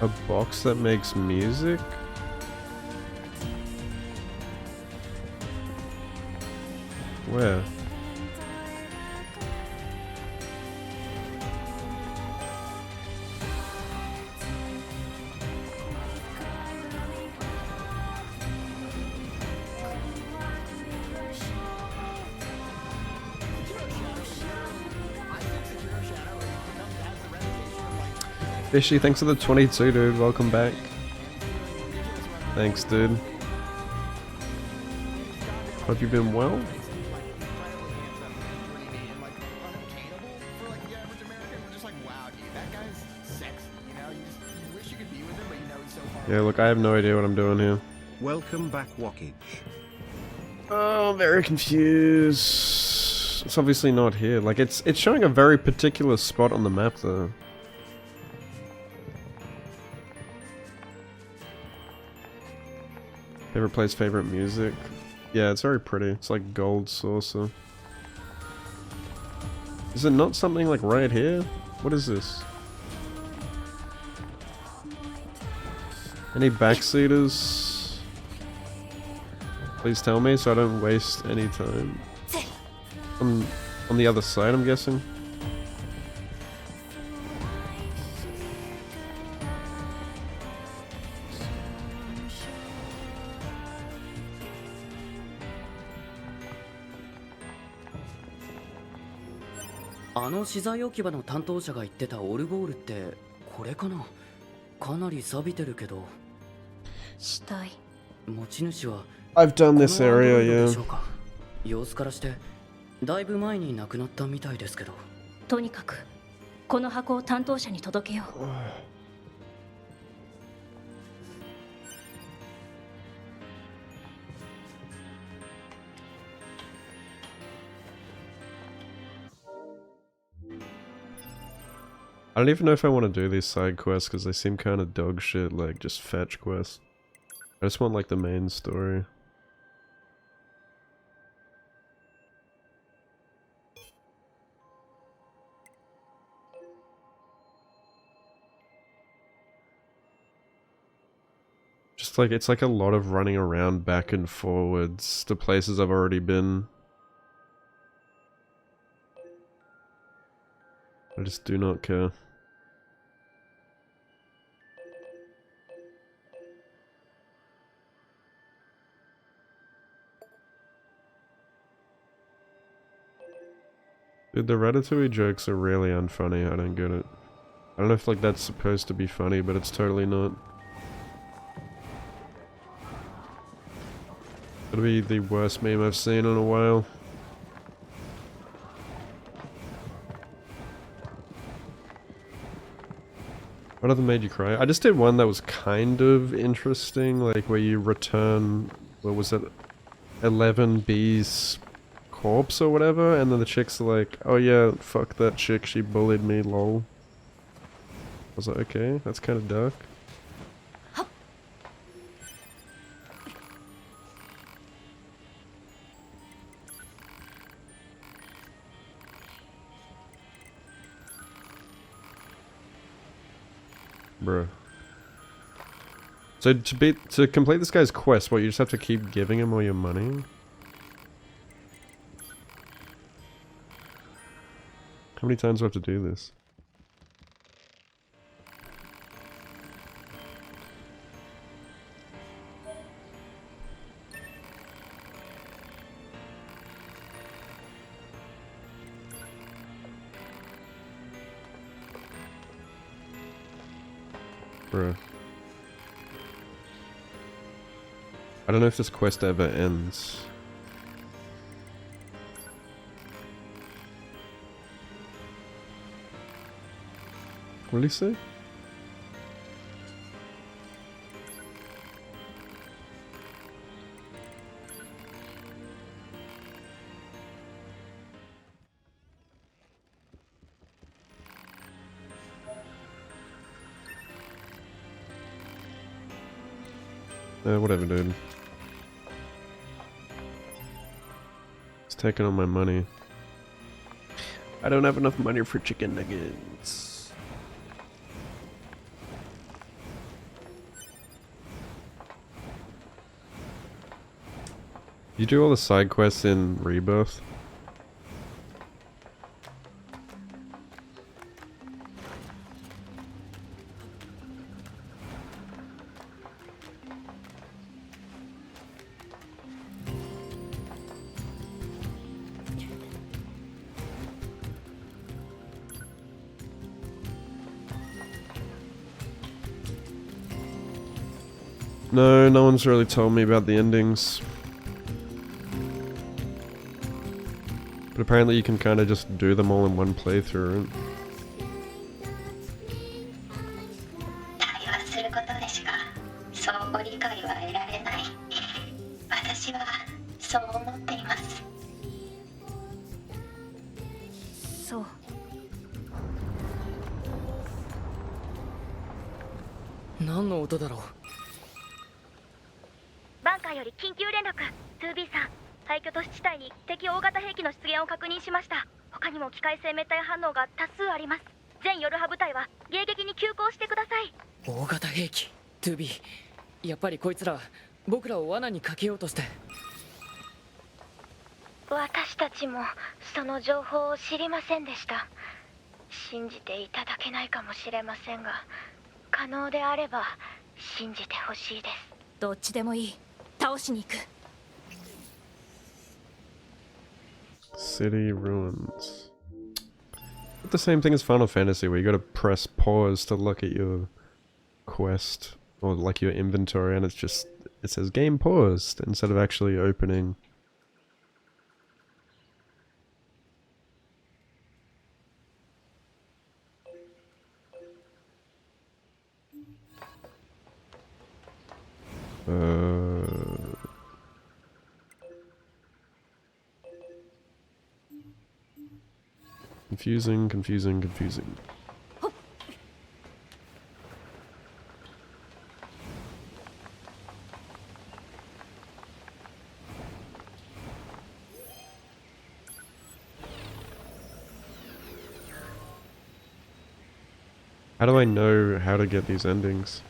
A box that makes music? Where? Fishy, thanks for the 22, dude. Welcome back. Thanks, dude. Hope you've been well. Yeah, look, I have no idea what I'm doing here. Welcome back, Walkage. Oh, very confused. It's obviously not here. Like, it's showing a very particular spot on the map, though. Favorite place, favorite music. Yeah, it's very pretty. It's like gold saucer. Is it not something like right here? What is this? Any backseaters? Please tell me so I don't waste any time. On the other side, I'm guessing.あの資材置き場の担当者が言ってたオルゴールってこれかな。かなり錆びてるけど。死体。持ち主は I've done this area, yeah. 様子からしてだいぶ前に亡くなったみたいですけど。とにかくこの箱を担当者に届けよう。I don't even know if I want to do these side quests because they seem kind of dog shit, like just fetch quests. I just want like the main story. Just like, it's like a lot of running around back and forwards to places I've already been. I just do not care. Dude, the Ratatouille jokes are really unfunny. I don't get it. I don't know if like that's supposed to be funny, but it's totally not. It'll be the worst meme I've seen in a while. What other made you cry? I just did one that was kind of interesting, like where you return, what was it, 11B's corpse or whatever, and then the chick's like, oh yeah, fuck that chick, she bullied me, lol. I was like, okay, that's kind of dark. Bruh. So to complete this guy's quest, what, you just have to keep giving him all your money? How many times do I have to do this? Bruh. I don't know if this quest ever ends. What did he say? Whatever, dude. It's taking all my money. I don't have enough money for chicken nuggets. You do all the side quests in Rebirth? No, no one's really told me about the endings. But apparently you can kind of just do them all in one playthrough, right? 対話することでしかそうご理解は得られない。私はそう思っています。そう。何の音だろう。バンカーより緊急連絡。 2B さん、廃墟都市地帯に敵大型兵器の出現を確認しました。他にも機械生命体反応が多数あります。全ヨルハ部隊は迎撃に急行してください。大型兵器 2B、 やっぱりこいつら僕らを罠にかけようとして。私たちもその情報を知りませんでした。信じていただけないかもしれませんが、可能であれば信じてほしいです。どっちでもいい。倒しに行く。City ruins. It's the same thing as Final Fantasy, where you gotta press pause to look at your quest, or like your inventory, and it's just, it says game paused, instead of actually opening. Confusing, confusing, confusing. How do I know how to get these endings?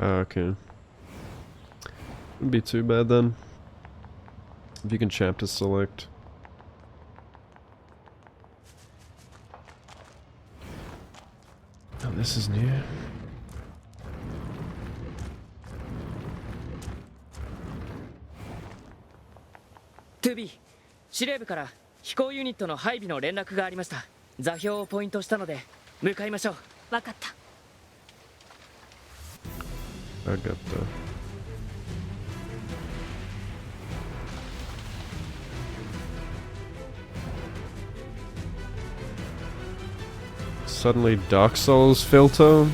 Okay. Wouldn't be too bad then. If you can chapter select. Oh, this is new.2B、 司令部から飛行ユニットの配備の連絡がありました。座標をポイントしたので向かいましょう。わかった。I got the... Suddenly Dark Souls filter?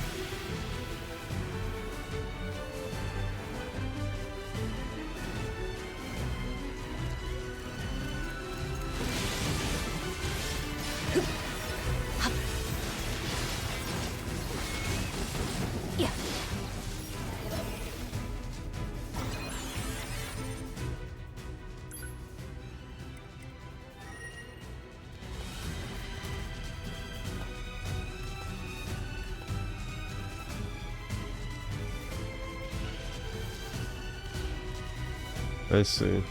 I see.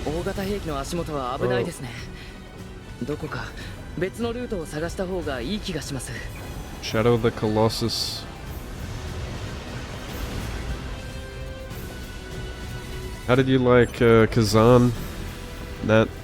Oh. 大型兵器の足元は危ないですね。どこか別のルートを探した方がいい気がします。 Shadow the Colossus. How did you like Kazan? Nat?「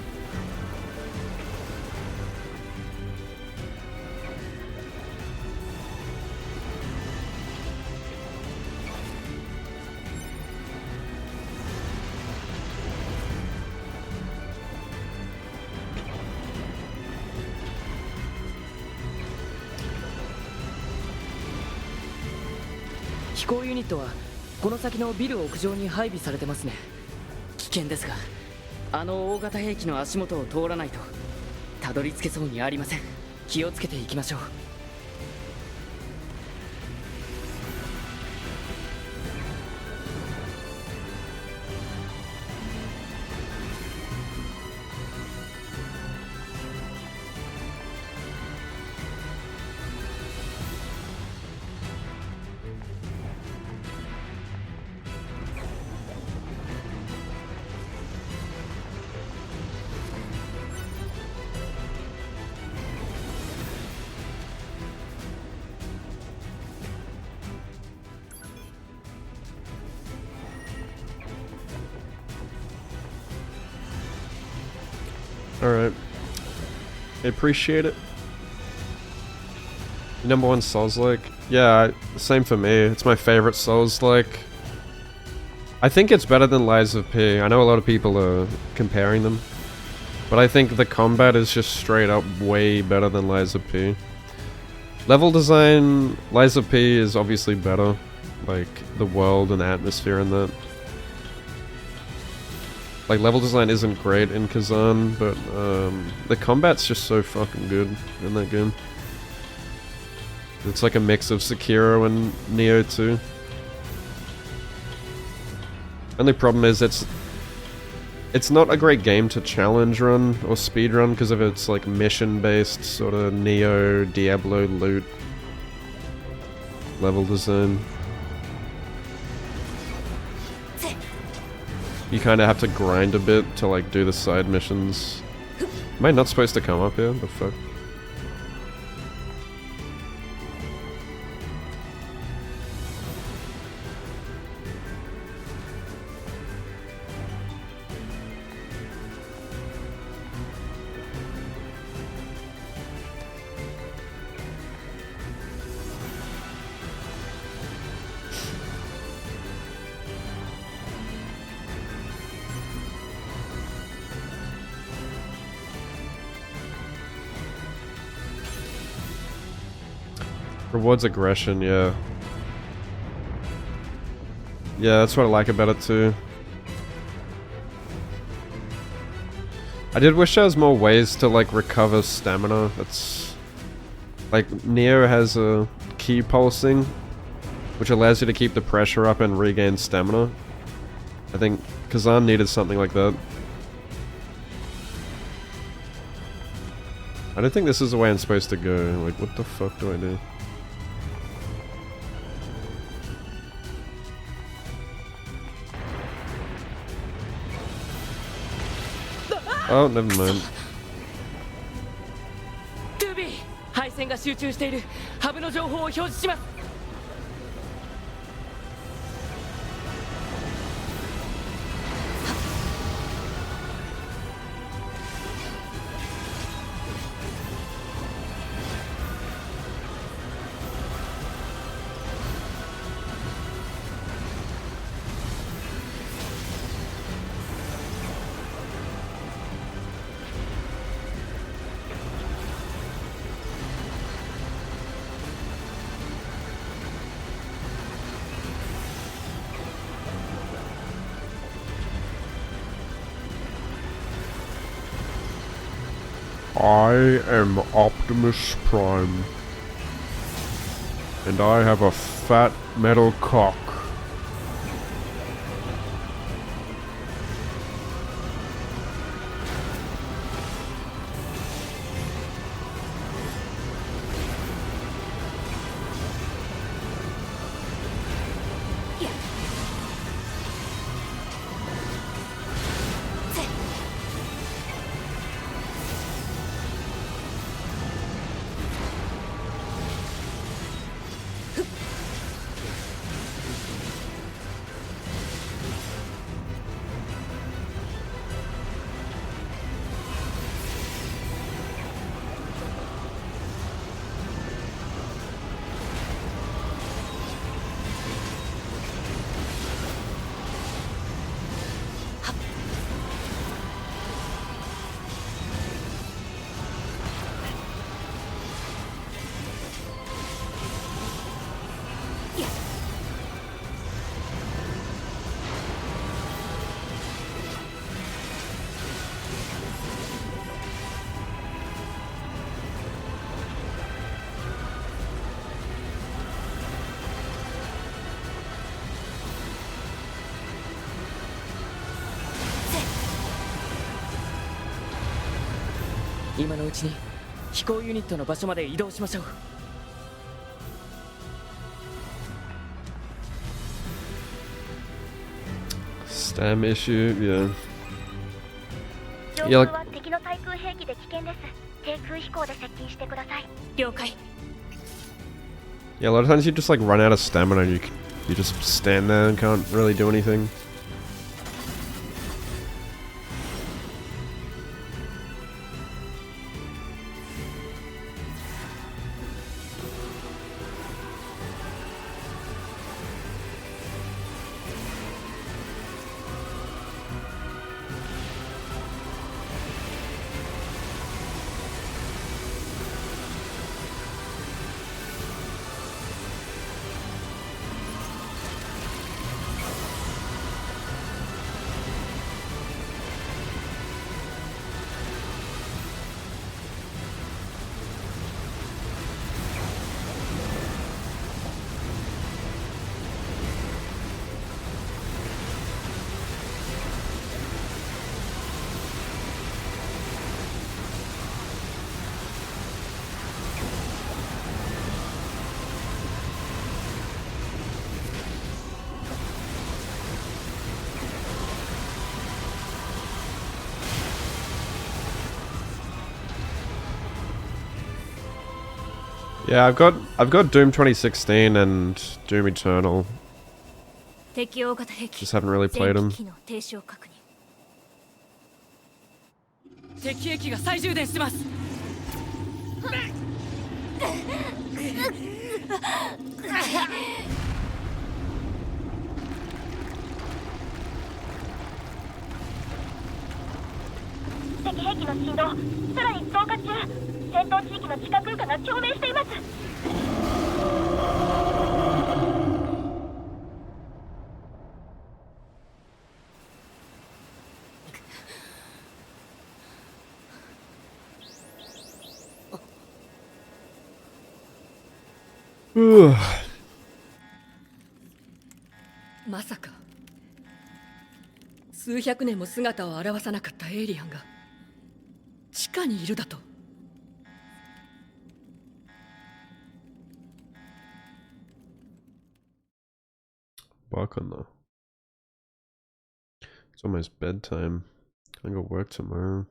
飛行ユニットはこの先のビル屋上に配備されてますね。危険ですが、あの大型兵器の足元を通らないとたどり着けそうにありません。気をつけていきましょう。」Alright. I appreciate it. Number 1 Souls-like? Yeah, same for me. It's my favorite Souls-like. I think it's better than Lies of P. I know a lot of people are comparing them. But I think the combat is just straight up way better than Lies of P. Level design, Lies of P is obviously better. Like, the world and atmosphere and that. Like, level design isn't great in Kazan, but the combat's just so fucking good in that game. It's like a mix of Sekiro and Neo 2. Only problem is it's not a great game to challenge run or speed run because of its like mission based sort of Neo Diablo loot level design. You kind of have to grind a bit to like do the side missions. Am I not supposed to come up here? The fuck? Rewards aggression, yeah. Yeah, that's what I like about it too. I did wish there was more ways to like recover stamina. That's like Neo has a key pulsing, which allows you to keep the pressure up and regain stamina. I think Kazan needed something like that. I don't think this is the way I'm supposed to go. Like, what the fuck do I do? Oh, never mind. トゥービー、配線が集中している。ハブの情報を表示します。I am Optimus Prime. And I have a fat metal cock. 今のうちに飛行ユニットの場所まで移動しましょう。Stam issue, yeah. 上 Yeah, 空 like, は敵の対空兵器で危険です。低空飛行で接近してください。了解。 yeah, a lot of times you just like run out of stamina and you just stand there and can't really do anything. Yeah, I've got Doom 2016 and Doom Eternal. 敵大型兵器 Just haven't really 全 played them. 機機能停止を確認。敵兵器が再充電してます。敵兵器の振動、さらに増加中。戦闘地域の地下空間が共鳴しています。まさか数百年も姿を現さなかったエイリアンが地下にいるだと。Bakana. It's almost bedtime. I got work tomorrow.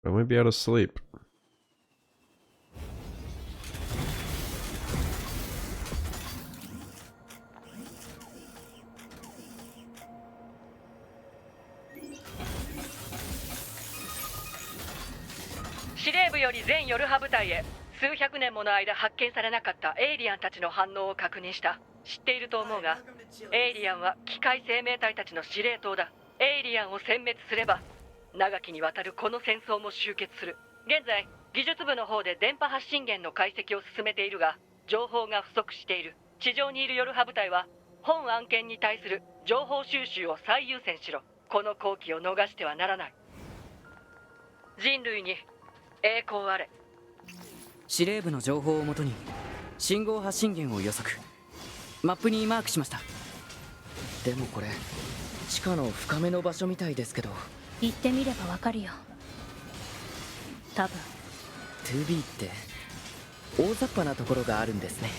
I won't be able to sleep. 司令部より全ヨルハ部隊へ数百年もの間発見されなかったエイリアンたちの反応を確認した。知っていると思うが、エイリアンは機械生命体たちの司令塔だ。エイリアンを殲滅すれば長きにわたるこの戦争も終結する。現在技術部の方で電波発信源の解析を進めているが、情報が不足している。地上にいるヨルハ部隊は本案件に対する情報収集を最優先しろ。この好機を逃してはならない。人類に栄光あれ。司令部の情報をもとに信号発信源を予測、マップにマークしました。でもこれ地下の深めの場所みたいですけど。行ってみればわかるよ。多分 2B って大雑把なところがあるんですね。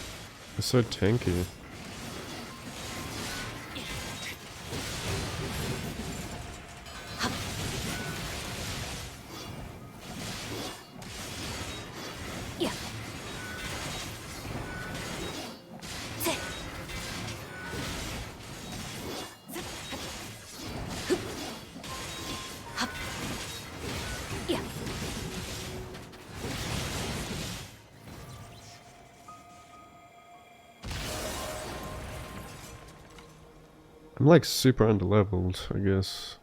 It's so tanky. I'm like super underleveled, I guess.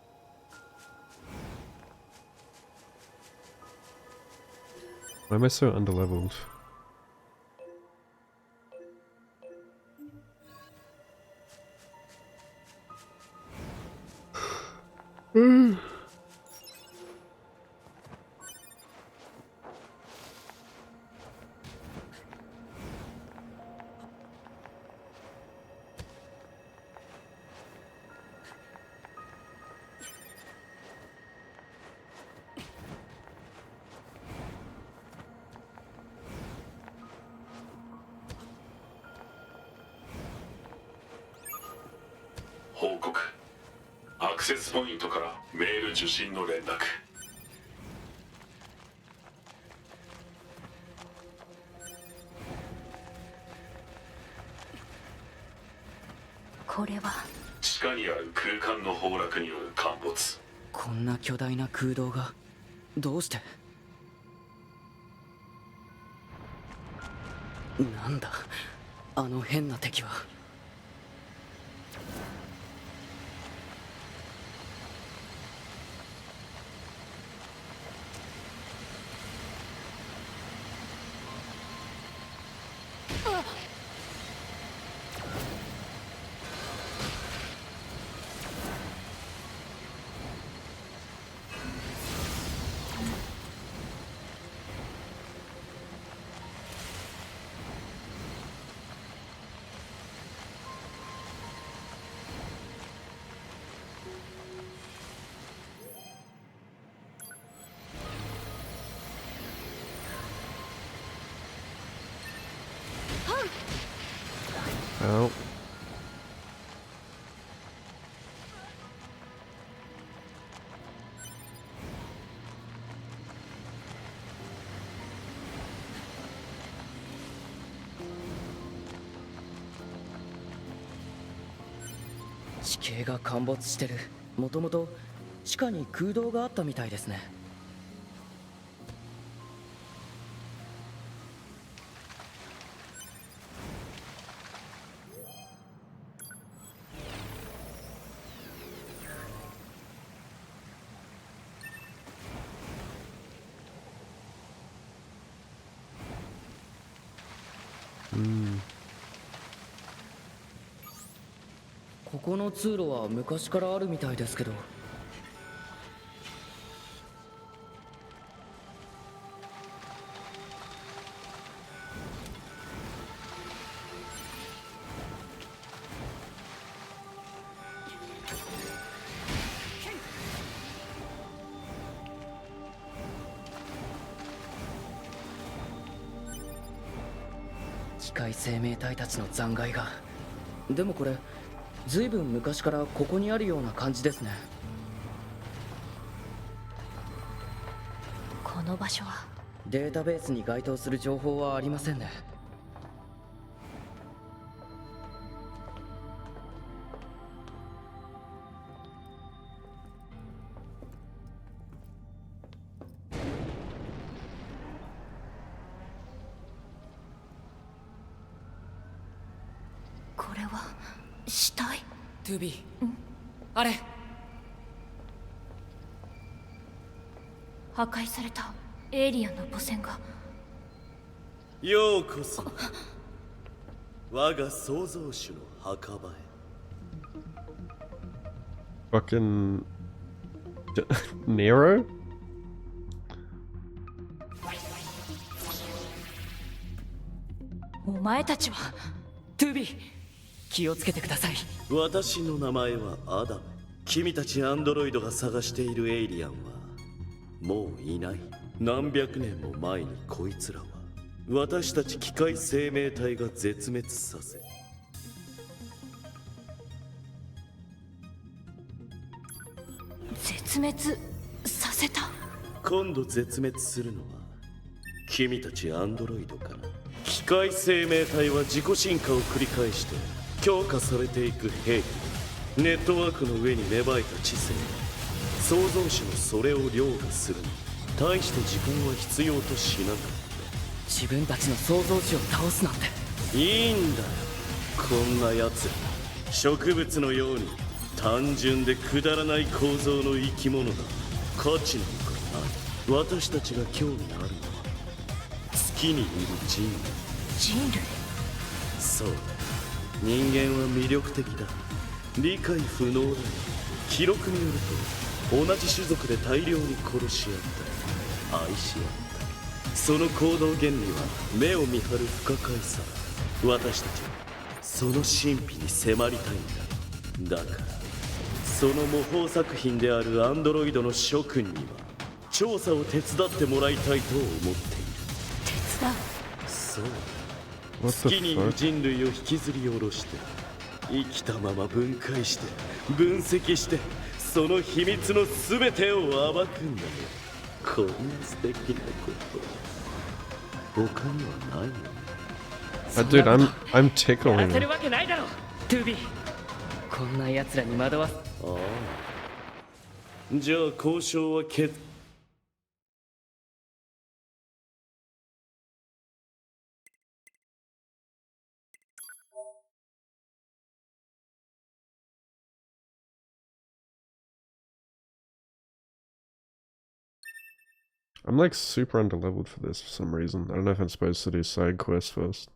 Why am I so underleveled? セスポイントからメール受信の連絡。これは地下にある空間の崩落による陥没。こんな巨大な空洞がどうして。なんだあの変な敵は。Oh.「地形が陥没してる。もともと地下に空洞があったみたいですね。ここの通路は昔からあるみたいですけど。機械生命体たちの残骸が。でもこれずいぶん昔からここにあるような感じですね。この場所はデータベースに該当する情報はありませんね。これは死体。トゥービー、あれ破壊されたエイリアンの母船が。ようこそ我が創造主の墓場へ。 Fucking Nero? お前たちは。トゥービー、気をつけてください。私の名前はアダム。君たちアンドロイドが探しているエイリアンはもういない。何百年も前にこいつらは私たち機械生命体が絶滅させ、絶滅させた。今度絶滅するのは君たちアンドロイドから。機械生命体は自己進化を繰り返して強化されていく兵器。ネットワークの上に芽生えた知性。創造主もそれを凌駕するに大して時間は必要としなかった。自分たちの創造主を倒すなんて。いいんだよ、こんなやつら。植物のように単純でくだらない構造の生き物だ。価値なんかない。私たちが興味あるのは月にいる人類。人類。そうだ、人間は魅力的だ。理解不能だよ。記録によると同じ種族で大量に殺し合った、愛し合った。その行動原理は目を見張る不可解さ。私たちはその神秘に迫りたいんだ。だからその模倣作品であるアンドロイドの諸君には調査を手伝ってもらいたいと思っている。手伝う。そう、 What the 月にいる fuck? 人類を引きずり下ろして生きたまま分解して分析してその秘密の全てを暴くんだよ。こんな素敵なこと他にはないよ。Dude, I'm tickling やらせる him. わけないだろトゥービー。こんな奴らに惑わす。ああ、じゃあ交渉は決。I'm like super underleveled for this for some reason. I don't know if I'm supposed to do side quests first.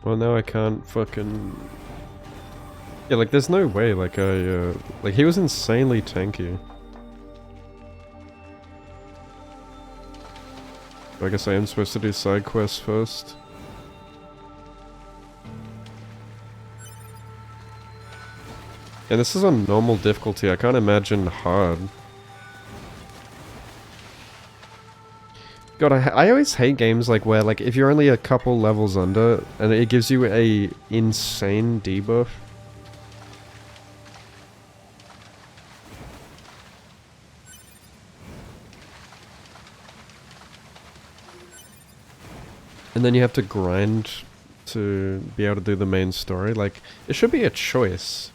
Well, now I can't fucking... Yeah, like, there's no way, like, like, he was insanely tanky. I guess I am supposed to do side quests first. And this is on normal difficulty, I can't imagine hard. God, I always hate games like where, like, if you're only a couple levels under, and it gives you a insane debuff. And then you have to grind to be able to do the main story. Like, it should be a choice.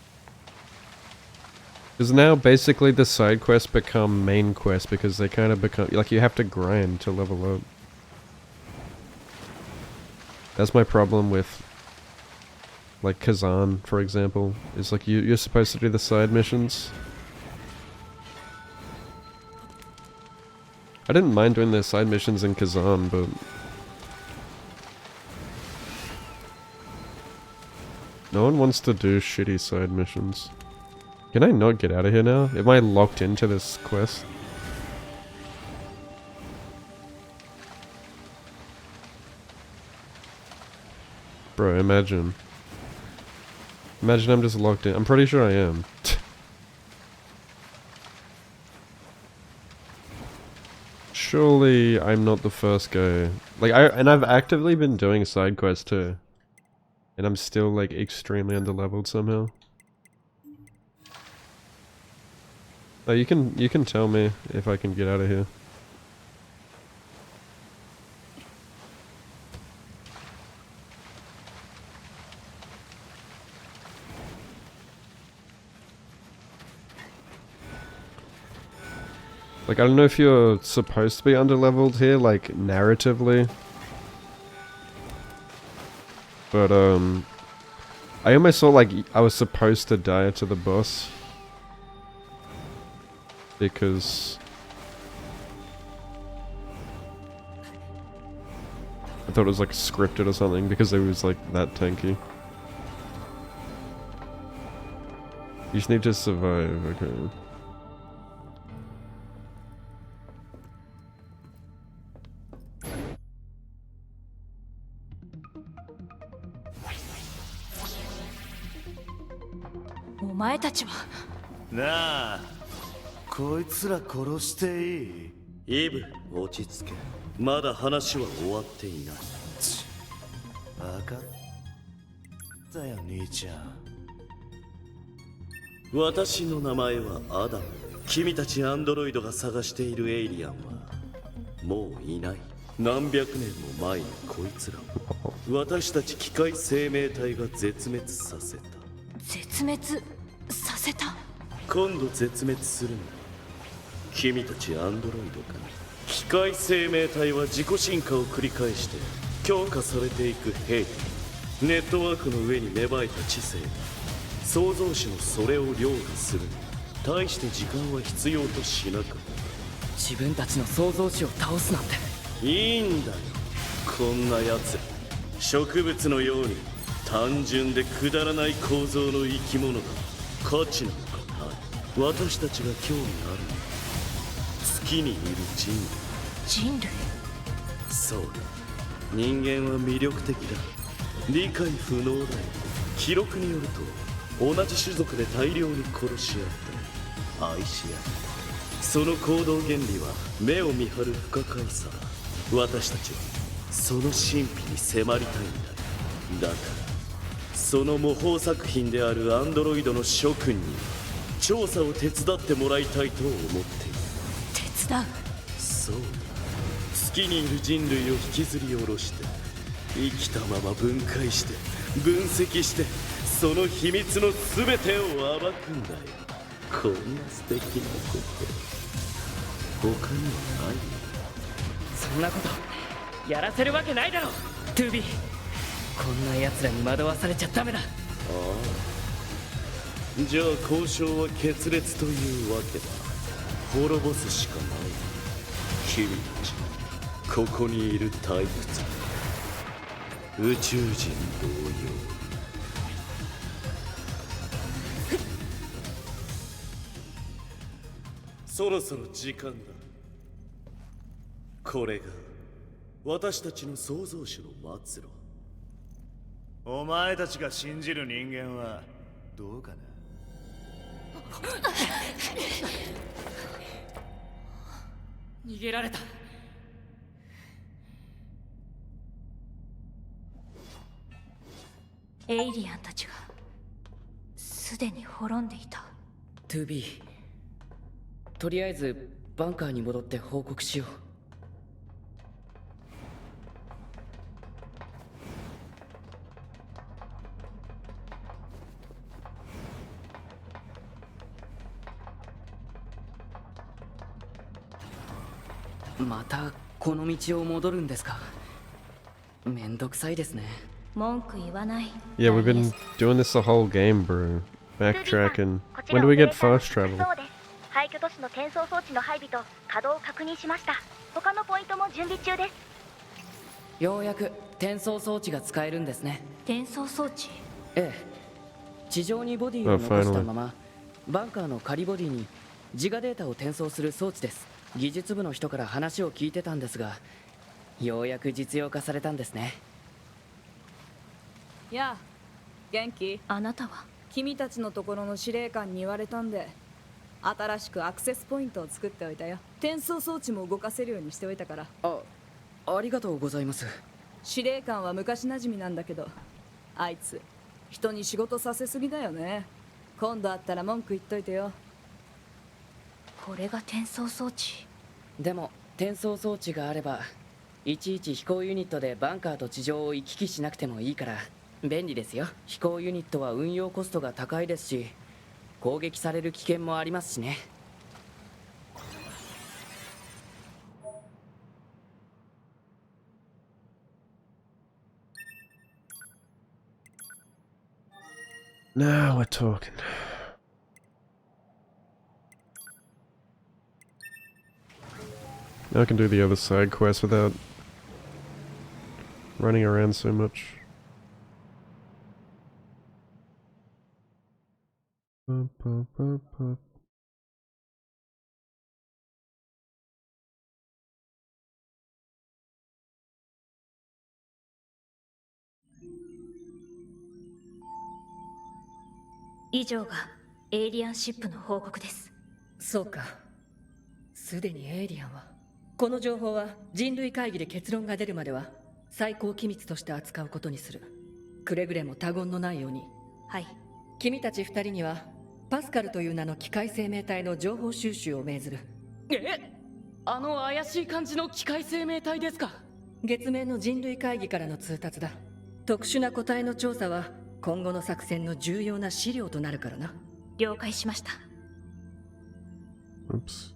Because now basically the side quests become main quests because they kind of become, like, you have to grind to level up. That's my problem with, like, Kazan, for example. Is like, you're supposed to do the side missions. I didn't mind doing the side missions in Kazan, but... no one wants to do shitty side missions. Can I not get out of here now? Am I locked into this quest? Bro, imagine. Imagine I'm just locked in. I'm pretty sure I am. Surely I'm not the first guy. Like, I've actively been doing side quests too. And I'm still, like, extremely underleveled somehow. Oh, you can tell me if I can get out of here. Like, I don't know if you're supposed to be underleveled here, like, narratively. But, I almost thought, like, I was supposed to die to the boss. Because... I thought it was, like, scripted or something, because it was, like, that tanky. You just need to survive, okay.なあ、こいつら殺していい？イブ、落ち着け。まだ話は終わっていない。分かったよ、兄ちゃん。私の名前はアダム。君たちアンドロイドが探しているエイリアンはもういない。何百年も前にこいつらを私たち機械生命体が絶滅させた。絶滅させた？今度絶滅するの。君たちアンドロイドか。機械生命体は自己進化を繰り返して強化されていく兵器。ネットワークの上に芽生えた知性。創造主のそれを凌駕する。大して時間は必要としなかった。自分たちの創造主を倒すなんて。いいんだよ、こんなやつ。植物のように単純でくだらない構造の生き物が価値なのかない。私たちが興味あるのは月月にいる人人類。そうだ、人間は魅力的だ。理解不能だよ。記録によると同じ種族で大量に殺し合った愛し合った。その行動原理は目を見張る不可解さだ。私たちはその神秘に迫りたいんだ。だからその模倣作品であるアンドロイドの諸君に調査を手伝ってもらいたいと思っている。手伝う。そうだ、月にいる人類を引きずり下ろして生きたまま分解して分析してその秘密の全てを暴くんだよ。こんな素敵なこと他にはない。そんなことやらせるわけないだろ。トゥービー、こんな奴らに惑わされちゃダメだ。ああ、じゃあ交渉は決裂というわけだ。滅ぼすしかない。君たちここにいる退屈、宇宙人同様。そろそろ時間だ。これが私たちの創造主の末路。お前たちが信じる人間はどうかな。逃げられた。エイリアンたちがすでに滅んでいた。トゥービー、とりあえずバンカーに戻って報告しよう。またこの道を戻るんですか。めんどくさいですね。文句言わない。 Yeah, we've been doing this the whole game, bro. Backtracking. When do we get fast travel? そうです。廃墟都市の転送装置の配備と稼働を確認しました。他のポイントも準備中です。ようやく転送装置が使えるんですね。転送装置。ええ、地上にボディを残したままバンカーの仮ボディに自我データを転送する装置です。技術部の人から話を聞いてたんですが、ようやく実用化されたんですね。やあ、元気？あなたは？君たちのところの司令官に言われたんで、新しくアクセスポイントを作っておいたよ。転送装置も動かせるようにしておいたから。ありがとうございます。司令官は昔馴染みなんだけど、あいつ人に仕事させすぎだよね。今度会ったら文句言っといてよ。これが転送装置。でも転送装置があればいちいち飛行ユニットでバンカーと地上を行き来しなくてもいいから便利ですよ。飛行ユニットは運用コストが高いですし、攻撃される危険もありますしね。Now we're talking. Now I can do the other side quests without running around so much. Ba. 以上がエイリアンシップの報告です。そうか、すでにエイリアンは。この情報は人類会議で結論が出るまでは最高機密として扱うことにする。くれぐれも他言のないように。はい。君たち二人にはパスカルという名の機械生命体の情報収集を命ずる。あの怪しい感じの機械生命体ですか？月面の人類会議からの通達だ。特殊な個体の調査は今後の作戦の重要な資料となるからな。了解しました。 Oops.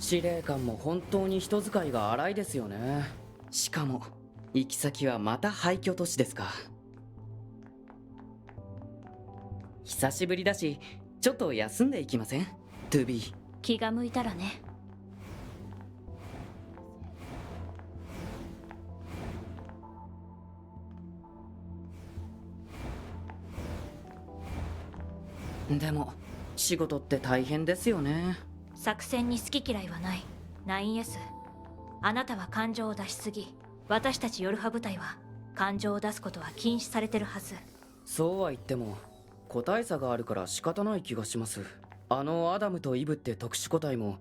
司令官も本当に人使いが荒いですよね。しかも行き先はまた廃墟都市ですか。久しぶりだしちょっと休んでいきません？ 2B。 気が向いたらね。でも仕事って大変ですよね。作戦に好き嫌いはない。 9S、 あなたは感情を出しすぎ。私たちヨルハ部隊は感情を出すことは禁止されてるはず。そうは言っても個体差があるから仕方ない気がします。あのアダムとイブって特殊個体も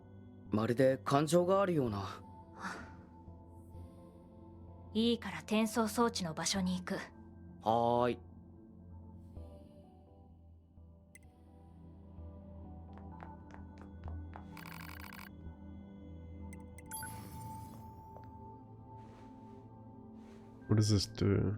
まるで感情があるような。いいから転送装置の場所に行く。はーい。What does this do?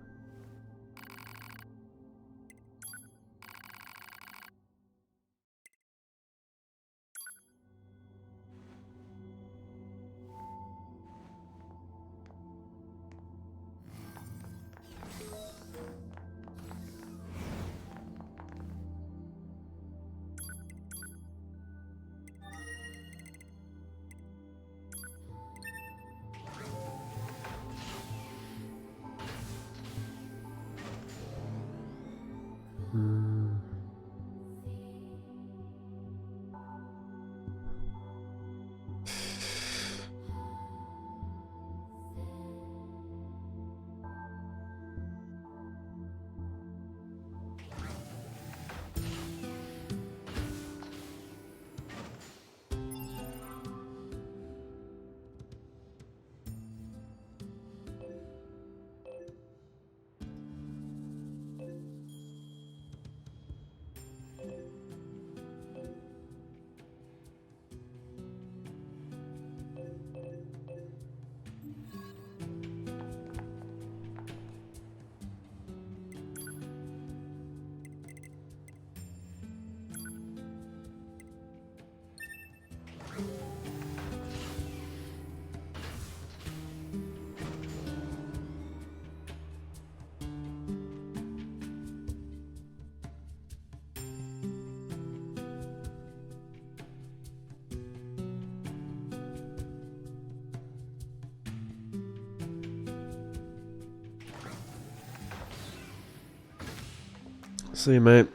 See you, mate.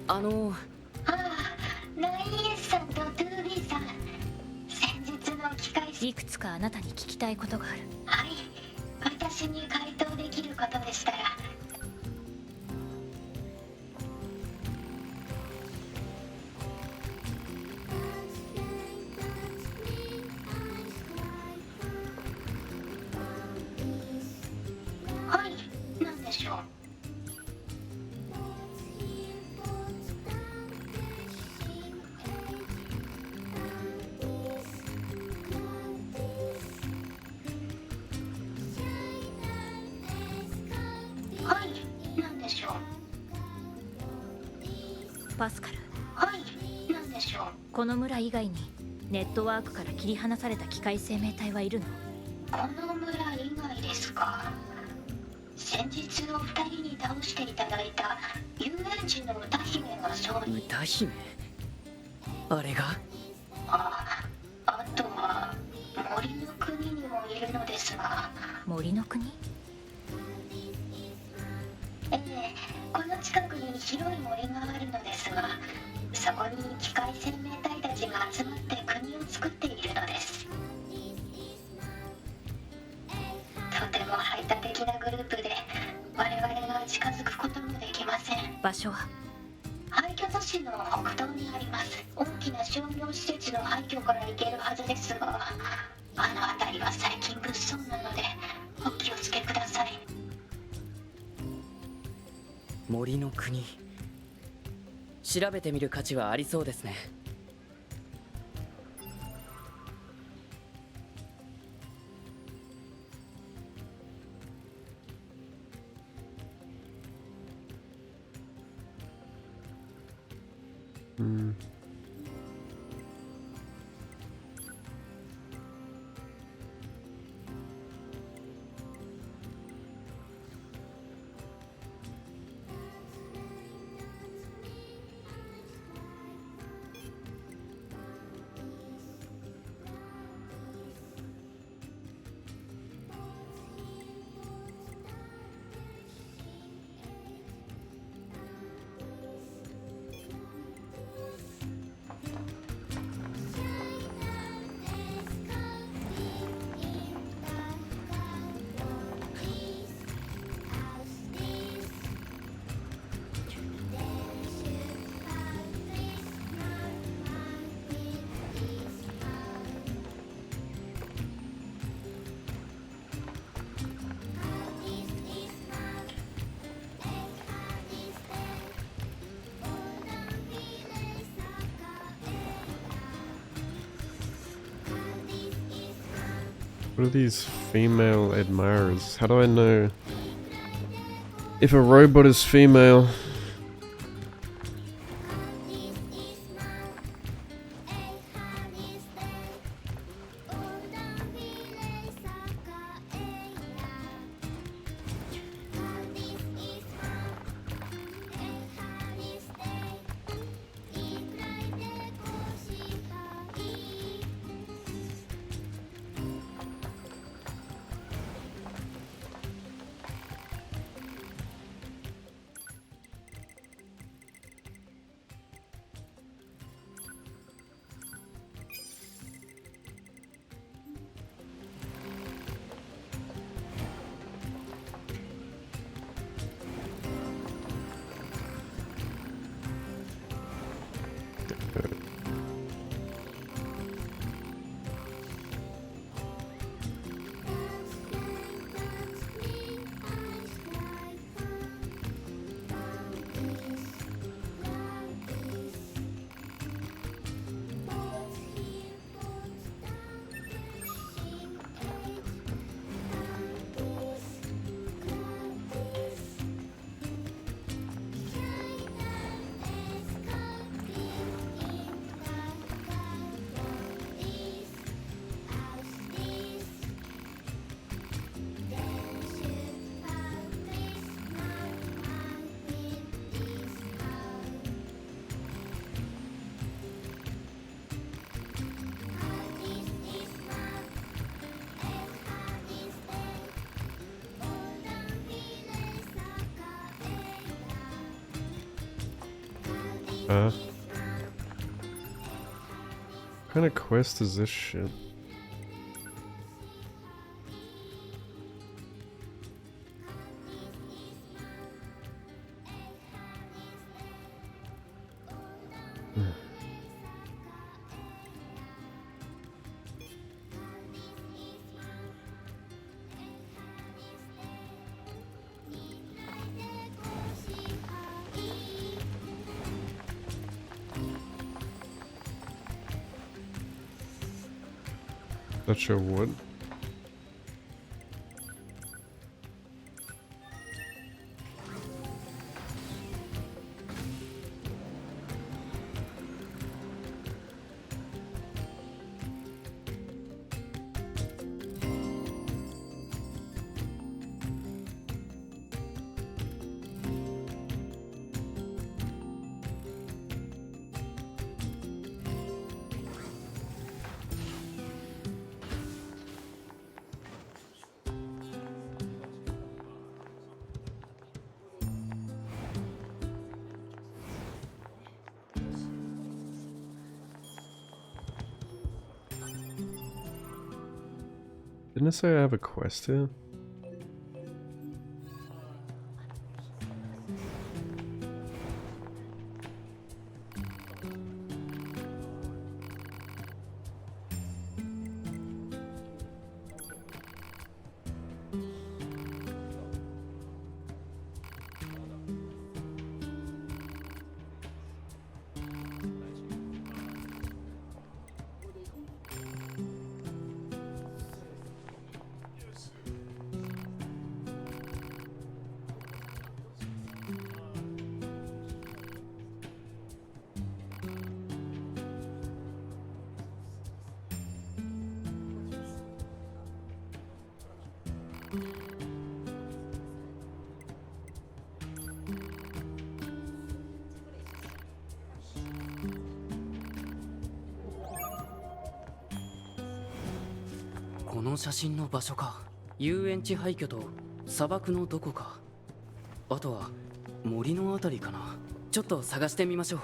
9S さんと 2B さん、先日の機会。いくつかあなたに聞きたいことがある。はい、私に回答できることでしたら。はい、何でしょう。パスカル。はい、何でしょう。この村以外にネットワークから切り離された機械生命体はいるの？この村以外ですか。先日お二人に倒していただいた遊園地の歌姫がそうに。歌姫？あれが？あとは森の国にもいるのですが。森の国？ええ、この近くに広い森があるのですが、そこに機械生命体たちが集まって国を作っているのです。とても排他的なグループで我々が近づくこともできません。場所は？廃墟都市の北東にあります。大きな商業施設の廃墟から行けるはずですが、あの辺りは最近物騒なのでお気をつけください。森の国、調べてみる価値はありそうですね。What are these female admirers? How do I know if a robot is female? What kind of quest is this shit? Such a wood. Didn't it say I have a quest here? の写真の場所か。遊園地廃墟と砂漠のどこか、あとは森のあたりかな。ちょっと探してみましょう。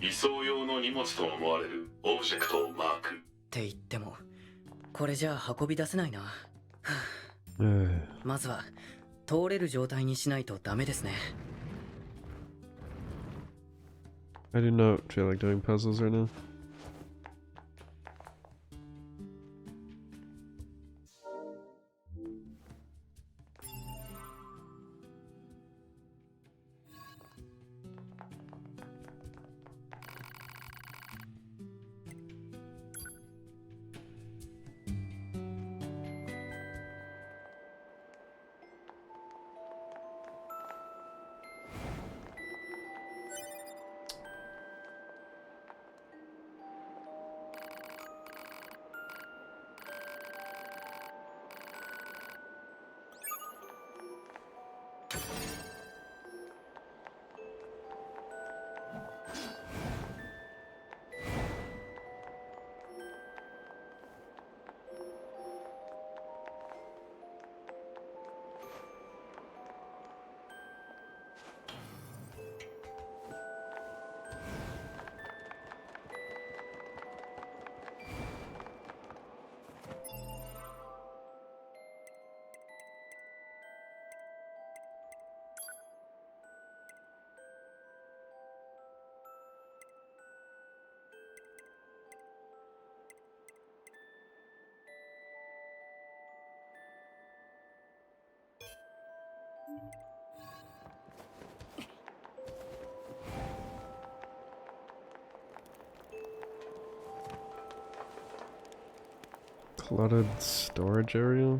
移送用の荷物と思われるオブジェクトをマーク。って言ってもこれじゃあ運び出せないな。はあまずは通れる状態にしないとダメですね。 I do not feel like doing puzzles right now. Cluttered storage area?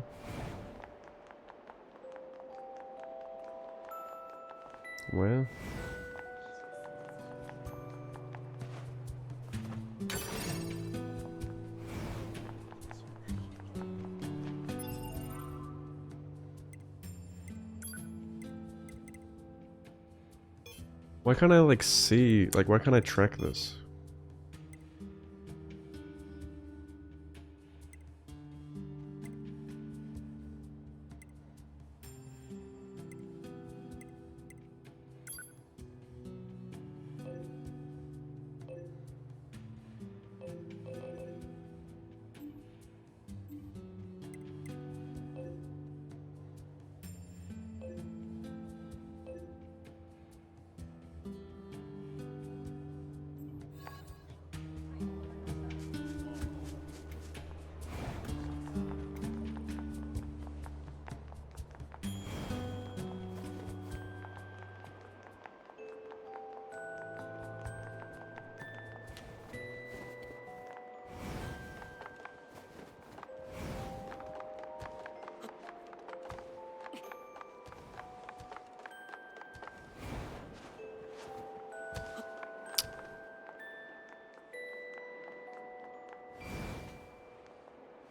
Where? Why can't I like see, like why can't I track this?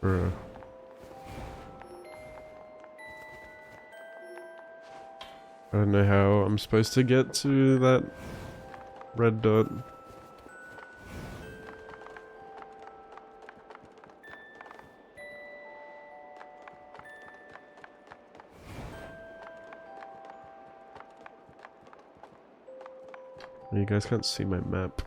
Bruh. I don't know how I'm supposed to get to that red dot. You guys can't see my map.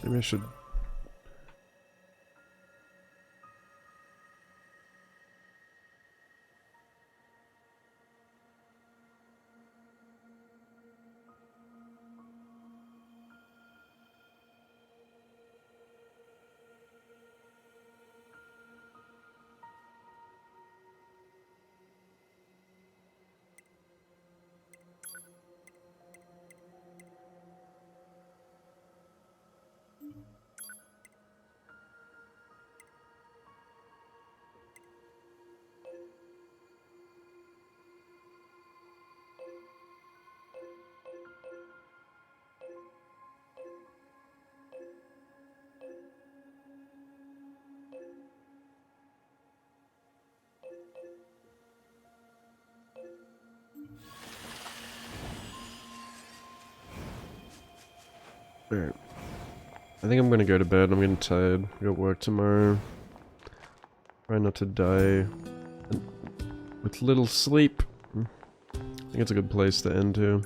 Maybe I should... Alright. I think I'm gonna go to bed. I'm getting tired. I got work tomorrow. Try not to die with little sleep. I think it's a good place to end too.